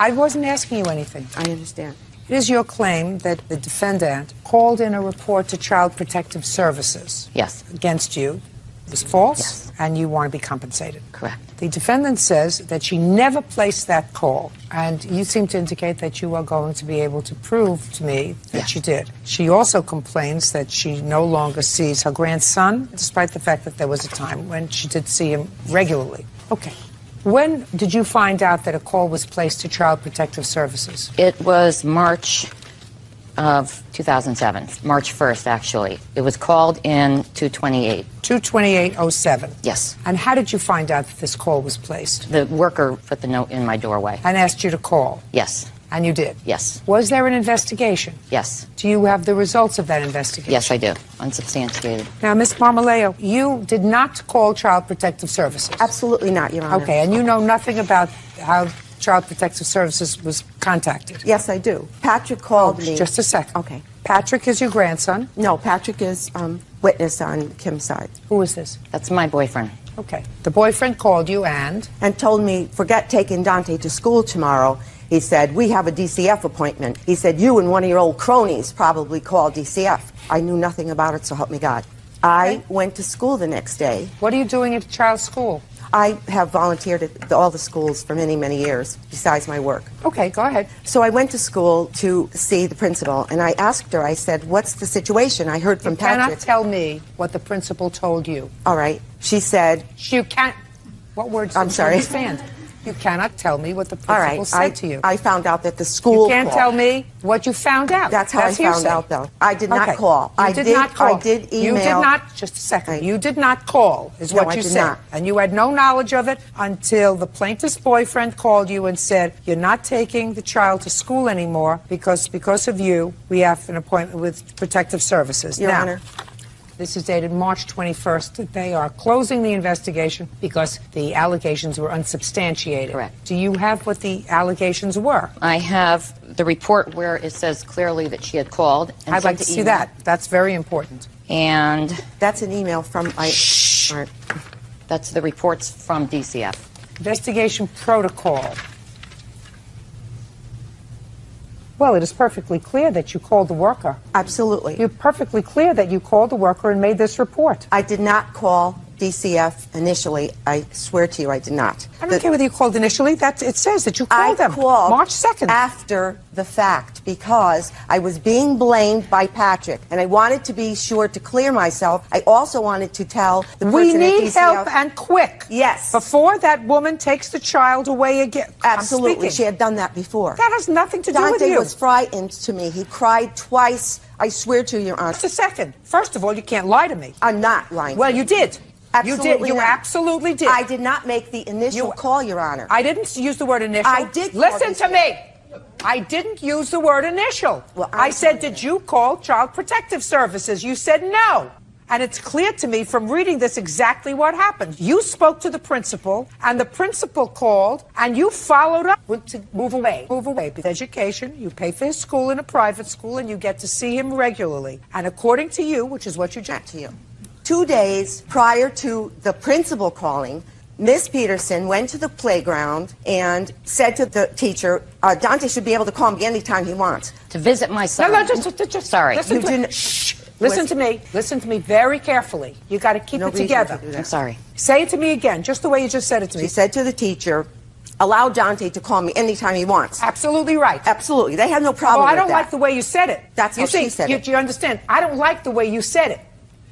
I wasn't asking you anything. I understand. It is your claim that the defendant called in a report to Child Protective Services. Yes. Against you. It was false, yes. And you want to be compensated. Correct. The defendant says that she never placed that call, and you seem to indicate that you are going to be able to prove to me that she did. She also complains that she no longer sees her grandson, despite the fact that there was a time when she did see him regularly. Okay. When did you find out that a call was placed to Child Protective Services? It was March of 2007, March 1st, actually. It was called in 228. 22807? Yes. And how did you find out that this call was placed? The worker put the note in my doorway. And asked you to call? Yes. And you did? Yes. Was there an investigation? Yes. Do you have the results of that investigation? Yes, I do. Unsubstantiated. Now, Ms. Marmoleo, you did not call Child Protective Services? Absolutely not, Your Honor. Okay, and you know nothing about how Child Protective Services was contacted? Yes, I do. Patrick called me. Just a second. Okay. Patrick is your grandson? No, Patrick is witness on Kim's side. Who is this? That's my boyfriend. Okay. The boyfriend called you and told me, forget taking Dante to school tomorrow. He said, we have a DCF appointment. He said, you and one of your old cronies probably called DCF. I knew nothing about it, so help me God. I went to school the next day. What are you doing at child's school? I have volunteered at all the schools for many, many years, besides my work. Okay, go ahead. So I went to school to see the principal, and I asked her, I said, what's the situation? I heard from Patrick. You cannot tell me what the principal told you. All right. She said... You can't... What words I'm did sorry. you understand? You cannot tell me what the principal said to you. I found out that the school You can't tell me what you found out. That's how I found out, though. I did not call. You did not call. I did email. You did not, just a second, you did not call, is what you said. Not. And you had no knowledge of it until the plaintiff's boyfriend called you and said, you're not taking the child to school anymore because of you, we have an appointment with Protective Services. Your now, Honor. This is dated March 21st. They are closing the investigation because the allegations were unsubstantiated. Correct. Do you have what the allegations were? I have the report where it says clearly that she had called. And I'd like to see that. That's very important. And that's an email from that's the reports from DCF. Investigation protocol. Well, it is perfectly clear that you called the worker. Absolutely. You're perfectly clear that you called the worker and made this report. I did not call DCF initially. I swear to you, I did not. I don't care whether you called initially. It says that you called them. I called March 2nd. After the fact because I was being blamed by Patrick, and I wanted to be sure to clear myself. I also wanted to tell the person we at need DCF, help and quick. Yes. Before that woman takes the child away again. Absolutely. She had done that before. That has nothing to do with Dante you. was frightened to me. He cried twice. I swear to you, Your Honor. Just a second. First of all, you can't lie to me. I'm not lying. Well, you did. Absolutely you did. You not. absolutely did. I did not make the initial call, Your Honor. I didn't use the word initial. I did. Listen to me. I didn't use the word initial. Well, I said, did you call Child Protective Services? You said no. And it's clear to me from reading this exactly what happened. You spoke to the principal, and the principal called, and you followed up to move away. Move away. With education, you pay for his school in a private school, and you get to see him regularly. And according to you, which is what you just 2 days prior to the principal calling, Miss Peterson went to the playground and said to the teacher, Dante should be able to call me anytime he wants. To visit my son. No, just sorry. Listen to me. Listen to me very carefully. You got to keep it together. I'm sorry. Say it to me again, just the way you just said it to me. She said to the teacher, allow Dante to call me anytime he wants. Absolutely right. Absolutely. They have no problem with that. I don't like the way you said it. That's how she said it. Do you understand? I don't like the way you said it.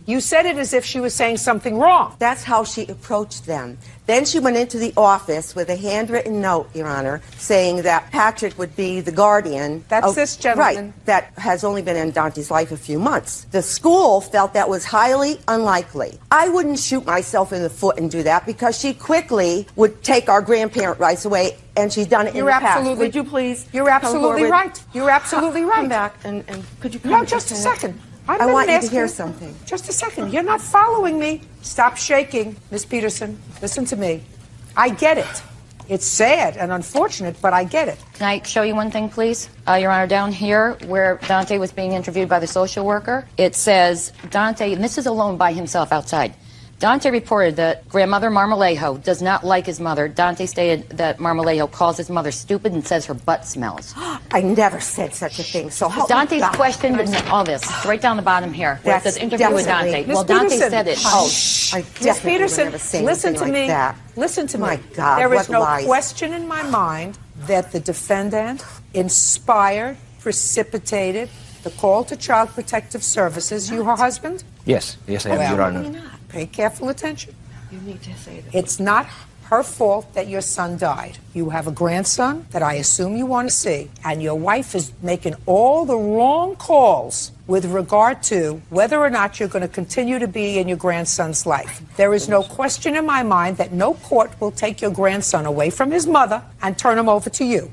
You said it as if she was saying something wrong. That's how she approached them. Then she went into the office with a handwritten note, Your Honor, saying that Patrick would be the guardian. That's this gentleman. Right, that has only been in Dante's life a few months. The school felt that was highly unlikely. I wouldn't shoot myself in the foot and do that because she quickly would take our grandparent rights away, and she's done it in the past. Would you please? You're absolutely right. You're absolutely right. Come back and could you come? No, just a second. I want you to hear something. Just a second. You're not following me. Stop shaking, Miss Peterson. Listen to me. I get it. It's sad and unfortunate, but I get it. Can I show you one thing, please? Your Honor, down here where Dante was being interviewed by the social worker, it says Dante, and this is alone by himself outside. Dante reported that grandmother Marmolejo does not like his mother. Dante stated that Marmolejo calls his mother stupid and says her butt smells. I never said such a thing, so help Dante's me God. questioned all this. It's right down the bottom here where it says interview with Dante. Well, Dante said it. Miss Peterson, listen to me. Listen to me. My God, there is no lies. question in my mind that the defendant inspired, precipitated the call to Child Protective Services. You her husband? Yes, I am, Your Honor. Pay careful attention. You need to say that. It's not her fault that your son died. You have a grandson that I assume you want to see, and your wife is making all the wrong calls with regard to whether or not you're going to continue to be in your grandson's life. There is no question in my mind that no court will take your grandson away from his mother and turn him over to you.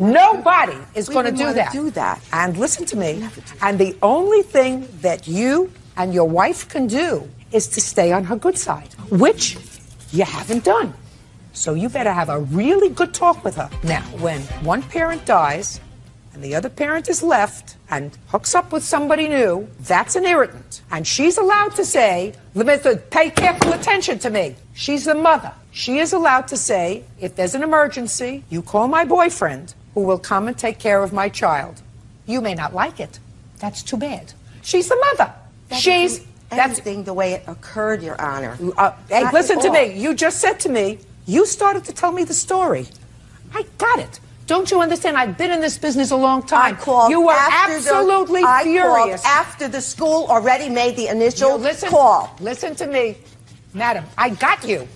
Nobody is going to do that. And listen to me. And the only thing that you and your wife can do is to stay on her good side, which you haven't done. So you better have a really good talk with her. Now, when one parent dies and the other parent is left and hooks up with somebody new, that's an irritant. And she's allowed to say, pay careful attention to me. She's the mother. She is allowed to say, if there's an emergency, you call my boyfriend who will come and take care of my child. You may not like it. That's too bad. She's the mother. That's the way it occurred, Your Honor. Hey, listen to me. You just said to me, you started to tell me the story. I got it. Don't you understand? I've been in this business a long time. You were absolutely furious. After the school already made the initial call. Listen to me, madam. I got you.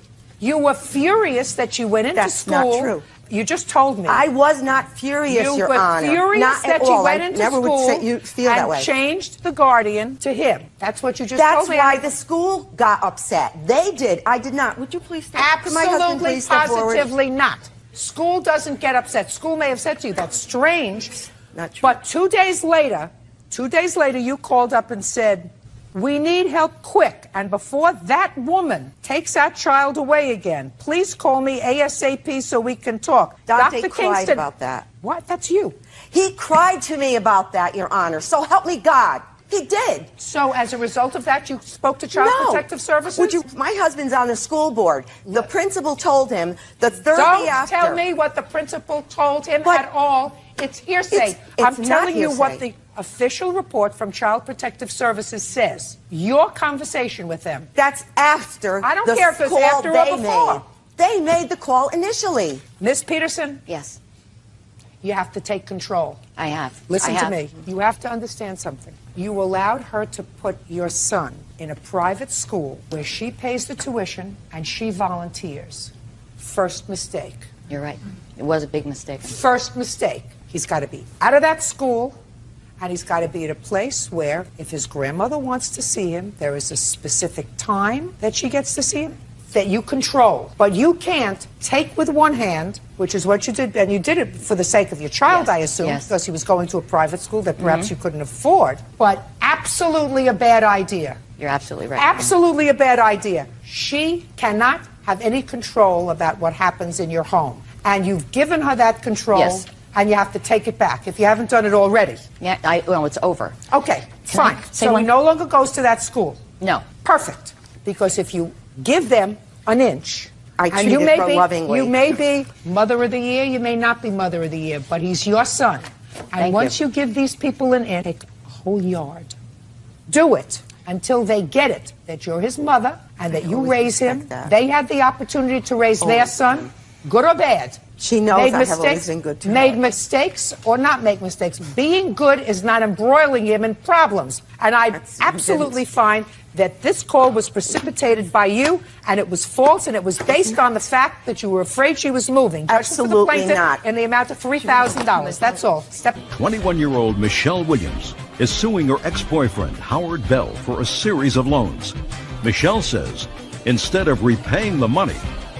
You were furious that you went into school. That's not true. You just told me. I was not furious, Your Honor. You were furious that you went into never school would say you feel that way. and changed the guardian to him. That's what you just told me. That's why the school got upset. They did. I did not. Would you please step Absolutely, positively not. School doesn't get upset. School may have said to you, that's strange. Not true. But 2 days later, you called up and said, we need help quick. And before that woman takes our child away again, please call me ASAP so we can talk. Dante Dr. cried Kingston, about that. What? That's you. He cried to me about that, Your Honor. So help me God. He did. So as a result of that, you spoke to Child Protective Services? My husband's on the school board. The principal told him the Thursday after. Don't tell me what the principal told him at all. It's hearsay. I'm telling you what the official report from Child Protective Services says. Your conversation with them. That's after I don't care if it's after or before. They made the call initially. Miss Peterson? Yes. You have to take control. I have. Listen to me. You have to understand something. You allowed her to put your son in a private school where she pays the tuition and she volunteers. First mistake. You're right. It was a big mistake. First mistake. He's got to be out of that school, and he's got to be at a place where, if his grandmother wants to see him, there is a specific time that she gets to see him that you control. But you can't take with one hand, which is what you did, and you did it for the sake of your child, I assume, because he was going to a private school that perhaps you couldn't afford. But absolutely a bad idea. You're absolutely right. Absolutely a bad idea. She cannot have any control about what happens in your home. And you've given her that control, and you have to take it back if you haven't done it already. Yeah, well, it's over. Okay, fine. So he no longer goes to that school. No. Perfect. Because if you give them an inch, I and you treated may her be, lovingly. you may be Mother of the Year, you may not be Mother of the Year, but he's your son. And Thank once you. you give these people an inch, take a whole yard. Do it until they get it, that you're his mother and that you raise him. They had the opportunity to raise their son, good or bad. She knows Made I have always mistakes, been good to made her. mistakes or not make mistakes. Being good is not embroiling him in problems. And I absolutely find that this call was precipitated by you, and it was false, and it was based on the fact that you were afraid she was moving. Absolutely not. In the amount of $3,000. That's all. 21-year-old Michelle Williams is suing her ex-boyfriend, Howard Bell, for a series of loans. Michelle says instead of repaying the money,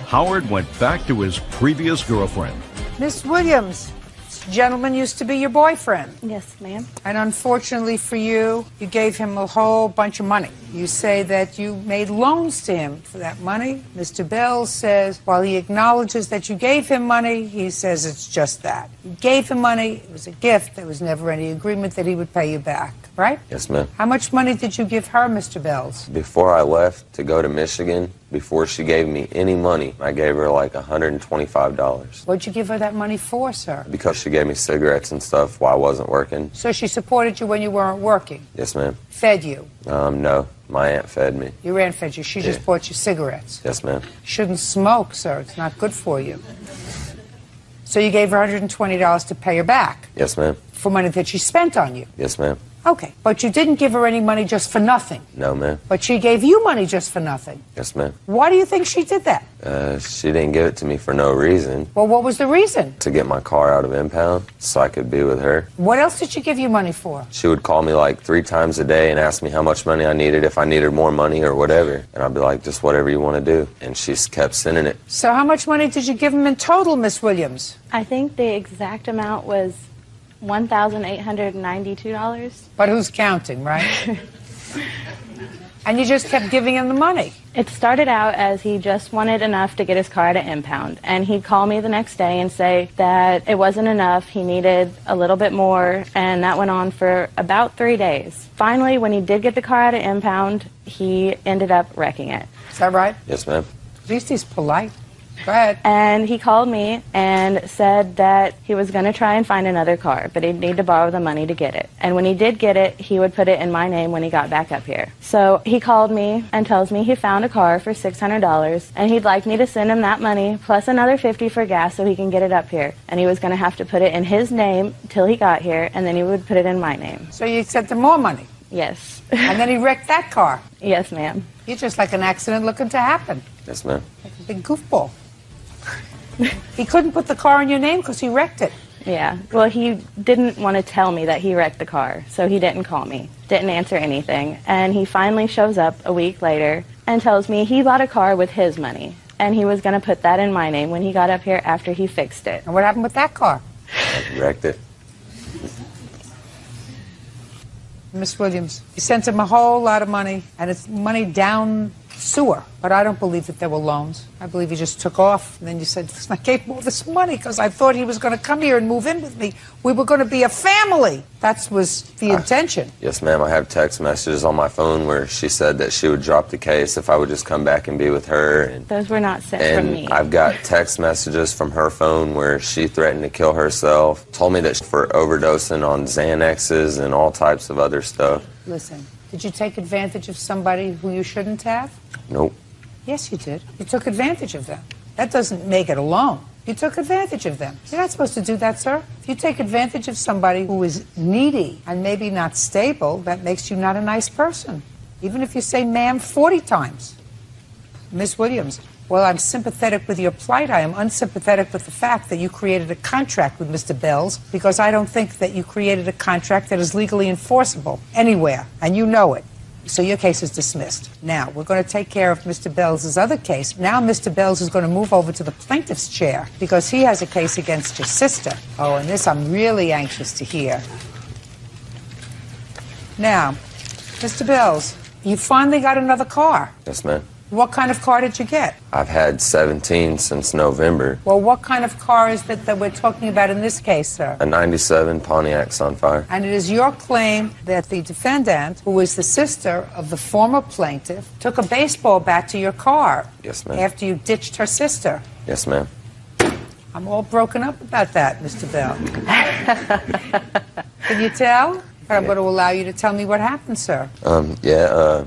Howard went back to his previous girlfriend. Miss Williams, this gentleman used to be your boyfriend. Yes, ma'am. And unfortunately for you, you gave him a whole bunch of money. You say that you made loans to him for that money. Mr. Bell says, while he acknowledges that you gave him money, he says it's just that. You gave him money, it was a gift, there was never any agreement that he would pay you back, right? Yes, ma'am. How much money did you give her, Mr. Bells? Before I left to go to Michigan, before she gave me any money, I gave her like $125. What'd you give her that money for, sir? Because she gave me cigarettes and stuff while I wasn't working. So she supported you when you weren't working? Yes, ma'am. Fed you? No. My aunt fed me. Your aunt fed you. She just bought you cigarettes. Yes, ma'am. Shouldn't smoke, sir. It's not good for you. So you gave her $120 to pay her back? Yes, ma'am. For money that she spent on you? Yes, ma'am. Okay. But you didn't give her any money just for nothing? No, ma'am. But she gave you money just for nothing? Yes, ma'am. Why do you think she did that? She didn't give it to me for no reason. Well, what was the reason? To get my car out of impound so I could be with her. What else did she give you money for? She would call me like 3 times a day and ask me how much money I needed, if I needed more money or whatever. And I'd be like, just whatever you want to do. And she kept sending it. So how much money did you give him in total, Miss Williams? I think the exact amount was $1,892. But who's counting, right? And you just kept giving him the money. It started out as he just wanted enough to get his car to impound. And he'd call me the next day and say that it wasn't enough, he needed a little bit more, and that went on for about 3 days. Finally, when he did get the car out of impound, he ended up wrecking it. Is that right? Yes, ma'am. At least he's polite. Go ahead. And he called me and said that he was going to try and find another car, but he'd need to borrow the money to get it. And when he did get it, he would put it in my name when he got back up here. So he called me and tells me he found a car for $600, and he'd like me to send him that money plus another $50 for gas so he can get it up here. And he was going to have to put it in his name till he got here, and then he would put it in my name. So you sent him more money? Yes. And then he wrecked that car? Yes, ma'am. You're just like an accident looking to happen. Yes, ma'am. Like a big goofball. He couldn't put the car in your name because he wrecked it. Yeah. Well, he didn't want to tell me that he wrecked the car, so he didn't call me, didn't answer anything. And he finally shows up a week later and tells me he bought a car with his money, and he was going to put that in my name when he got up here after he fixed it. And what happened with that car? I wrecked it. Miss Williams, you sent him a whole lot of money, and it's money down sewer. But I don't believe that there were loans. I believe he just took off, and then you said, I gave him all this money because I thought he was going to come here and move in with me. We were going to be a family. That was the intention. Yes, ma'am. I have text messages on my phone where she said that she would drop the case if I would just come back and be with her. And, those were not sent from me. And I've got text messages from her phone where she threatened to kill herself, told me that for overdosing on Xanaxes and all types of other stuff. Listen, did you take advantage of somebody who you shouldn't have? Nope. Yes, you did. You took advantage of them. That doesn't make it a loan. You took advantage of them. You're not supposed to do that, sir. If you take advantage of somebody who is needy and maybe not stable, that makes you not a nice person. Even if you say ma'am 40 times. Miss Williams, well, I'm sympathetic with your plight. I am unsympathetic with the fact that you created a contract with Mr. Bells, because I don't think that you created a contract that is legally enforceable anywhere, and you know it. So your case is dismissed. Now, we're going to take care of Mr. Bells' other case. Now Mr. Bells is going to move over to the plaintiff's chair because he has a case against your sister. Oh, and this I'm really anxious to hear. Now, Mr. Bells, you finally got another car. Yes, ma'am. What kind of car did you get? I've had 17 since November. Well, what kind of car is that we're talking about in this case, sir? A 97 Pontiac Sunfire. And it is your claim that the defendant, who is the sister of the former plaintiff, took a baseball bat to your car. Yes, ma'am. After you ditched her sister. Yes, ma'am. I'm all broken up about that, Mr. Bell. Can you tell? I'm going to allow you to tell me what happened, sir.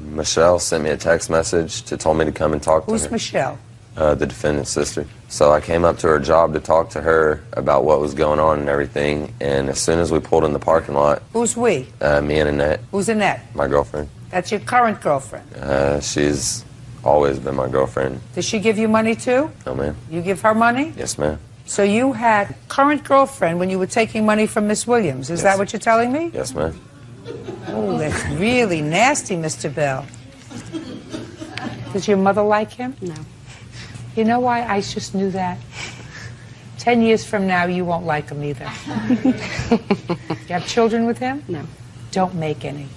Michelle sent me a text message to tell me to come and talk to her. Who's Michelle? The defendant's sister. So I came up to her job to talk to her about what was going on and everything, and as soon as we pulled in the parking lot... Who's we? Me and Annette. Who's Annette? My girlfriend. That's your current girlfriend? She's always been my girlfriend. Does she give you money, too? No, ma'am. You give her money? Yes, ma'am. So you had a current girlfriend when you were taking money from Miss Williams. Is that what you're telling me? Yes, ma'am. Oh, that's really nasty, Mr. Bell. Does your mother like him? No. You know why? I just knew that. 10 years from now, you won't like him either. You have children with him? No. Don't make any.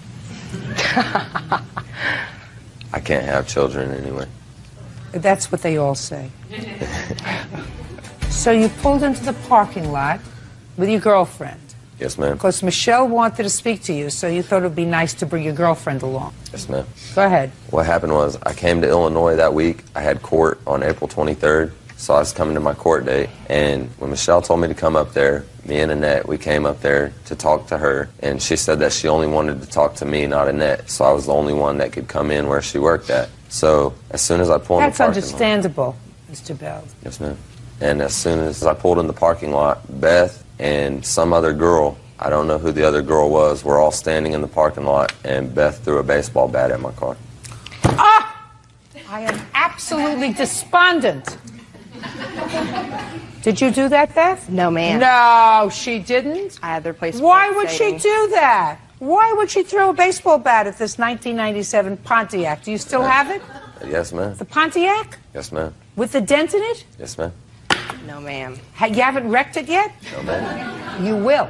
I can't have children anyway. That's what they all say. So you pulled into the parking lot with your girlfriend. Yes, ma'am. Because Michelle wanted to speak to you, so you thought it would be nice to bring your girlfriend along. Yes, ma'am. Go ahead. What happened was I came to Illinois that week. I had court on April 23rd, so I was coming to my court date. And when Michelle told me to come up there, me and Annette, we came up there to talk to her. And she said that she only wanted to talk to me, not Annette. So I was the only one that could come in where she worked at. So as soon as I pulled in the parking lot... That's understandable, Mr. Bell. Yes, ma'am. And as soon as I pulled in the parking lot, Beth and some other girl, I don't know who the other girl was, were all standing in the parking lot, and Beth threw a baseball bat at my car. Ah! I am absolutely despondent. Did you do that, Beth? No, ma'am. No, she didn't. I had their place. Why would she do that? Why would she throw a baseball bat at this 1997 Pontiac? Do you still have it? Yes, ma'am. The Pontiac? Yes, ma'am. With the dent in it? Yes, ma'am. No, ma'am. You haven't wrecked it yet? No, ma'am. You will.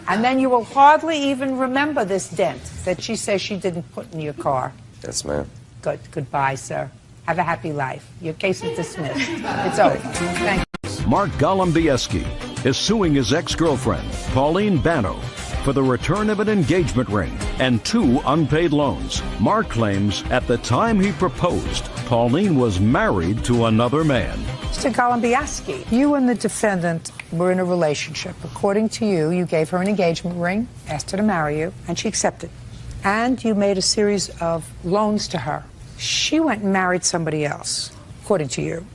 And then you will hardly even remember this dent that she says she didn't put in your car. Yes, ma'am. Good. Goodbye, sir. Have a happy life. Your case is dismissed. It's over. Thank you. Mark Golombieski is suing his ex-girlfriend, Pauline Bano, for the return of an engagement ring and 2 unpaid loans. Mark claims at the time he proposed, Pauline was married to another man. Mr. Golombieski, you and the defendant were in a relationship. According to you, you gave her an engagement ring, asked her to marry you, and she accepted. And you made a series of loans to her. She went and married somebody else, according to you.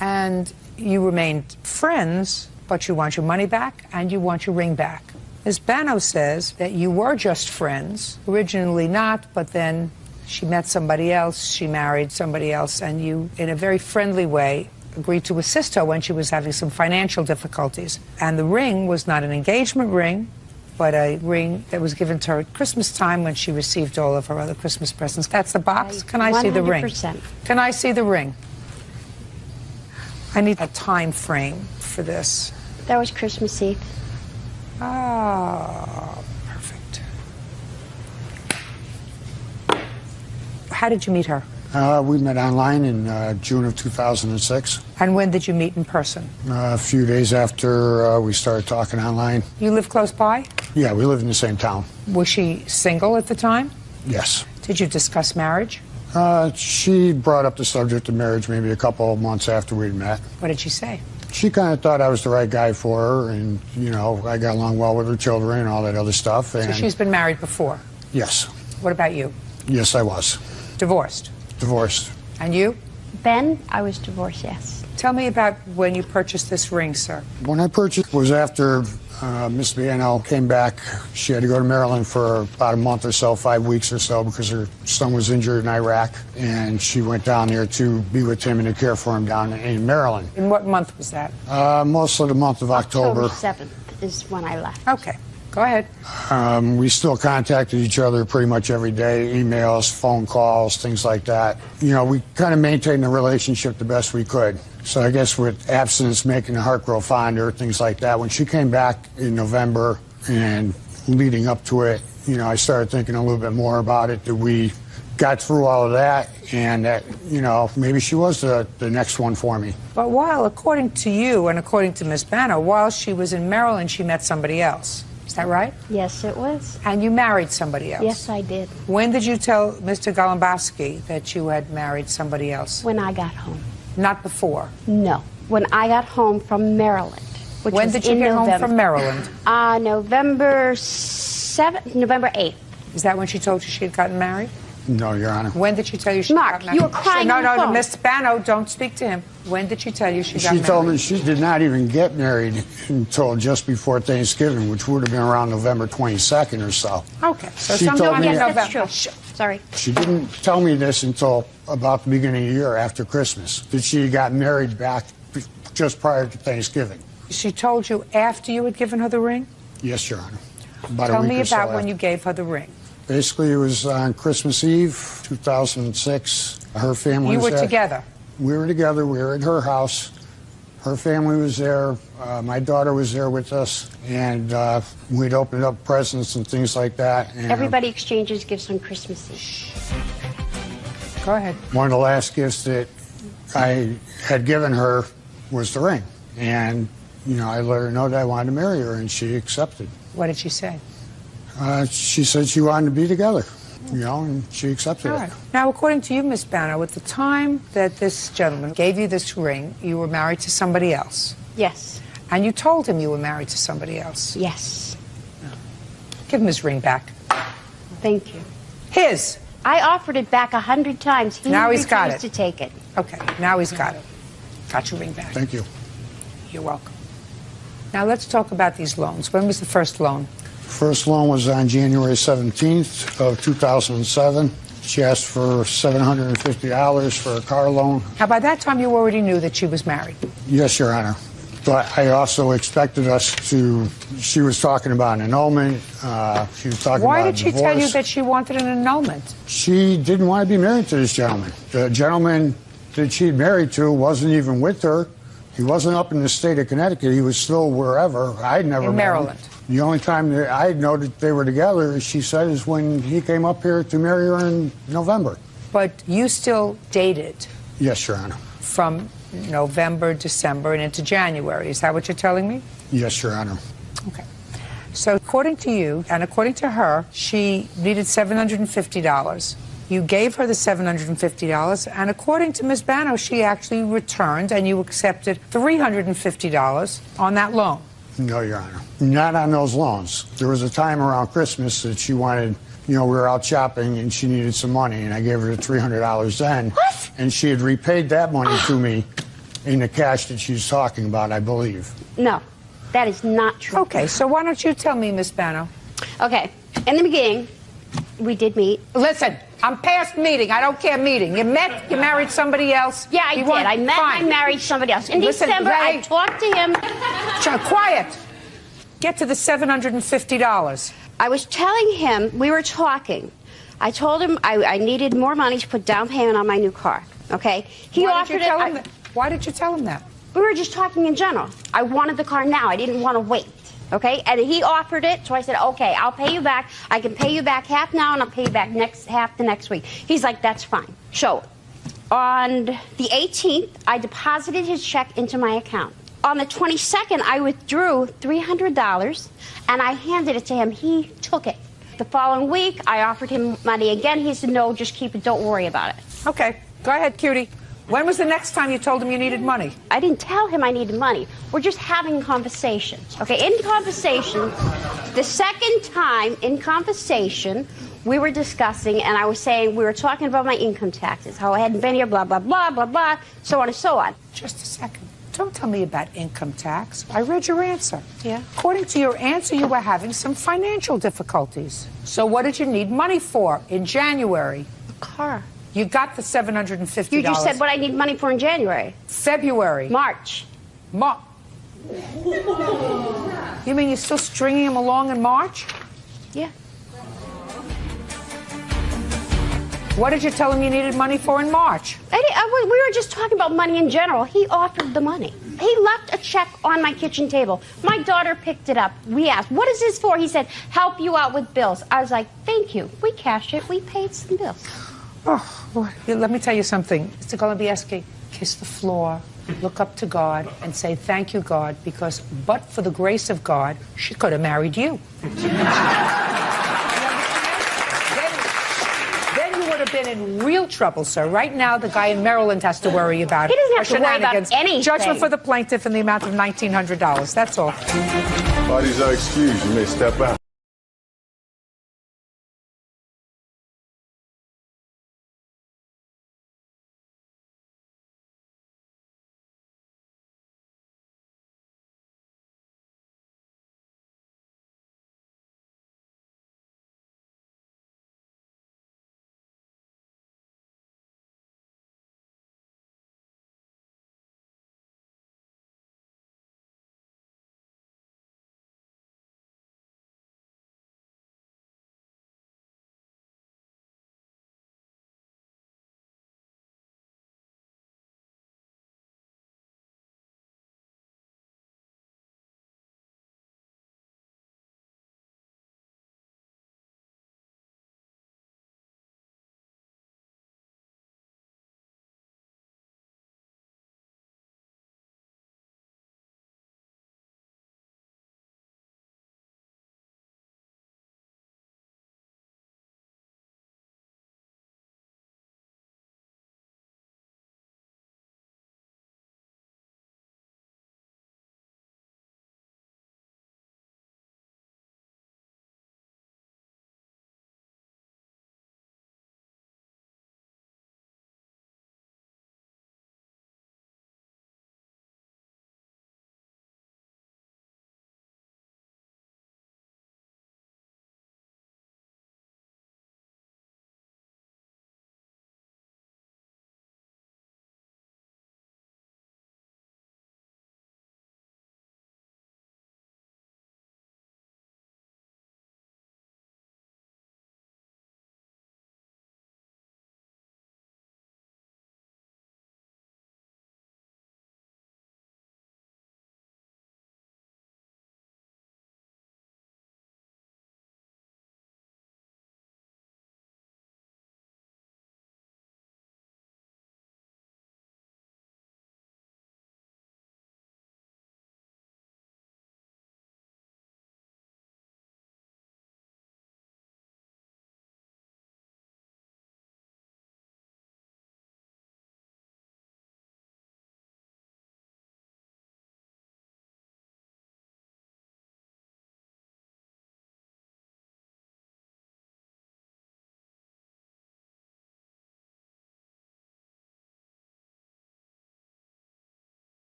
And you remained friends, but you want your money back and you want your ring back. Ms. Bano says that you were just friends, originally not, but then she met somebody else, she married somebody else, and you, in a very friendly way, agreed to assist her when she was having some financial difficulties. And the ring was not an engagement ring, but a ring that was given to her at Christmas time when she received all of her other Christmas presents. That's the box. Can I see the ring? 100%. Can I see the ring? I need a time frame for this. That was Christmas Eve. Oh, perfect. How did you meet her? We met online in June of 2006. And when did you meet in person? A few days after we started talking online. You live close by? Yeah, we live in the same town. Was she single at the time? Yes. Did you discuss marriage? She brought up the subject of marriage maybe a couple of months after we'd met. What did she say? She kind of thought I was the right guy for her, and, you know, I got along well with her children and all that other stuff. And So she's been married before? Yes. What about you? Yes, I was. Divorced? Divorced. And you? Ben, I was divorced, yes. Tell me about when you purchased this ring, sir. When I purchased it was after Miss Biano came back. She had to go to Maryland for about a month or so, 5 weeks or so, because her son was injured in Iraq. And she went down there to be with him and to care for him down in Maryland. In what month was that? Most of the month of October. October 7th is when I left. Okay. Go ahead. We still contacted each other pretty much every day, emails, phone calls, things like that. You know, we kind of maintained the relationship the best we could. So I guess with abstinence making the heart grow fonder, things like that, when she came back in November and leading up to it, you know, I started thinking a little bit more about it. Do we got through all of that, and that, you know, maybe she was the next one for me. But while, according to you and according to Miss Banner, while she was in Maryland, she met somebody else. Is that right? Yes, it was. And you married somebody else? Yes, I did. When did you tell Mr. Golombowski that you had married somebody else? When I got home. Not before? No. When I got home from Maryland. Which When was did you in get November. home from Maryland? November 7th, November 8th. Is that when she told you she had gotten married? No, Your Honor. When did she tell you she Mark, got married? you were crying No, on the no, phone. Mr. Bano, don't speak to him. When did she tell you she got married? She told me she did not even get married until just before Thanksgiving, which would have been around November 22nd or so. Okay, so She sometime told me in that- November. That's true. Sorry. She didn't tell me this until about the beginning of the year, after Christmas, that she got married back just prior to Thanksgiving. She told you after you had given her the ring? Yes, Your Honor. About Tell a week me or so about when after. you gave her the ring. Basically, it was on Christmas Eve, 2006. Her family You was were there. together? We were together. We were at her house. Her family was there. My daughter was there with us. And we'd opened up presents and things like that. And Everybody exchanges gifts on Christmas Eve. Go ahead. one of the last gifts that I had given her was the ring. And, you know, I let her know that I wanted to marry her, and she accepted. What did she say? She said she wanted to be together, you know, and she accepted All it. right. Now, according to you, Miss Bano, at the time that this gentleman gave you this ring, you were married to somebody else. Yes. And you told him you were married to somebody else. Yes. Give him his ring back. Thank you. His. I offered it back 100 times. He Now he's refused got it. to take it. Okay, now he's got it. Got your ring back. Thank you. You're welcome. Now let's talk about these loans. When was the first loan? First loan was on January 17th of 2007. She asked for $750 for a car loan. Now, by that time, you already knew that she was married. Yes, Your Honor. But I also expected us to, she was talking about an annulment. She was talking Why about did she divorce. tell you that she wanted an annulment? She didn't want to be married to this gentleman. The gentleman that she'd married to wasn't even with her. He wasn't up in the state of Connecticut. He was still wherever. I'd never In met him. Maryland. The only time that I know that they were together, she said, is when he came up here to marry her in November. But you still dated Yes, Your Honor. from November, December, and into January. Is that what you're telling me? Yes, Your Honor. Okay. So according to you, and according to her, she needed $750. You gave her the $750, and according to Ms. Bano, she actually returned, and you accepted $350 on that loan. No, Your Honor. Not on those loans. There was a time around Christmas that she wanted, you know, we were out shopping and she needed some money, and I gave her the $300 then. What? And she had repaid that money to me in the cash that she's talking about, I believe. No, that is not true. Okay, so why don't you tell me, Ms. Bano? Okay, in the beginning, we did meet. Listen, I'm past meeting. I don't care meeting. You met, you married somebody else. Yeah, I You did. want- I met, I Fine. married somebody else. In Listen, December, I Ray. talked to him. Quiet. Get to the $750. I was telling him, we were talking. I told him I needed more money to put down payment on my new car. Okay? He Why offered did you tell him it. that? Why did you tell him that? We were just talking in general. I wanted the car now. I didn't want to wait. Okay? And he offered it, so I said, okay, I'll pay you back. I can pay you back half now, and I'll pay you back half the next week. He's like, that's fine. So, on the 18th, I deposited his check into my account. On the 22nd, I withdrew $300, and I handed it to him. He took it. The following week, I offered him money again. He said, no, just keep it. Don't worry about it. Okay, go ahead, cutie. When was the next time you told him you needed money? I didn't tell him I needed money. We're just having conversations. Okay, in conversation, the second time in conversation, we were discussing, and I was saying, we were talking about my income taxes, how I hadn't been here, blah, blah, blah, blah, blah, so on and so on. Just a second. Don't tell me about income tax. I read your answer. Yeah. According to your answer, you were having some financial difficulties. So what did you need money for in January? A car. You got the $750. You just said what I need money for in January. February. March. You mean you're still stringing him along in March? Yeah. What did you tell him you needed money for in March? We were just talking about money in general. He offered the money. He left a check on my kitchen table. My daughter picked it up. We asked, what is this for? He said, help you out with bills. I was like, thank you. We cashed it. We paid some bills. Oh, let me tell you something. Mr. Golubieski, kiss the floor, look up to God, and say, thank you, God, because but for the grace of God, she could have married you. Then you would have been in real trouble, sir. Right now, the guy in Maryland has to worry about He doesn't have to worry about shenanigans. anything. Judgment for the plaintiff in the amount of $1,900. That's all. Parties are excused. You may step out.